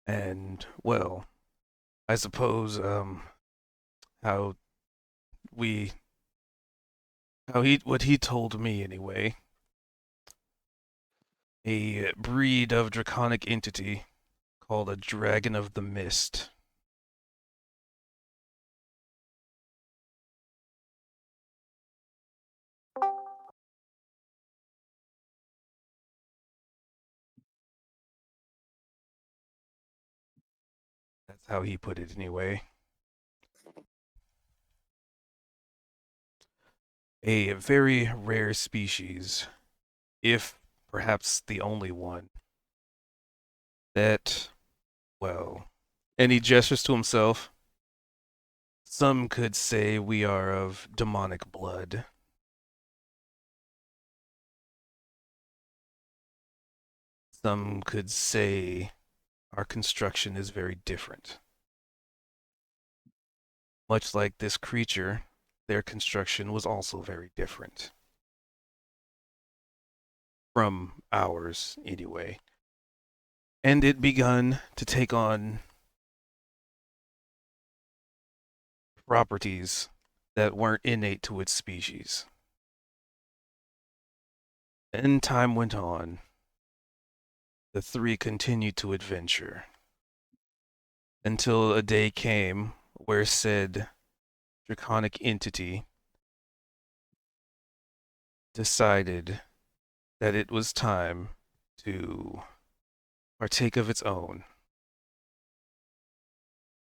And, well, I suppose, how we, what he told me anyway, a breed of draconic entity called a Dragon of the Mist. That's how he put it anyway. A very rare species, if perhaps the only one, that, well, and he gestures to himself. Some could say we are of demonic blood. Some could say our construction is very different. Much like this creature, their construction was also very different. From ours, anyway. And it begun to take on properties that weren't innate to its species. And time went on. The three continued to adventure until a day came where said draconic entity decided that it was time to partake of its own.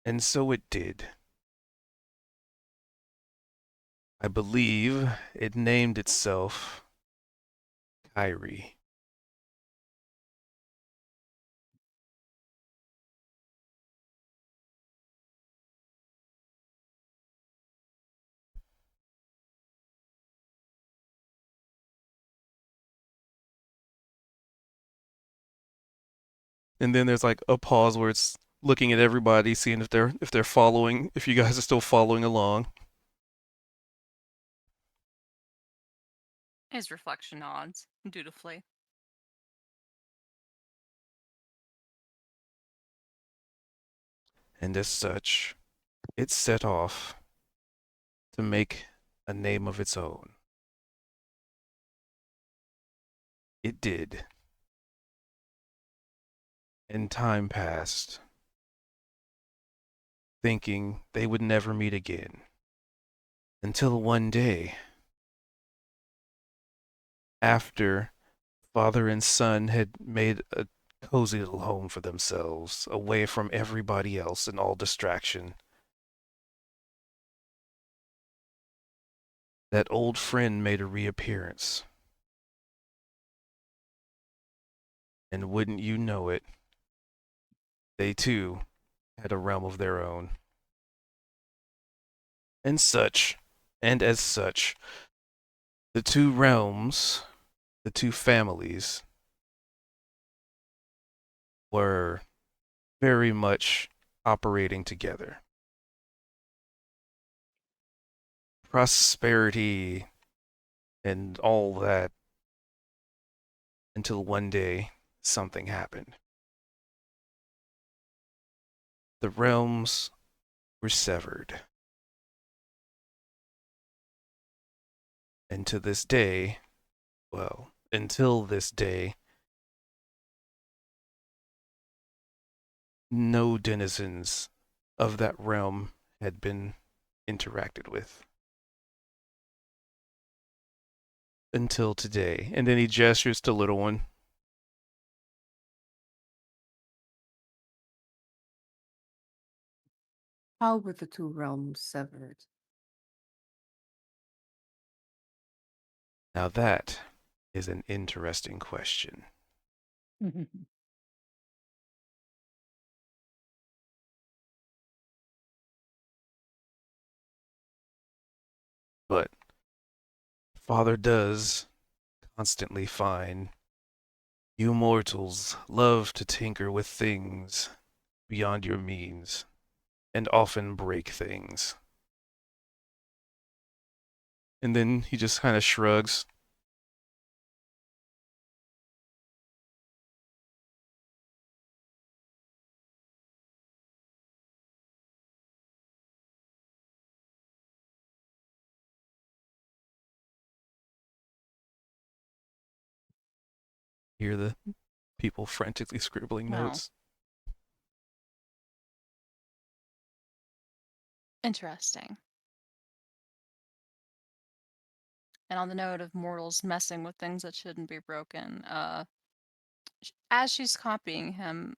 And so it did. I believe it named itself Kyrie. And then there's like a pause where it's looking at everybody, seeing if they're following, if you guys are still following along. His reflection nods dutifully. And as such, it set off to make a name of its own. It did. And time passed, thinking they would never meet again. Until one day, after father and son had made a cozy little home for themselves, away from everybody else and all distraction, that old friend made a reappearance. And wouldn't you know it, they too had a realm of their own. And as such, the two realms, the two families, were very much operating together. Prosperity and all that until one day something happened. The realms were severed. And to this day, well, until this day, no denizens of that realm had been interacted with. Until today. And then he gestures to little one. How were the two realms severed? Now that is an interesting question. But Father does constantly find you mortals love to tinker with things beyond your means and often break things. And then he just kind of shrugs. Hear the people frantically scribbling Wow. notes. Interesting. And on the note of mortals messing with things that shouldn't be broken, as she's copying him,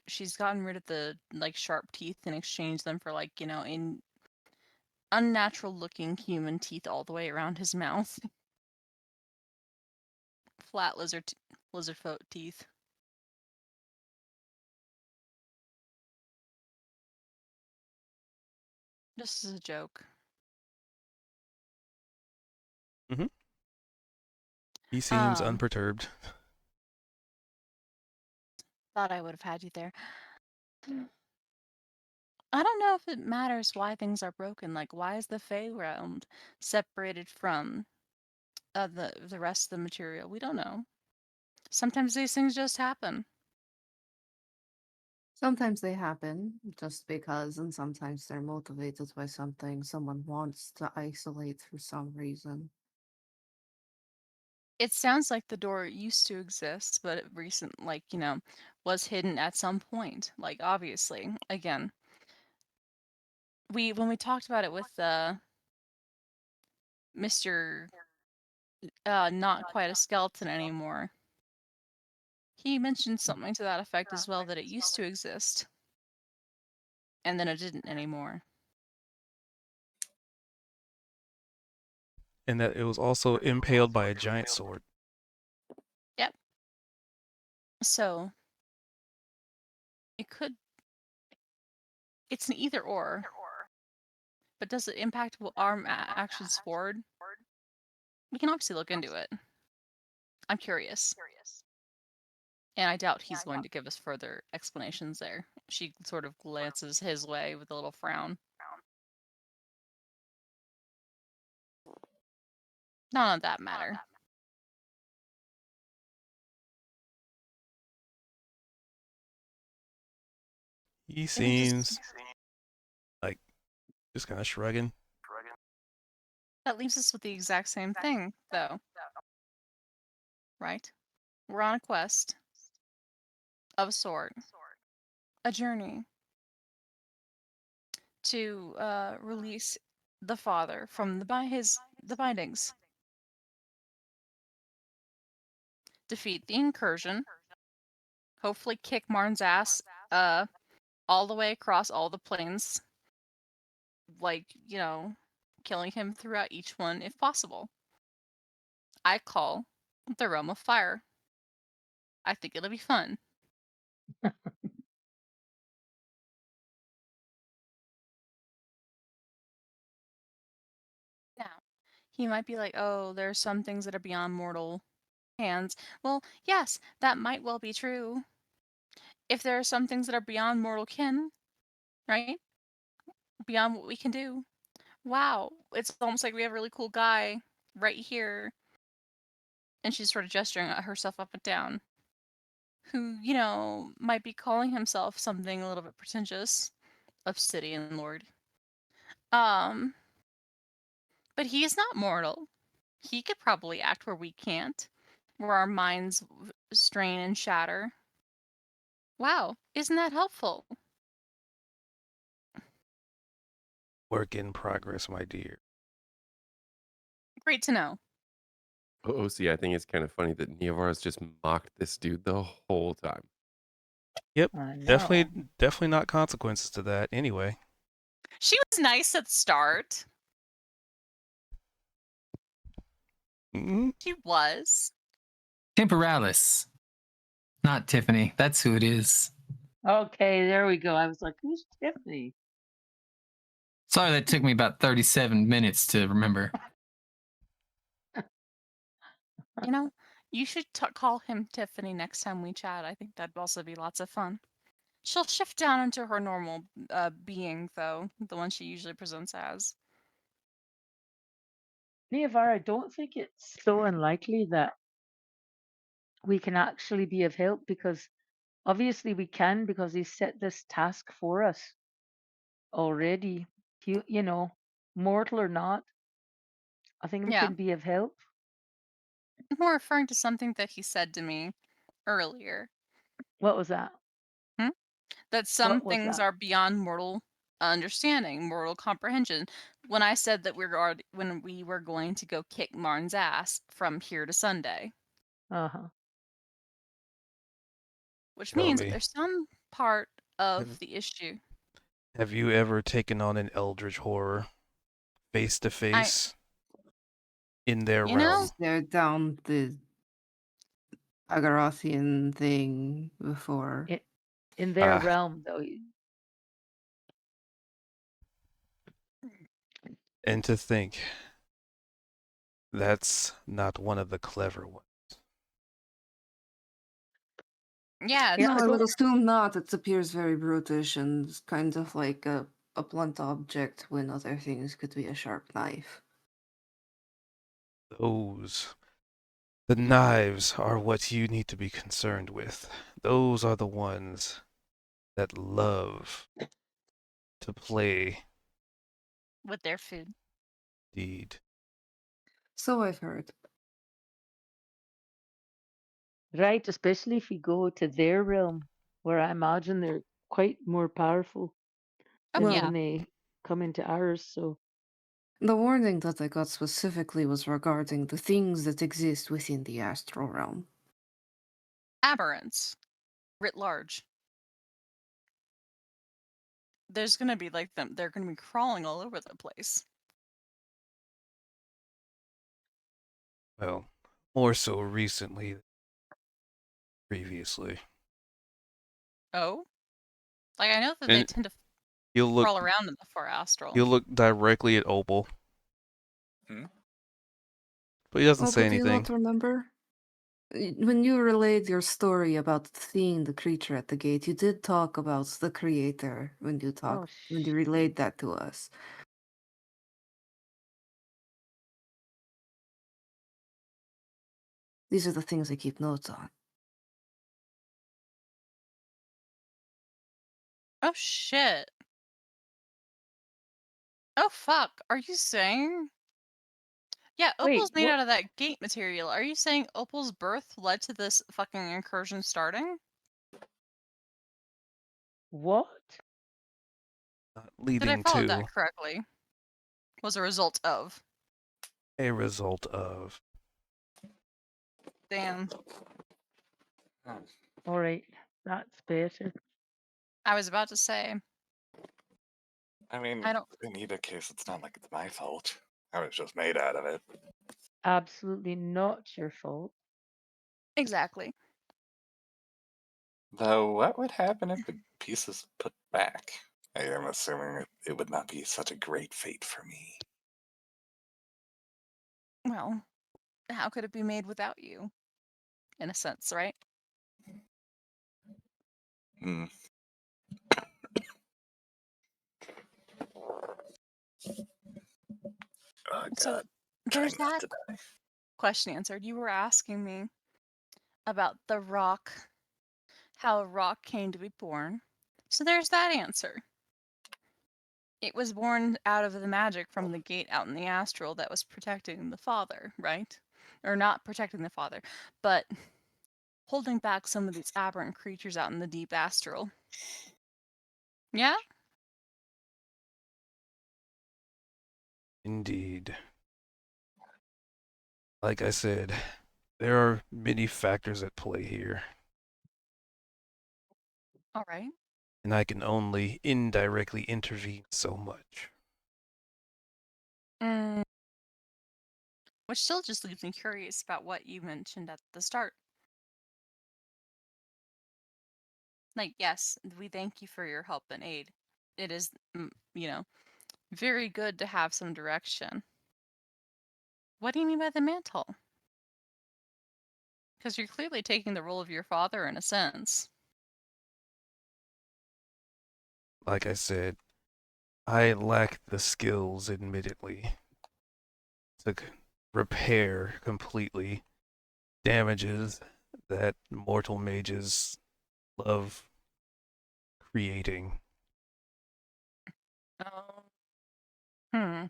she's gotten rid of the like sharp teeth and exchanged them for like, in unnatural looking human teeth all the way around his mouth. Flat lizard folk teeth. Just as a joke. He seems Um, unperturbed. Thought I would have had you there. I don't know if it matters why things are broken. Like, why is the Fey realm separated from the rest of the material? We don't know. Sometimes these things just happen. Sometimes they happen just because, and sometimes they're motivated by something someone wants to isolate for some reason. It sounds like the door used to exist, but it was hidden at some point. Like obviously, again, when we talked about it with Mr. Not quite a skeleton anymore, he mentioned something to that effect as well, that it used to exist, and then it didn't anymore. And that it was also impaled by a giant sword. Yep. So it could. It's an either or. But does it impact our actions forward? We can obviously look into it. I'm curious. And I doubt he's going to give us further explanations there. She sort of glances his way with a little frown. Not on that matter. He seems like just kind of shrugging. That leaves us with the exact same thing, though. Right? We're on a quest of a sort. A journey to release the father from the bindings. Defeat the incursion. Hopefully kick Marn's ass all the way across all the planes. Like, killing him throughout each one if possible. I call the realm of fire. I think it'll be fun. Now, he might be like, oh, there are some things that are beyond mortal hands. Well, yes, that might well be true. If there are some things that are beyond mortal kin, right? Beyond what we can do. Wow, it's almost like we have a really cool guy right here. And she's sort of gesturing at herself up and down. Who, might be calling himself something a little bit pretentious. Obsidian Lord. But he is not mortal. He could probably act where we can't. Where our minds strain and shatter. Wow, isn't that helpful? Work in progress, my dear. Great to know. Oh, see, I think it's kind of funny that Neovar's just mocked this dude the whole time. Yep, I know. definitely not consequences to that. Anyway, She was nice at the start. mm-hmm. She was. Temporalis. Not Tiffany. That's who it is. Okay, there we go. I was like, who's Tiffany? Sorry that took me about 37 minutes to remember. You should call him Tiffany next time we chat. I think that'd also be lots of fun. She'll shift down into her normal being, though, the one she usually presents as. Neovar, I don't think it's so unlikely that we can actually be of help, because obviously we can, because he set this task for us already. Mortal or not, I think we Yeah. can be of help. I'm more referring to something that he said to me earlier. What was that? That some What was things that? are beyond mortal understanding, mortal comprehension. When I said that when we were going to go kick Marn's ass from here to Sunday. Uh-huh. Which Tell means me, there's some part of the issue. have you ever taken on an eldritch horror face to face in their realm? Stare down the Agarothian thing before. In their realm, though. And to think, that's not one of the clever ones. Yeah, No, I would assume not. It appears very brutish and kind of like a blunt object when other things could be a sharp knife. The knives are what you need to be concerned with. Those are the ones that love to play With their food. deed. So I've heard. Right, especially if we go to their realm, where I imagine they're quite more powerful Oh, than yeah. when they come into ours. So, The warning that I got specifically was regarding the things that exist within the astral realm. Aberrants. Writ large. There's gonna be like them. They're gonna be crawling all over the place. Well, more so recently than previously. Oh? Like, I know that they And tend to you'll look crawl around in the far astral. you'll look directly at Opal, Hmm? but he doesn't Oh, say but do you anything. not remember? When you relayed your story about seeing the creature at the gate, you did talk about the creator when you relayed that to us. These are the things I keep notes on. Oh, shit. Oh, fuck. Are you saying? Yeah, wait, Opal's made what? out of that gate material. Are you saying Opal's birth led to this fucking incursion starting? What? Not Did I leading follow that to correctly? Was a result of. a result of. Damn. Oh, All right, that's better. I was about to say. I mean, I don't. in either case, it's not like it's my fault. I was just made out of it. Absolutely not your fault. Exactly. Though, what would happen if the piece is put back? I am assuming it would not be such a great fate for me. Well, how could it be made without you? In a sense, right? Hmm. Oh, So God. there's Trying not that to die. question answered. You were asking me about the rock, how a rock came to be born. So there's that answer. It was born out of the magic from the gate out in the astral that was protecting the father, right? Or not protecting the father, but holding back some of these aberrant creatures out in the deep astral. Yeah? Indeed. Like I said, there are many factors at play here, All right. and I can only indirectly intervene so much. Mm, which still just leaves me curious about what you mentioned at the start. Like, yes, we thank you for your help and aid. It is, very good to have some direction. What do you mean by the mantle? Because you're clearly taking the role of your father in a sense. Like I said, I lack the skills, admittedly, to repair completely damages that mortal mages love creating. Oh. Hmm.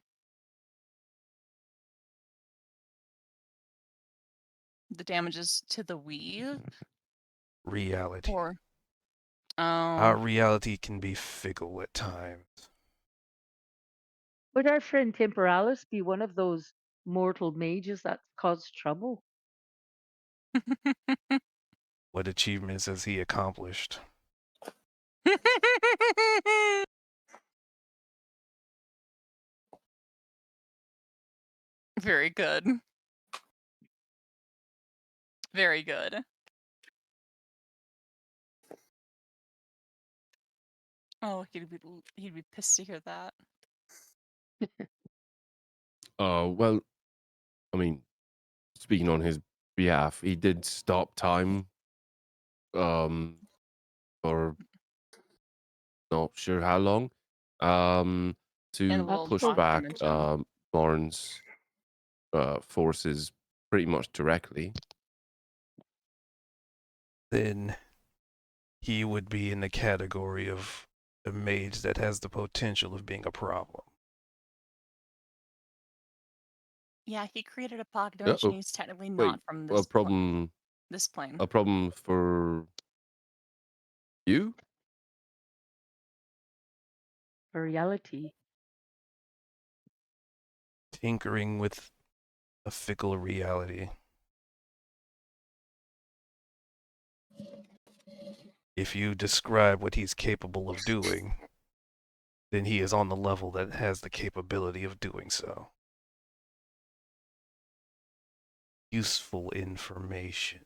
The damages to the weave? Reality. Or. Our Oh. reality can be fickle at times. Would our friend Temporalis be one of those mortal mages that cause trouble? What achievements has he accomplished? Very good. Very good. Oh, he'd be pissed to hear that. Well, I mean, speaking on his behalf, he did stop time. For not sure how long. In a To little That's push cool. pocket back dimension. Barnes' forces pretty much directly. Then he would be in the category of a mage that has the potential of being a problem. Yeah, he created a pocket dimension. Uh-oh. He's technically Wait, not from a this problem. this plane. A problem for you? For reality. Tinkering with a fickle reality. If you describe what he's capable of doing, then he is on the level that has the capability of doing so. Useful information.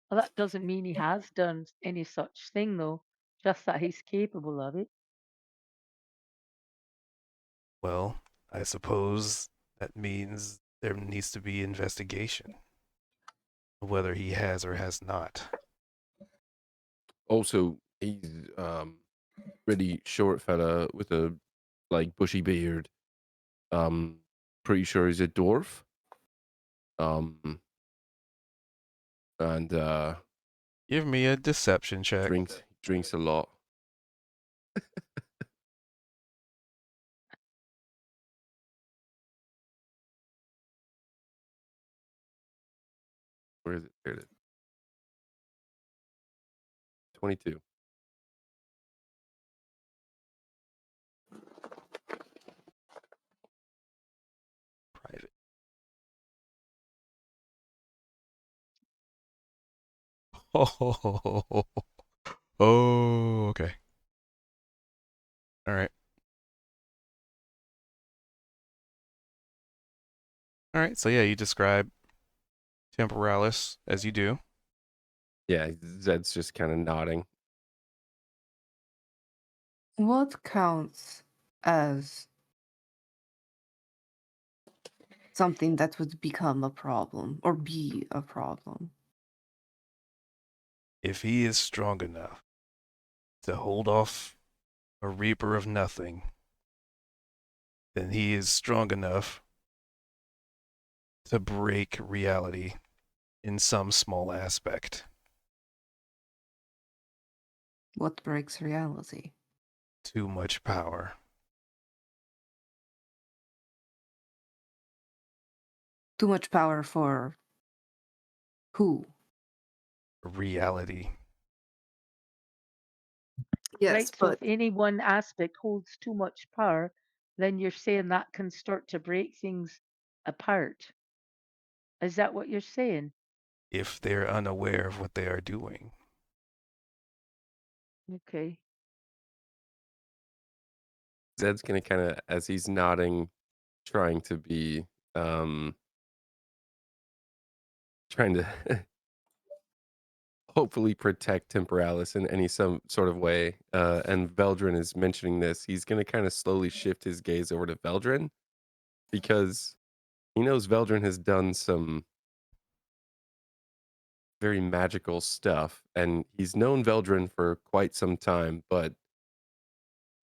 Well, that doesn't mean he has done any such thing, though, just that he's capable of it. Well, I suppose that means there needs to be investigation, whether he has or has not. Also, he's pretty short fella with a like bushy beard. Pretty sure he's a dwarf. Um, and Give me a deception check. drinks a lot. Where is it? There it is. 22. Private. Oh, oh, okay. All right. All right. So yeah, you describe temporalis as you do. Yeah, Zed's just kind of nodding. What counts as something that would become a problem or be a problem? If he is strong enough to hold off a reaper of nothing, then he is strong enough to break reality in some small aspect. What breaks reality? Too much power. Too much power for who? Reality. Yes, Right, so if but any one aspect holds too much power, then you're saying that can start to break things apart. Is that what you're saying? If they're unaware of what they are doing. Okay. Zed's gonna kind of, as he's nodding, trying to be, trying to hopefully protect Temporalis in any some sort of way. And Veldrin is mentioning this. He's gonna kind of slowly shift his gaze over to Veldrin because he knows Veldrin has done some very magical stuff, and he's known Veldrin for quite some time, but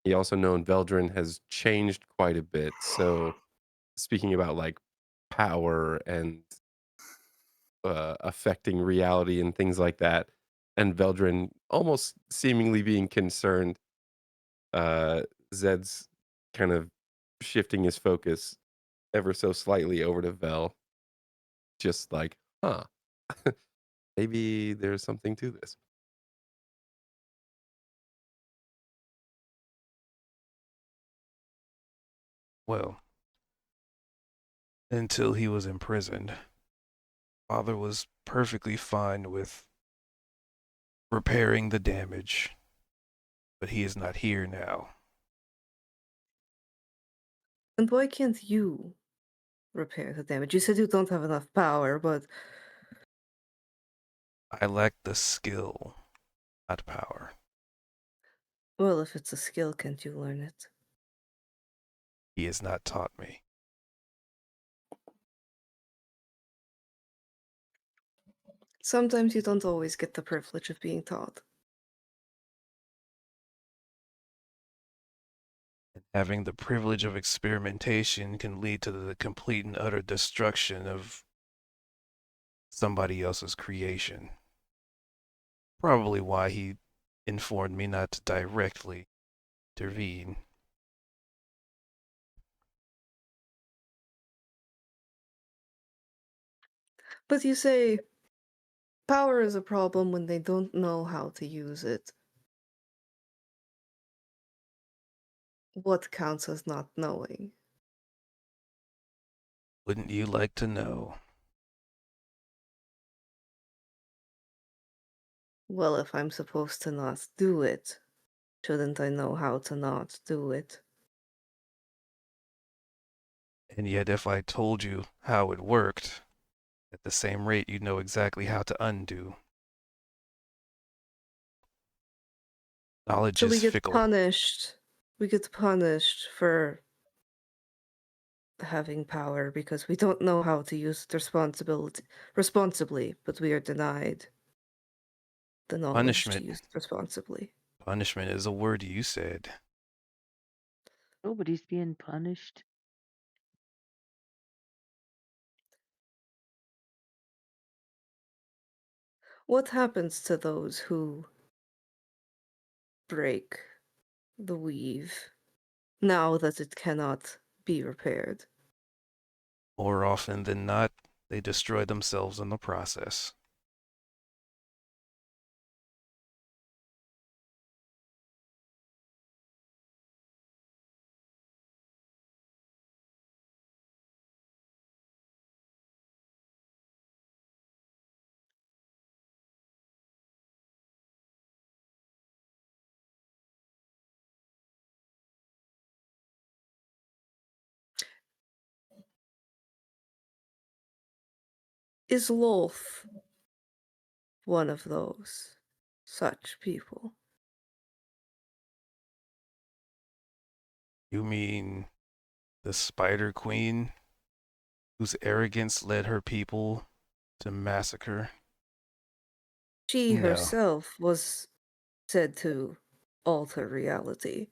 he also known Veldrin has changed quite a bit. So speaking about like power and affecting reality and things like that, and Veldrin almost seemingly being concerned, uh, Zed's kind of shifting his focus ever so slightly over to Vel, just like, huh, maybe there's something to this. Well, until he was imprisoned, Father was perfectly fine with repairing the damage, but he is not here now. and why can't you repair the damage? You said you don't have enough power, but I lack the skill, not power. well, if it's a skill, can't you learn it? He has not taught me. Sometimes you don't always get the privilege of being taught. Having the privilege of experimentation can lead to the complete and utter destruction of somebody else's creation. Probably why he informed me not to directly intervene. But you say power is a problem when they don't know how to use it. What counts as not knowing? Wouldn't you like to know? Well, if I'm supposed to not do it, shouldn't I know how to not do it? And yet, if I told you how it worked, at the same rate, you'd know exactly how to undo. Knowledge So we is get fickle. punished. We get punished for having power because we don't know how to use it responsibly, but we are denied the knowledge to Punishment. use it responsibly. Punishment is a word you said. Nobody's being punished. What happens to those who break the weave now that it cannot be repaired? More often than not, they destroy themselves in the process. Is Lolth one of those such people? You mean the Spider Queen, whose arrogance led her people to massacre? She No. herself was said to alter reality.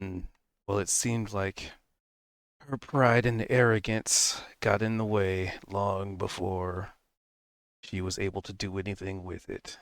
Well, it seemed like her pride and arrogance got in the way long before she was able to do anything with it.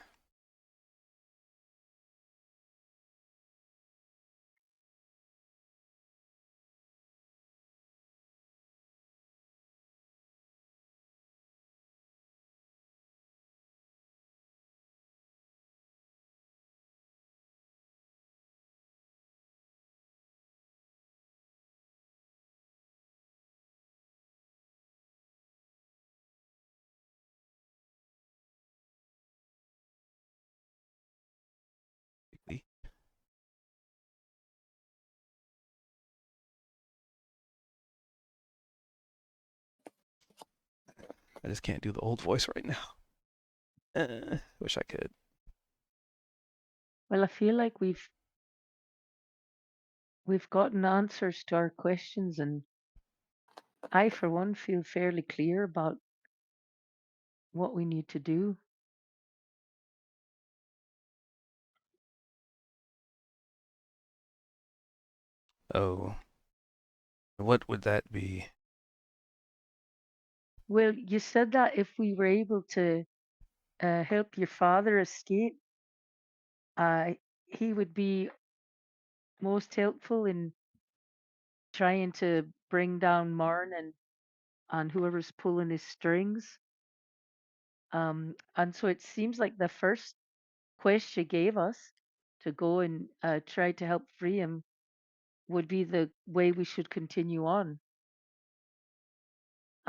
I just can't do the old voice right now. Wish I could. Well, I feel like we've gotten answers to our questions, and I, for one, feel fairly clear about what we need to do. Oh, what would that be? Well, you said that if we were able to help your father escape, uh, he would be most helpful in trying to bring down Marn and whoever's pulling his strings. And so it seems like the first quest you gave us to go and try to help free him would be the way we should continue on.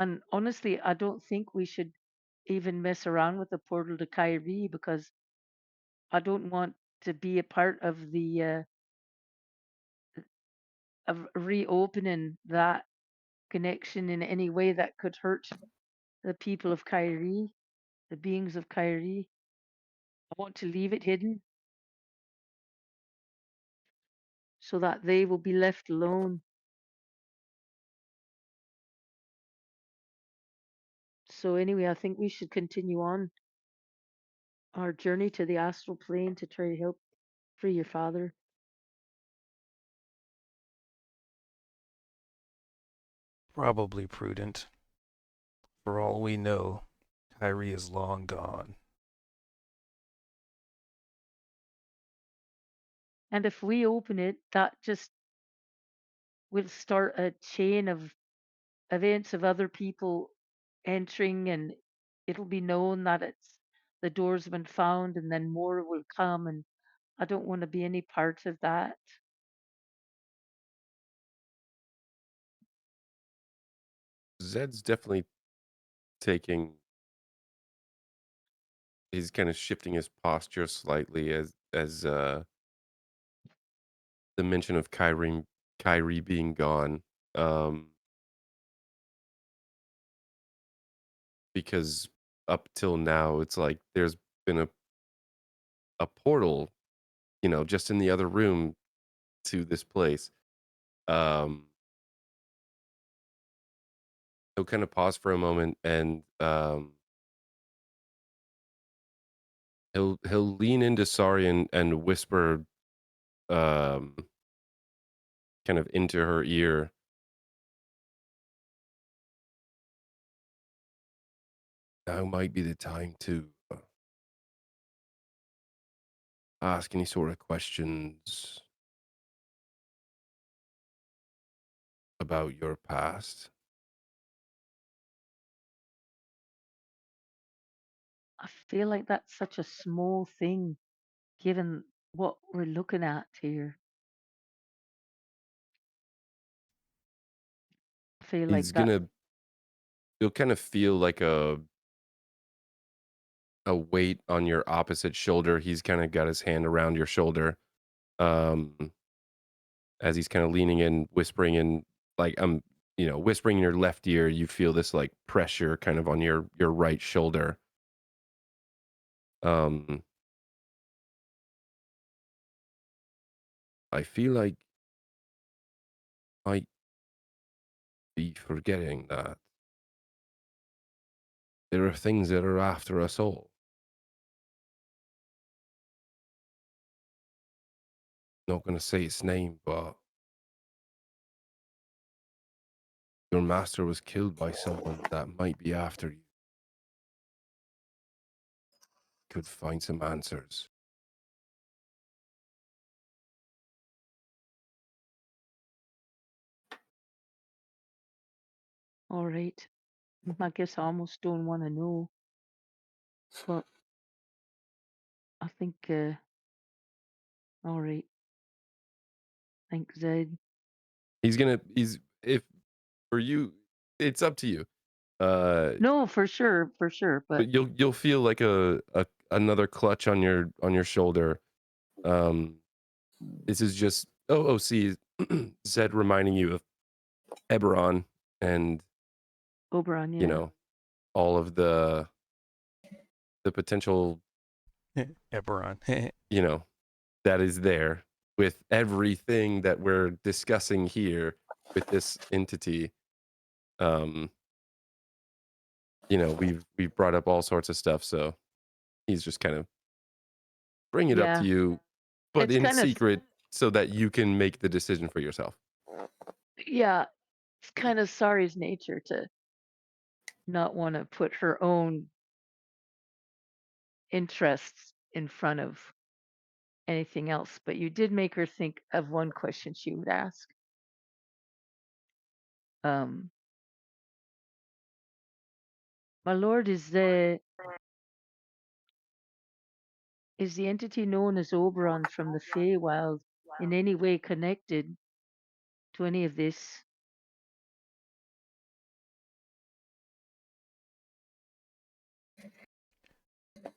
And honestly, I don't think we should even mess around with the portal to Kyrie because I don't want to be a part of the of reopening that connection in any way that could hurt the people of Kyrie, the beings of Kyrie. I want to leave it hidden so that they will be left alone. So anyway, I think we should continue on our journey to the astral plane to try to help free your father. Probably prudent. For all we know, Kyrie is long gone. And if we open it, that just will start a chain of events of other people entering, and it'll be known that the door's been found, and then more will come, and I don't want to be any part of that. Zed's definitely taking. He's kind of shifting his posture slightly as the mention of Kyrie being gone. Because up till now, it's like there's been a portal, just in the other room to this place. He'll kind of pause for a moment and he'll lean into Sari and whisper kind of into her ear. Now might be the time to ask any sort of questions about your past. I feel like that's such a small thing given what we're looking at here. I feel like He's that. you'll kind of feel like a weight on your opposite shoulder. He's kind of got his hand around your shoulder. As he's kind of leaning in, whispering in, like, whispering in your left ear, you feel this like pressure kind of on your right shoulder. I feel like I might be forgetting that there are things that are after us all. Not going to say its name, but your master was killed by someone that might be after you. Could find some answers. All right. I guess I almost don't want to know, but I think, all right. Thanks, Zed. If for you, it's up to you. No, for sure, but But you'll feel like a another clutch on your shoulder. This is just OOC Zed reminding you of Eberron and Oberon, yeah. all of the potential Eberron. that is there with everything that we're discussing here with this entity. We've brought up all sorts of stuff, so he's just kind of bring it up to Yeah. you, but It's in kind of, secret so that you can make the decision for yourself. yeah, it's kind of Sari's nature to not want to put her own interests in front of anything else. But you did make her think of one question she would ask. Um, my lord, is the entity known as Oberon from the Feywild in any way connected to any of this?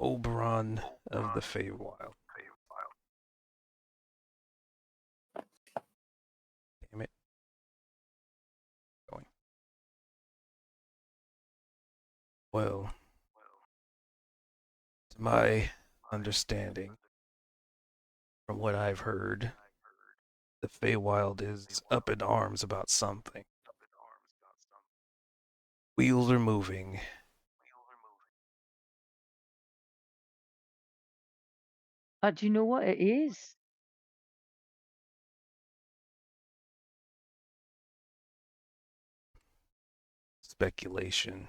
Oberon of the Feywild. Damn it. Going. Well, to my understanding, from what I've heard, the Feywild is up in arms about something. Wheels are moving. Do you know what it is? Speculation.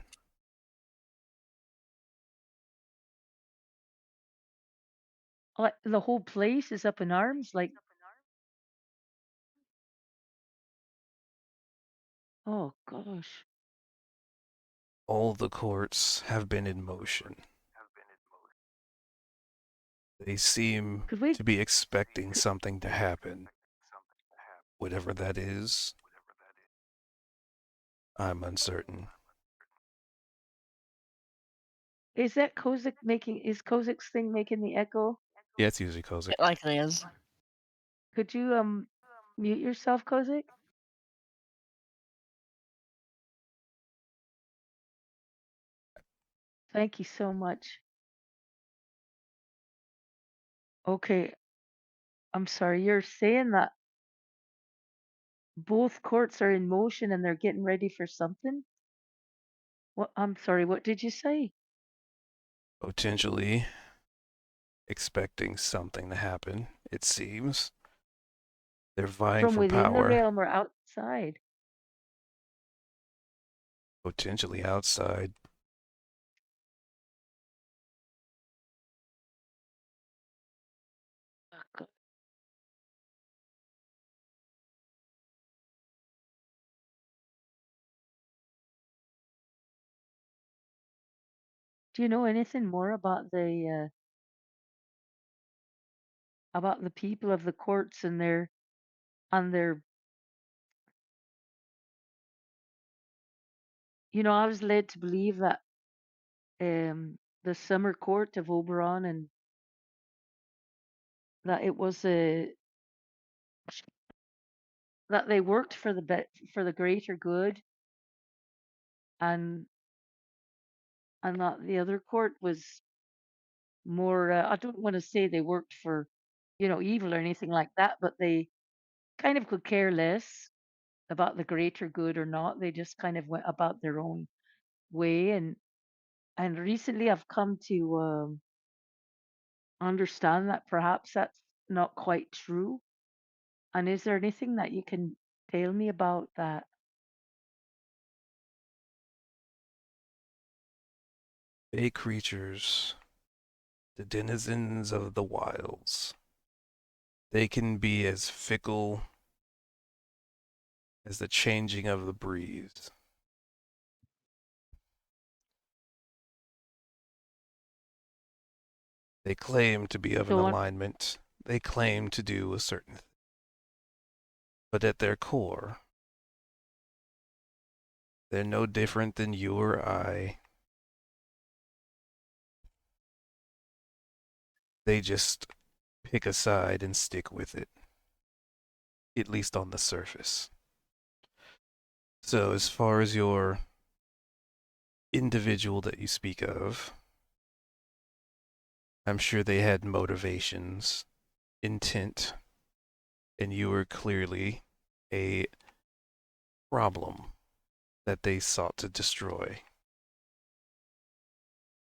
Like the whole place is up in arms. Like, oh gosh. All the courts have been in motion. They seem Could we? to be expecting something to happen. Whatever that is, I'm uncertain. Is that Kozik making? Is Kozik's thing making the echo? Yeah, it's usually Kozik. It likely is. Could you mute yourself, Kozik? Thank you so much. Okay, I'm sorry. You're saying that both courts are in motion and they're getting ready for something? What? I'm sorry. What did you say? Potentially expecting something to happen, it seems. They're vying From for within the power, realm or outside? potentially outside. Oh, God. Do you know anything more about the people of the courts and their? I was led to believe that the summer court of Oberon and that it was that they worked for for the greater good, and that the other court was more. I don't want to say they worked for, evil or anything like that, but they kind of could care less about the greater good or not. They just kind of went about their own way, and recently I've come to understand that perhaps that's not quite true. And is there anything that you can tell me about that? Fey creatures, the denizens of the wilds. They can be as fickle as the changing of the breeze. They claim to be of an So, alignment. They claim to do a certain thing. But at their core, they're no different than you or I. They just pick a side and stick with it, at least on the surface. So, as far as your individual that you speak of, I'm sure they had motivations, intent, and you were clearly a problem that they sought to destroy.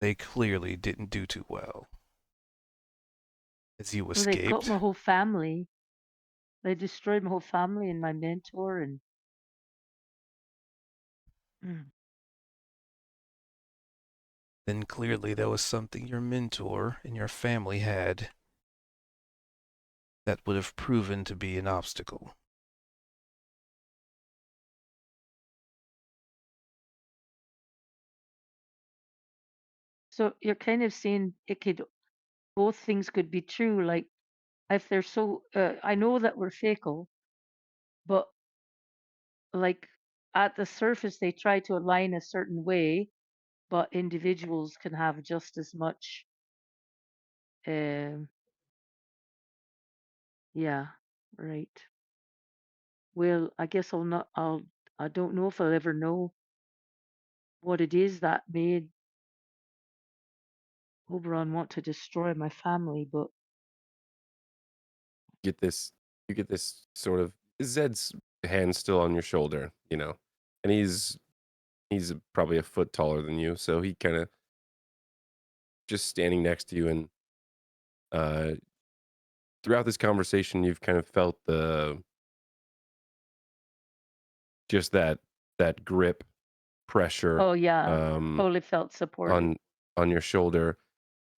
They clearly didn't do too well. As you well, they got escaped, my whole family. They destroyed my whole family and my mentor and mm. then clearly there was something your mentor and your family had that would have proven to be an obstacle. So you're kind of saying both things could be true. Like if they're so, I know that we're fickle, but like at the surface they try to align a certain way, but individuals can have just as much. Um, yeah, right. Well, I guess I'll not. I don't know if I'll ever know what it is that made Oberon want to destroy my family, but Get this, you get this sort of Zed's hand still on your shoulder, and he's probably a foot taller than you, so he kind of just standing next to you, and uh, throughout this conversation, you've kind of felt just that grip, pressure, oh yeah, um, totally felt supported. on your shoulder,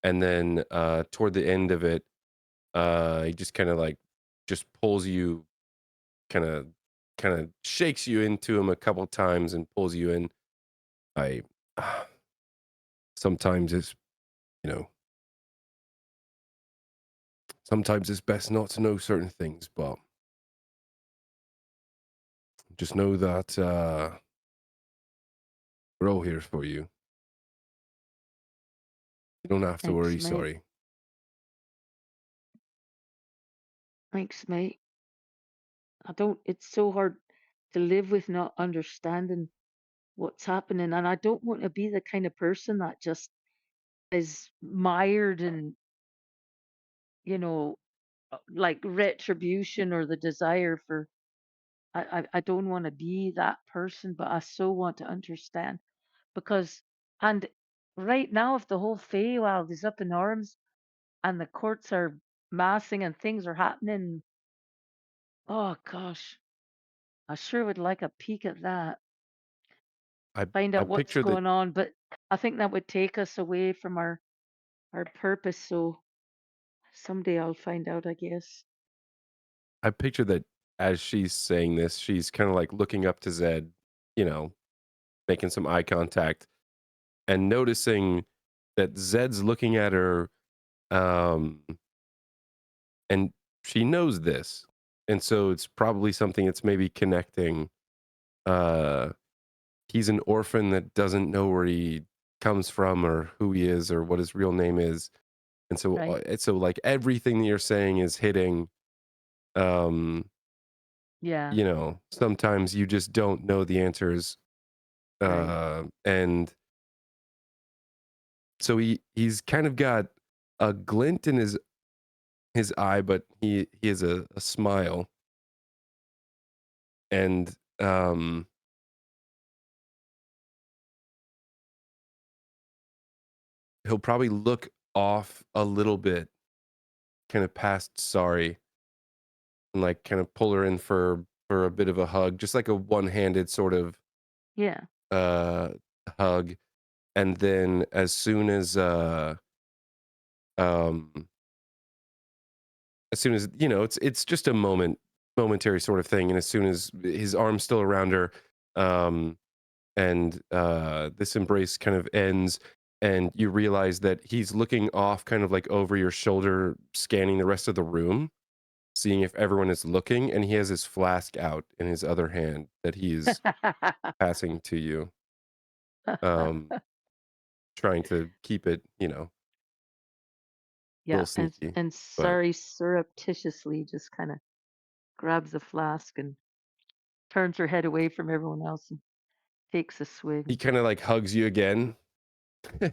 and then toward the end of it, He just kind of like just pulls you, kind of shakes you into him a couple times and pulls you in. I sometimes it's, you know, sometimes it's best not to know certain things, but just know that we're all here for you. You don't have to Thanks, worry. mate. Sorry. Thanks, mate. It's so hard to live with not understanding what's happening. And I don't want to be the kind of person that just is mired in, like retribution or the desire for. I don't want to be that person, but I so want to understand because, and right now, if the whole Feywild is up in arms and the courts are massing and things are happening, oh gosh, I sure would like a peek at that. I Find I out what's picture that going on, but I think that would take us away from our purpose. So someday I'll find out, I guess. I picture that as she's saying this, she's kind of like looking up to Zed, you know, making some eye contact and noticing that Zed's looking at her, um, and she knows this. And so it's probably something that's maybe connecting. Uh, he's an orphan that doesn't know where he comes from or who he is or what his real name is. And so, Right? so like everything that you're saying is hitting. Um, Yeah. you know, sometimes you just don't know the answers. Right. And so he's kind of got a glint in his eye, but he has a smile, and he'll probably look off a little bit, kind of past sorry, and like kind of pull her in for a bit of a hug, just like a one-handed sort of Yeah. uh hug. And then as soon as um you know, it's just a momentary sort of thing, and as soon as his arm's still around her, um and this embrace kind of ends, and you realize that he's looking off kind of like over your shoulder, scanning the rest of the room, seeing if everyone is looking, and he has his flask out in his other hand that he's passing to you, um trying to keep it, you know, a Yeah, little sneaky. and But Sari surreptitiously just kind of grabs the flask and turns her head away from everyone else and takes a he swig. kind of like hugs you again in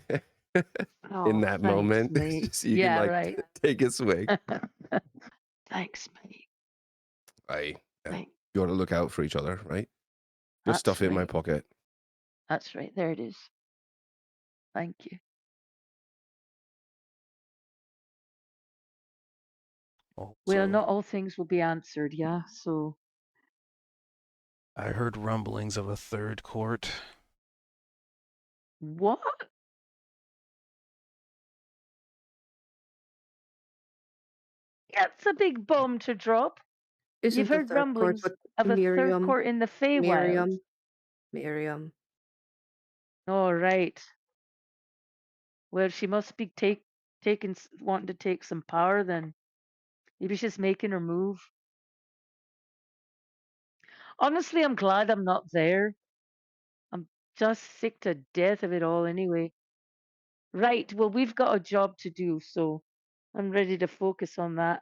Oh, that thanks, moment, mate. so you can Yeah, like right. take a swig. Thanks, mate. I Right. You ought to look out for each other, right? Just That's stuff it in my right. pocket. That's right. There it is. Thank you. Well, Also, not all things will be answered, yeah. So I heard rumblings of a third court. what? That's a big bomb to drop. Isn't You've the heard third court rumblings what of a third Miriam? court in the Feywild. Miriam. Oh, right. Well, she must be wanting to take some power then. Maybe she's making her move. Honestly, I'm glad I'm not there. I'm just sick to death of it all anyway. Right. Well, we've got a job to do, so I'm ready to focus on that.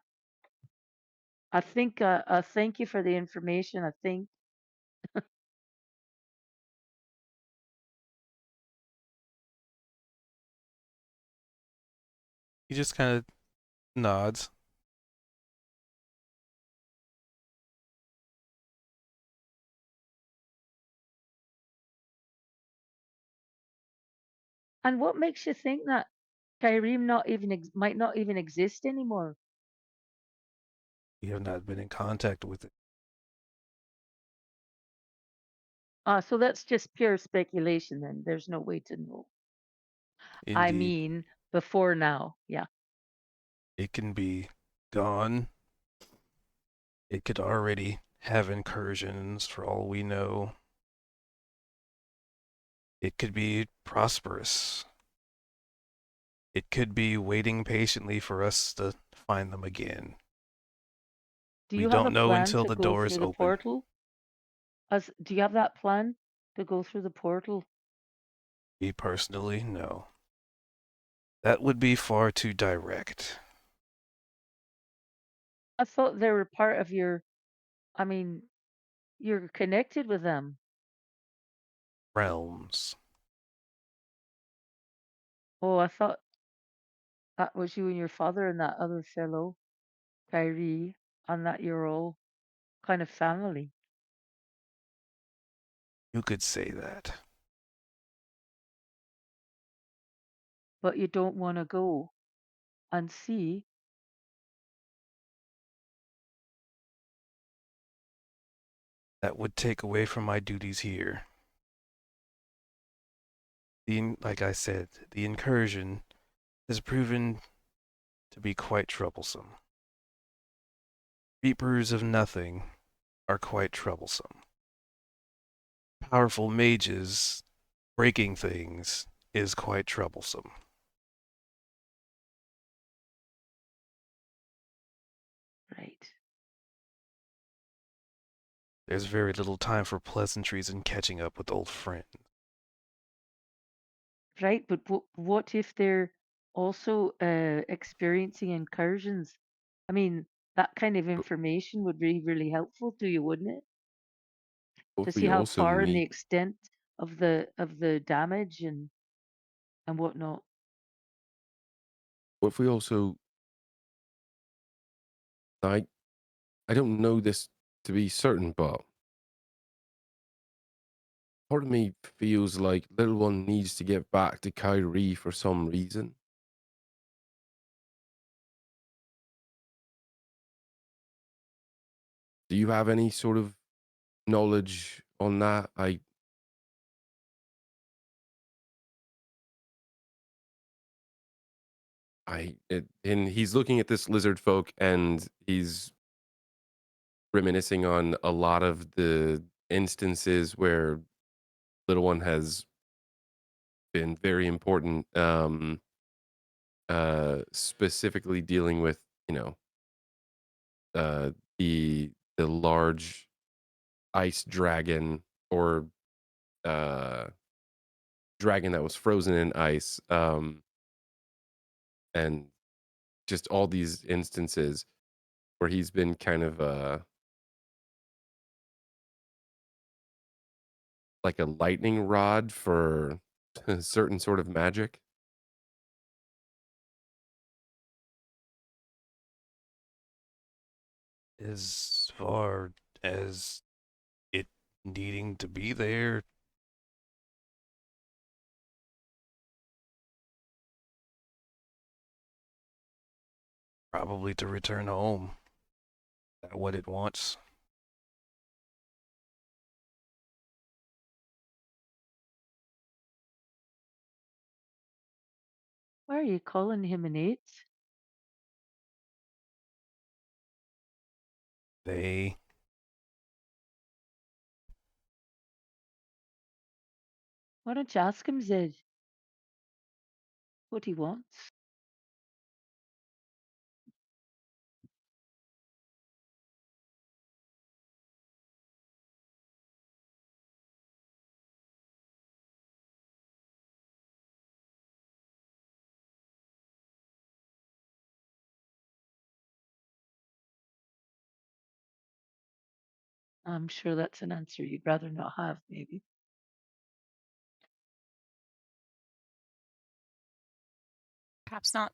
I think thank you for the information. I think He just kind of nods. and what makes you think that Kyrene might not even exist anymore? We have not been in contact with it. So that's just pure speculation then. There's no way to know. I Indeed, mean, before now. Yeah. it can be gone. It could already have incursions for all we know. It could be prosperous. It could be waiting patiently for us to find them again. Do We you have a don't know plan until to the go door is through the open. portal? Do you have that plan to go through the portal? Me personally, no. That would be far too direct. I thought they were part of your. I mean, you're connected with them. Realms. Oh, I thought that was you and your father and that other fellow, Kyrie, and that you're all kind of family. You could say that. But you don't want to go and see. That would take away from my duties here. Like I said, the incursion has proven to be quite troublesome. Reapers of nothing are quite troublesome. Powerful mages breaking things is quite troublesome. Right. There's very little time for pleasantries and catching up with old friends. Right, but what if they're also experiencing incursions? I mean, that kind of But information would be really helpful to you, wouldn't it? what To if see we how also far and the meet? extent of the damage and whatnot. What if we also? I I don't know this to be certain, but part of me feels like little one needs to get back to Kyrie for some reason. Do you have any sort of knowledge on that? And he's looking at this lizard folk and he's reminiscing on a lot of the instances where little one has been very important, specifically dealing with, you know, uh the large ice dragon, or uh dragon that was frozen in ice, and just all these instances where he's been kind of like a lightning rod for a certain sort of magic. As far as it needing to be there, probably to return home. Is that what it wants? Why are you calling him an eight? They Why don't you ask him, Zed, what he wants? I'm sure that's an answer you'd rather not have, maybe. Perhaps not.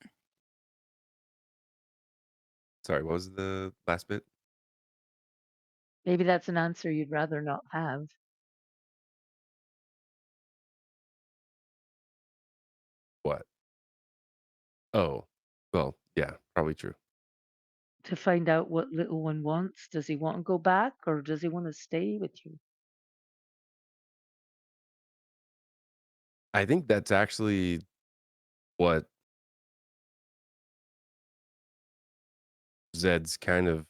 Sorry, what was the last bit? Maybe that's an answer you'd rather not have. What? Oh, well, yeah, probably true. To find out what little one wants. Does he want to go back or does he want to stay with you? I think that's actually what Zed's kind of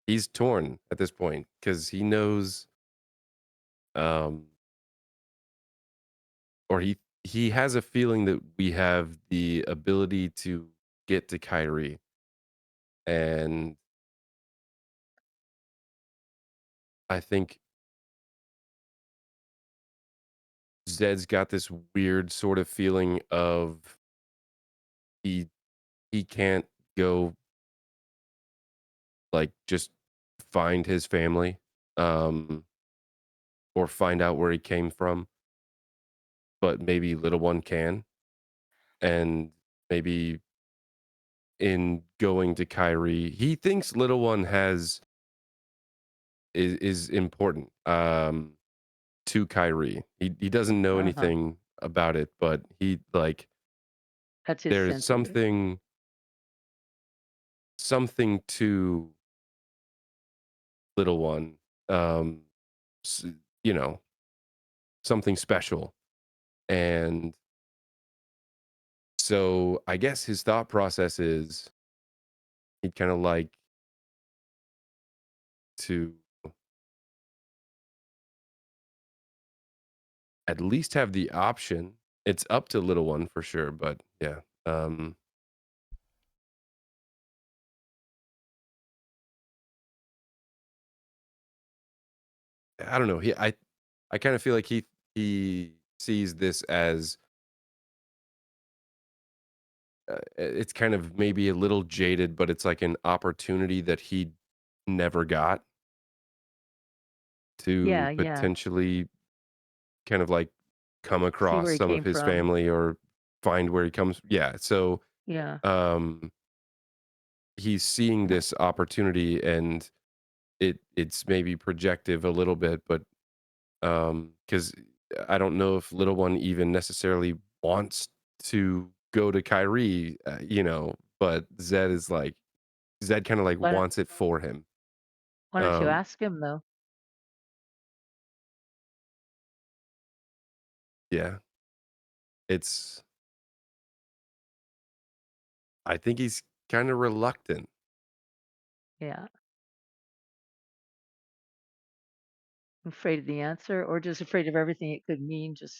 he's torn at this point because he knows, um, or he has a feeling that we have the ability to get to Kyrie, and I think Zed's got this weird sort of feeling of he he can't go like just find his family, um, or find out where he came from, but maybe little one can, and maybe in going to Kyrie, he thinks little one is important to Kyrie. He doesn't know Uh-huh. anything about it, but he like That's his there's sense of it. something to little one, um, s- you know, something special, and so I guess his thought process is he'd kind of like to at least have the option. It's up to little one for sure, but yeah. I don't know. I kind of feel like he sees this as it's kind of maybe a little jaded, but it's like an opportunity that he never got to Yeah, yeah. potentially kind of like come See across where he some of came his from. family or find where he comes. Yeah. So Yeah. um he's seeing this opportunity, and it's maybe projective a little bit, but because I don't know if little one even necessarily wants to go to Kyrie, but Zed kind of like Why don't wants it for him. why don't you Um, ask him though? yeah, it's I think he's kind of reluctant. Yeah. Afraid of the answer or just afraid of everything it could mean, just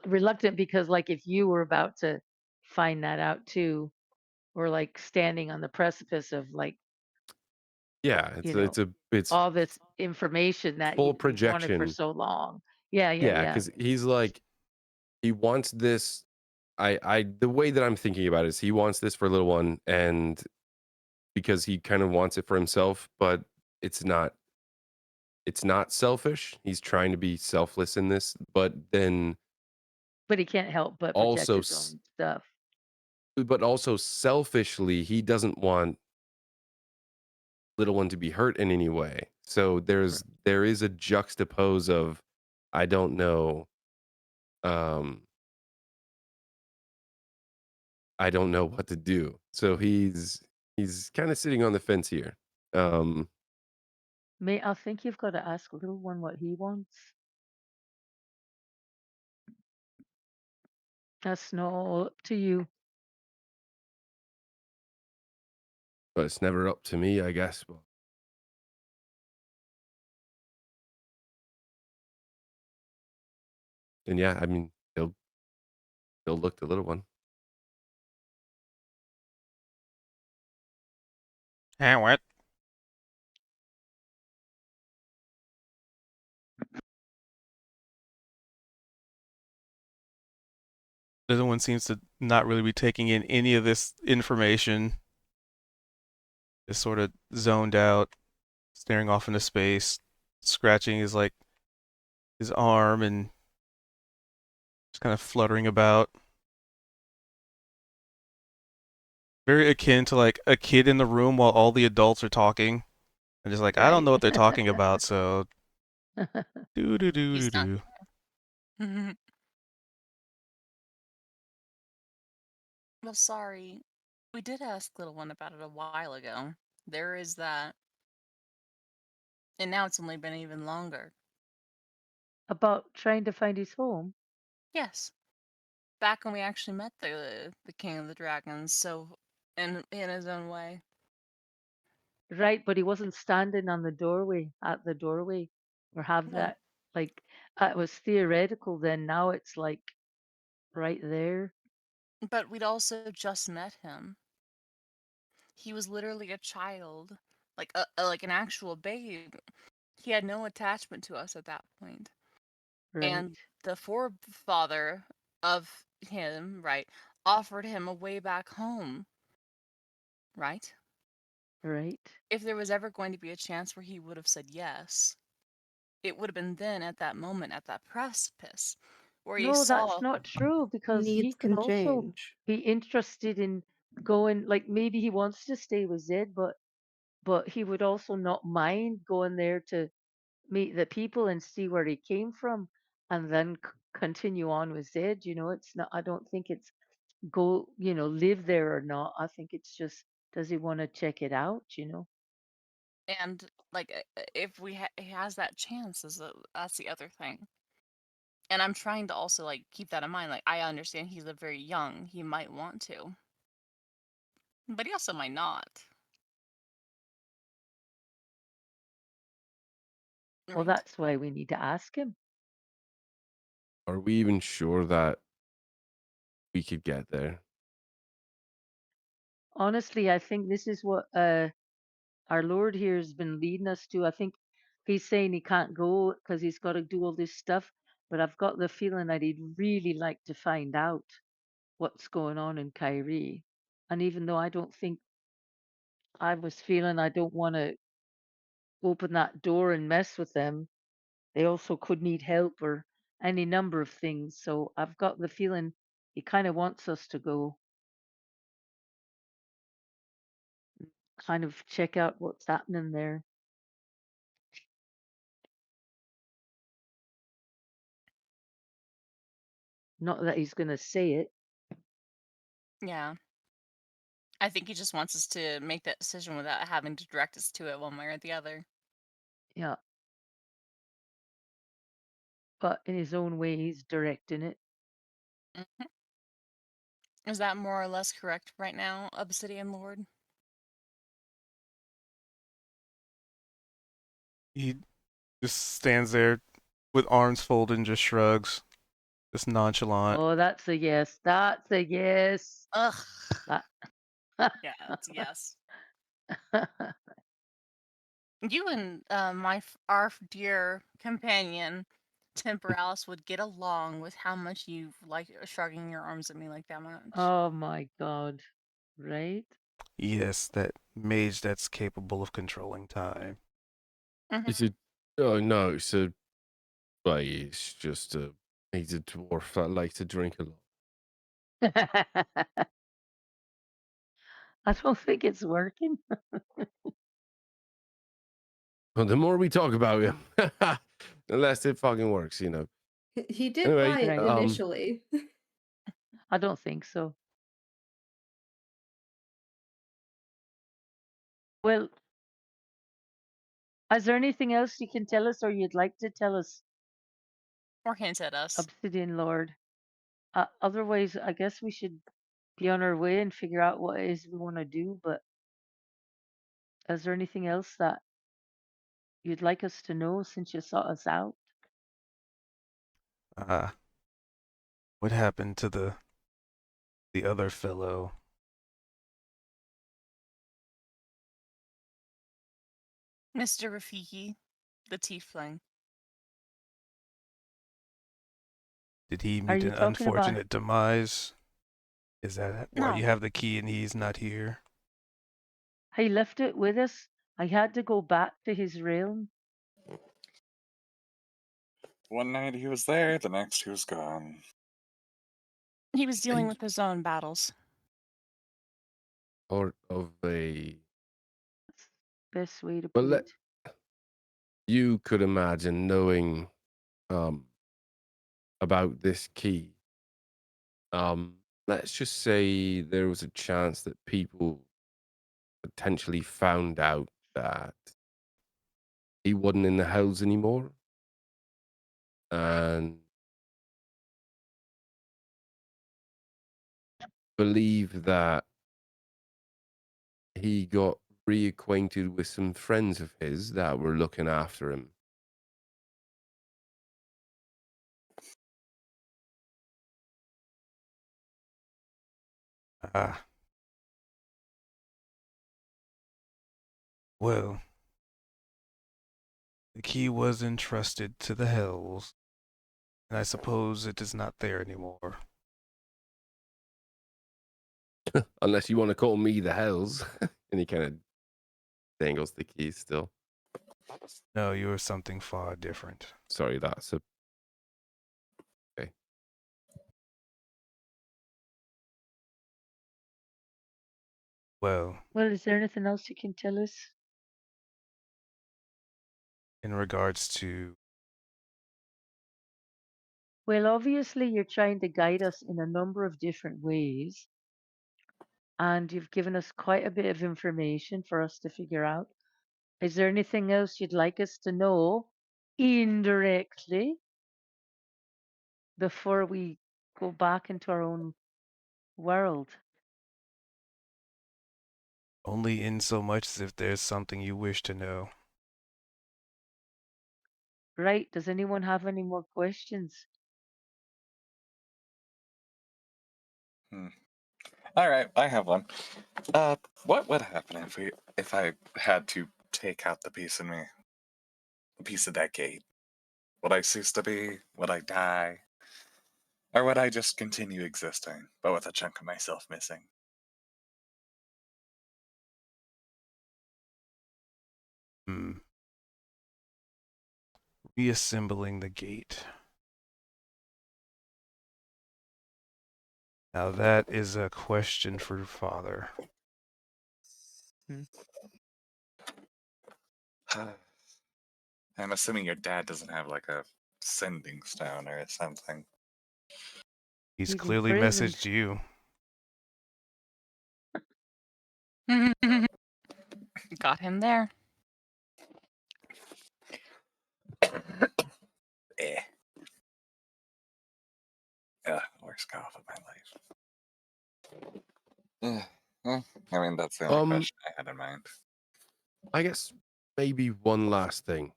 reluctant because like if you were about to find that out too, or like standing on the precipice of like, Yeah, you it's know, a it's all this information that full you've wanted for projection. so long. Yeah, yeah, Yeah, yeah. because he's like he wants this. I the way that I'm thinking about it is he wants this for little one, and because he kind of wants it for himself, but it's not it's not selfish. He's trying to be selfless in this, but then But he can't help but project also his own stuff. selfishly, he doesn't want little one to be hurt in any way. So Right. there is a juxtapose of I don't know, um I don't know what to do. So he's kind of sitting on the fence here. Um I think you've got to ask little one what he wants. That's no up to you. but it's never up to me, I guess. And yeah, I mean, he'll look to little one. And what? The other one seems to not really be taking in any of this information. Just sort of zoned out, staring off into space, scratching his arm and just kind of fluttering about. Very akin to like a kid in the room while all the adults are talking. And just like, I don't Right. know what they're talking about, so do do do do He's not. do. Well, sorry. We did ask little one about it a while ago. There is that. And now it's only been even longer. About trying to find his home. Yes. back when we actually met the King of the Dragons, so in his own way. Right, but he wasn't standing on the doorway at the doorway or have No, that like it was theoretical then. Now it's like right there. but we'd also just met him. He was literally a child, like an actual babe. He had no attachment to us at that point. Right, And the forefather of him, right, offered him a way back home, right? right. If there was ever going to be a chance where he would have said yes, it would have been then at that moment, at that precipice, where he No, that's saw. not true because he Needs could can also change. be interested in going, like maybe he wants to stay with Zed, but he would also not mind going there to meet the people and see where he came from and then continue on with Zed. It's not, I don't think it's go, live there or not. I think it's just, does he want to check it out? And like if he has that chance, that's the other thing. And I'm trying to also like keep that in mind. Like I understand he's a very young, he might want to, but he also might not. Well, Right? that's why we need to ask him. Are we even sure that we could get there? Honestly, I think this is what our Lord here has been leading us to. I think he's saying he can't go because he's got to do all this stuff, but I've got the feeling that he'd really like to find out what's going on in Kyrie. And even though I don't think I was feeling I don't want to open that door and mess with them, they also could need help or any number of things. So I've got the feeling he kind of wants us to go kind of check out what's happening there. Not that he's going to say it. Yeah. I think he just wants us to make that decision without having to direct us to it one way or the other. Yeah. But in his own way, he's directing it. Mhm. Is that more or less correct right now, Obsidian Lord? He just stands there with arms folded and just shrugs, just nonchalant. Oh, that's a yes. That's a yes. Ugh. That Yeah, that's a yes. You and our dear companion Temporalis would get along with how much you like shrugging your arms at me like that much. oh my God. Right? Yes, that mage that's capable of controlling time. Is Mhm. it? Oh no, it's a. Well, it's just a. He's a dwarf that likes to drink a lot. I don't think it's working. Well, the more we talk about him, the less it fucking works, you know. He did Anyway, bite Right. initially. I don't think so. Well, is there anything else you can tell us or you'd like to tell us, Or hint at us. Obsidian Lord? Otherwise, I guess we should be on our way and figure out what it is we want to do. But is there anything else that you'd like us to know since you sought us out? What happened to the other fellow? Mr. Rafiki, the tiefling. Did he Are meet you an talking about unfortunate demise? Is that why you No, have the key and he's not here? he left it with us? I had to go back to his realm. One night he was there, the next he was gone. he was dealing And with his own battles. part of a. That's the best way to Well, put it. you could imagine knowing about this key. Let's just say there was a chance that people potentially found out that he wasn't in the hells anymore, and believe that he got reacquainted with some friends of his that were looking after him. Ah. Well, the key was entrusted to the Hells, and I suppose it is not there anymore. Unless you want to call me the Hells. And he kind of dangles the keys still. No, you are something far different. Sorry, that's a... Okay. Well, Well, is there anything else you can tell us? in regards to... Well, obviously, you're trying to guide us in a number of different ways, and you've given us quite a bit of information for us to figure out. Is there anything else you'd like us to know indirectly before we go back into our own world? Only in so much as if there's something you wish to know. Right? Does anyone have any more questions? All right, I have one. What would happen if I had to take out the piece of me, the piece of that gate? Would I cease to be? Would I die? Or would I just continue existing, but with a chunk of myself missing? Reassembling the gate. Now that is a question for Father. I'm assuming your dad doesn't have like a sending stone or something. He's He's clearly imprisoned. messaged you. Got him there. Eh. Worst cough of my life. I mean, that's the only question I had in mind. I guess maybe one last thing.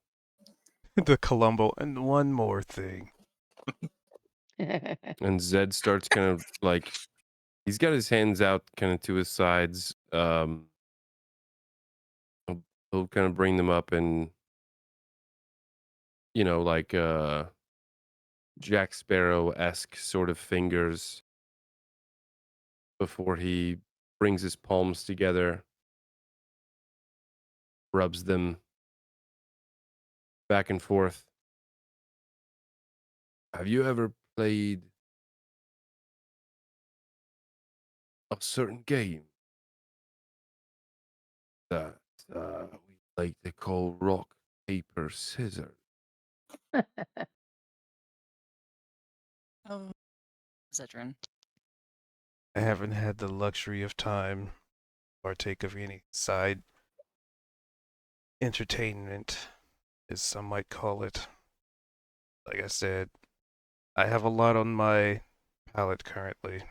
The Columbo, and one more thing. And Zed starts kind of like, he's got his hands out kind of to his sides. He'll kind of bring them up and, you know, like Jack Sparrow-esque sort of fingers before he brings his palms together, rubs them back and forth. Have you ever played a certain game that we like to call rock, paper, scissors? Oh, Zedrin. I haven't had the luxury of time to partake of any side entertainment, as some might call it. Like I said, I have a lot on my palette currently.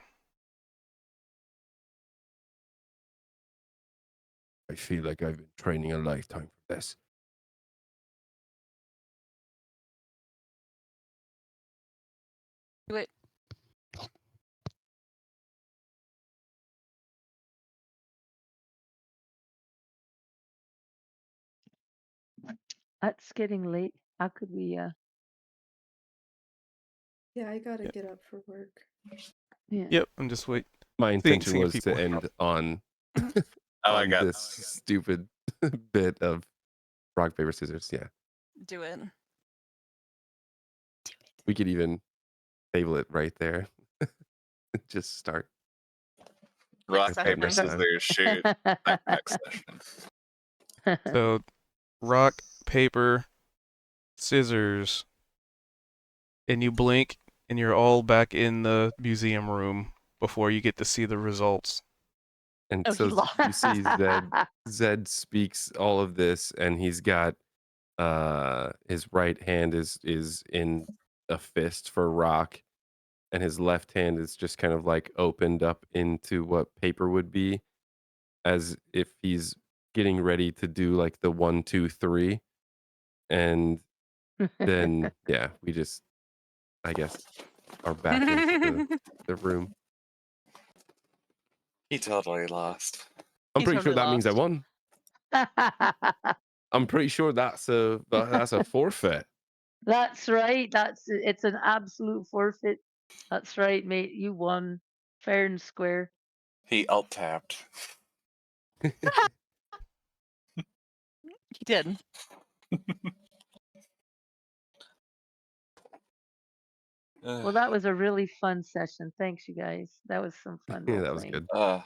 I feel like I've been training a lifetime for this. Do it. It's getting late. How could we Yeah, I gotta Yep. get up for work. yeah. Yep, I'm just waiting. My intention seeing if was people to end on Oh, I on got this stupid bit of rock, paper, scissors. Yeah. Do it. We could even table it right there. Just start. rock, Next paper, session. scissors, shoot. Next session. So, rock, paper, scissors, and you blink, and you're all back in the museum room before you get to see the results. And Oh, he so lost. you see Zed speaks all of this, and he's got his right hand is in a fist for rock, and his left hand is just kind of like opened up into what paper would be, as if he's getting ready to do like the 1, 2, 3, and then yeah, we just, I guess, are back into the room. He totally lost. I'm He pretty sure totally that means I lost. won. I'm pretty sure that's a forfeit. That's right. It's an absolute forfeit. That's right, mate. You won fair and square. He alt tapped. He did. Well, that was a really fun session. Thanks, you guys. That was some fun Yeah, role that was playing. good.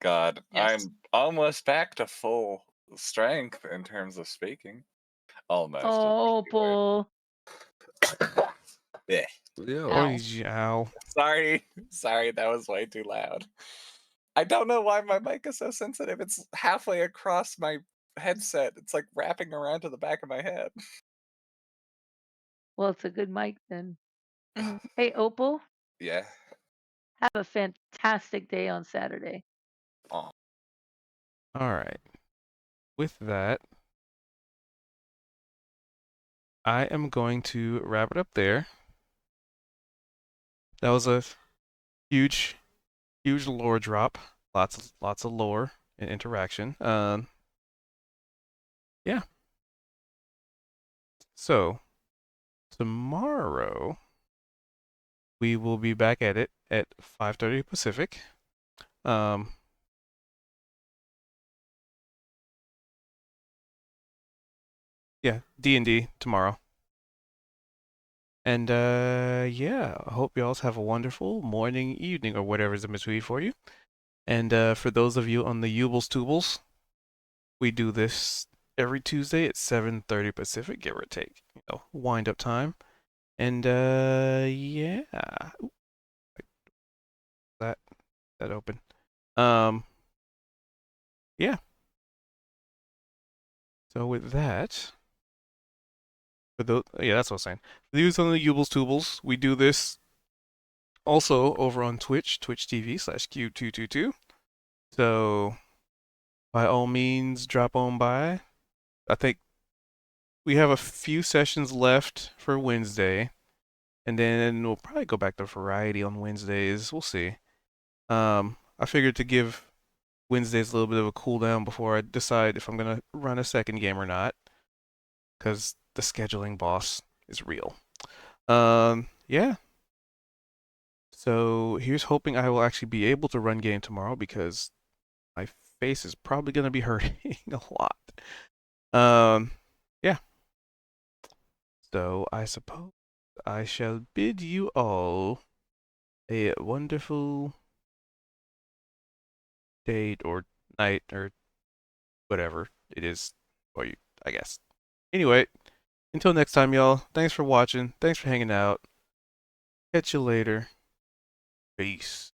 God, Yes. I'm almost back to full strength in terms of speaking. Almost. Oh, Paul. Yeah. Yeah. Oh, yow. Sorry, that was way too loud. I don't know why my mic is so sensitive. It's halfway across my headset. It's like wrapping around to the back of my head. Well, it's a good mic then. Mhm. Hey, Opal, Yeah. have a fantastic day on Saturday. Aw. All right. With that, I am going to wrap it up there. That was a huge lore drop. Lots of lore and interaction. Yeah. So tomorrow we will be back at it at 5:30 Pacific. Yeah, D&D tomorrow. And yeah, I hope y'all have a wonderful morning, evening, or whatever's in between for you. And for those of you on the Yubles Tubles, we do this every Tuesday at 7:30 Pacific, give or take. Wind up time. And yeah. Ooh, that open. Yeah. So with that, for those, yeah, that's what I was saying. For those on the Yubles Tubles, we do this also over on Twitch, Twitch TV/Q222. So by all means, drop on by. I think we have a few sessions left for Wednesday, and then we'll probably go back to variety on Wednesdays. We'll see. I figured to give Wednesdays a little bit of a cool down before I decide if I'm gonna run a second game or not, because the scheduling boss is real. Yeah. So here's hoping I will actually be able to run game tomorrow because my face is probably gonna be hurting a lot. Yeah. So I suppose I shall bid you all a wonderful day or night or whatever it is for you, I guess. Anyway, until next time, y'all. Thanks for watching. Thanks for hanging out. Catch you later. Peace.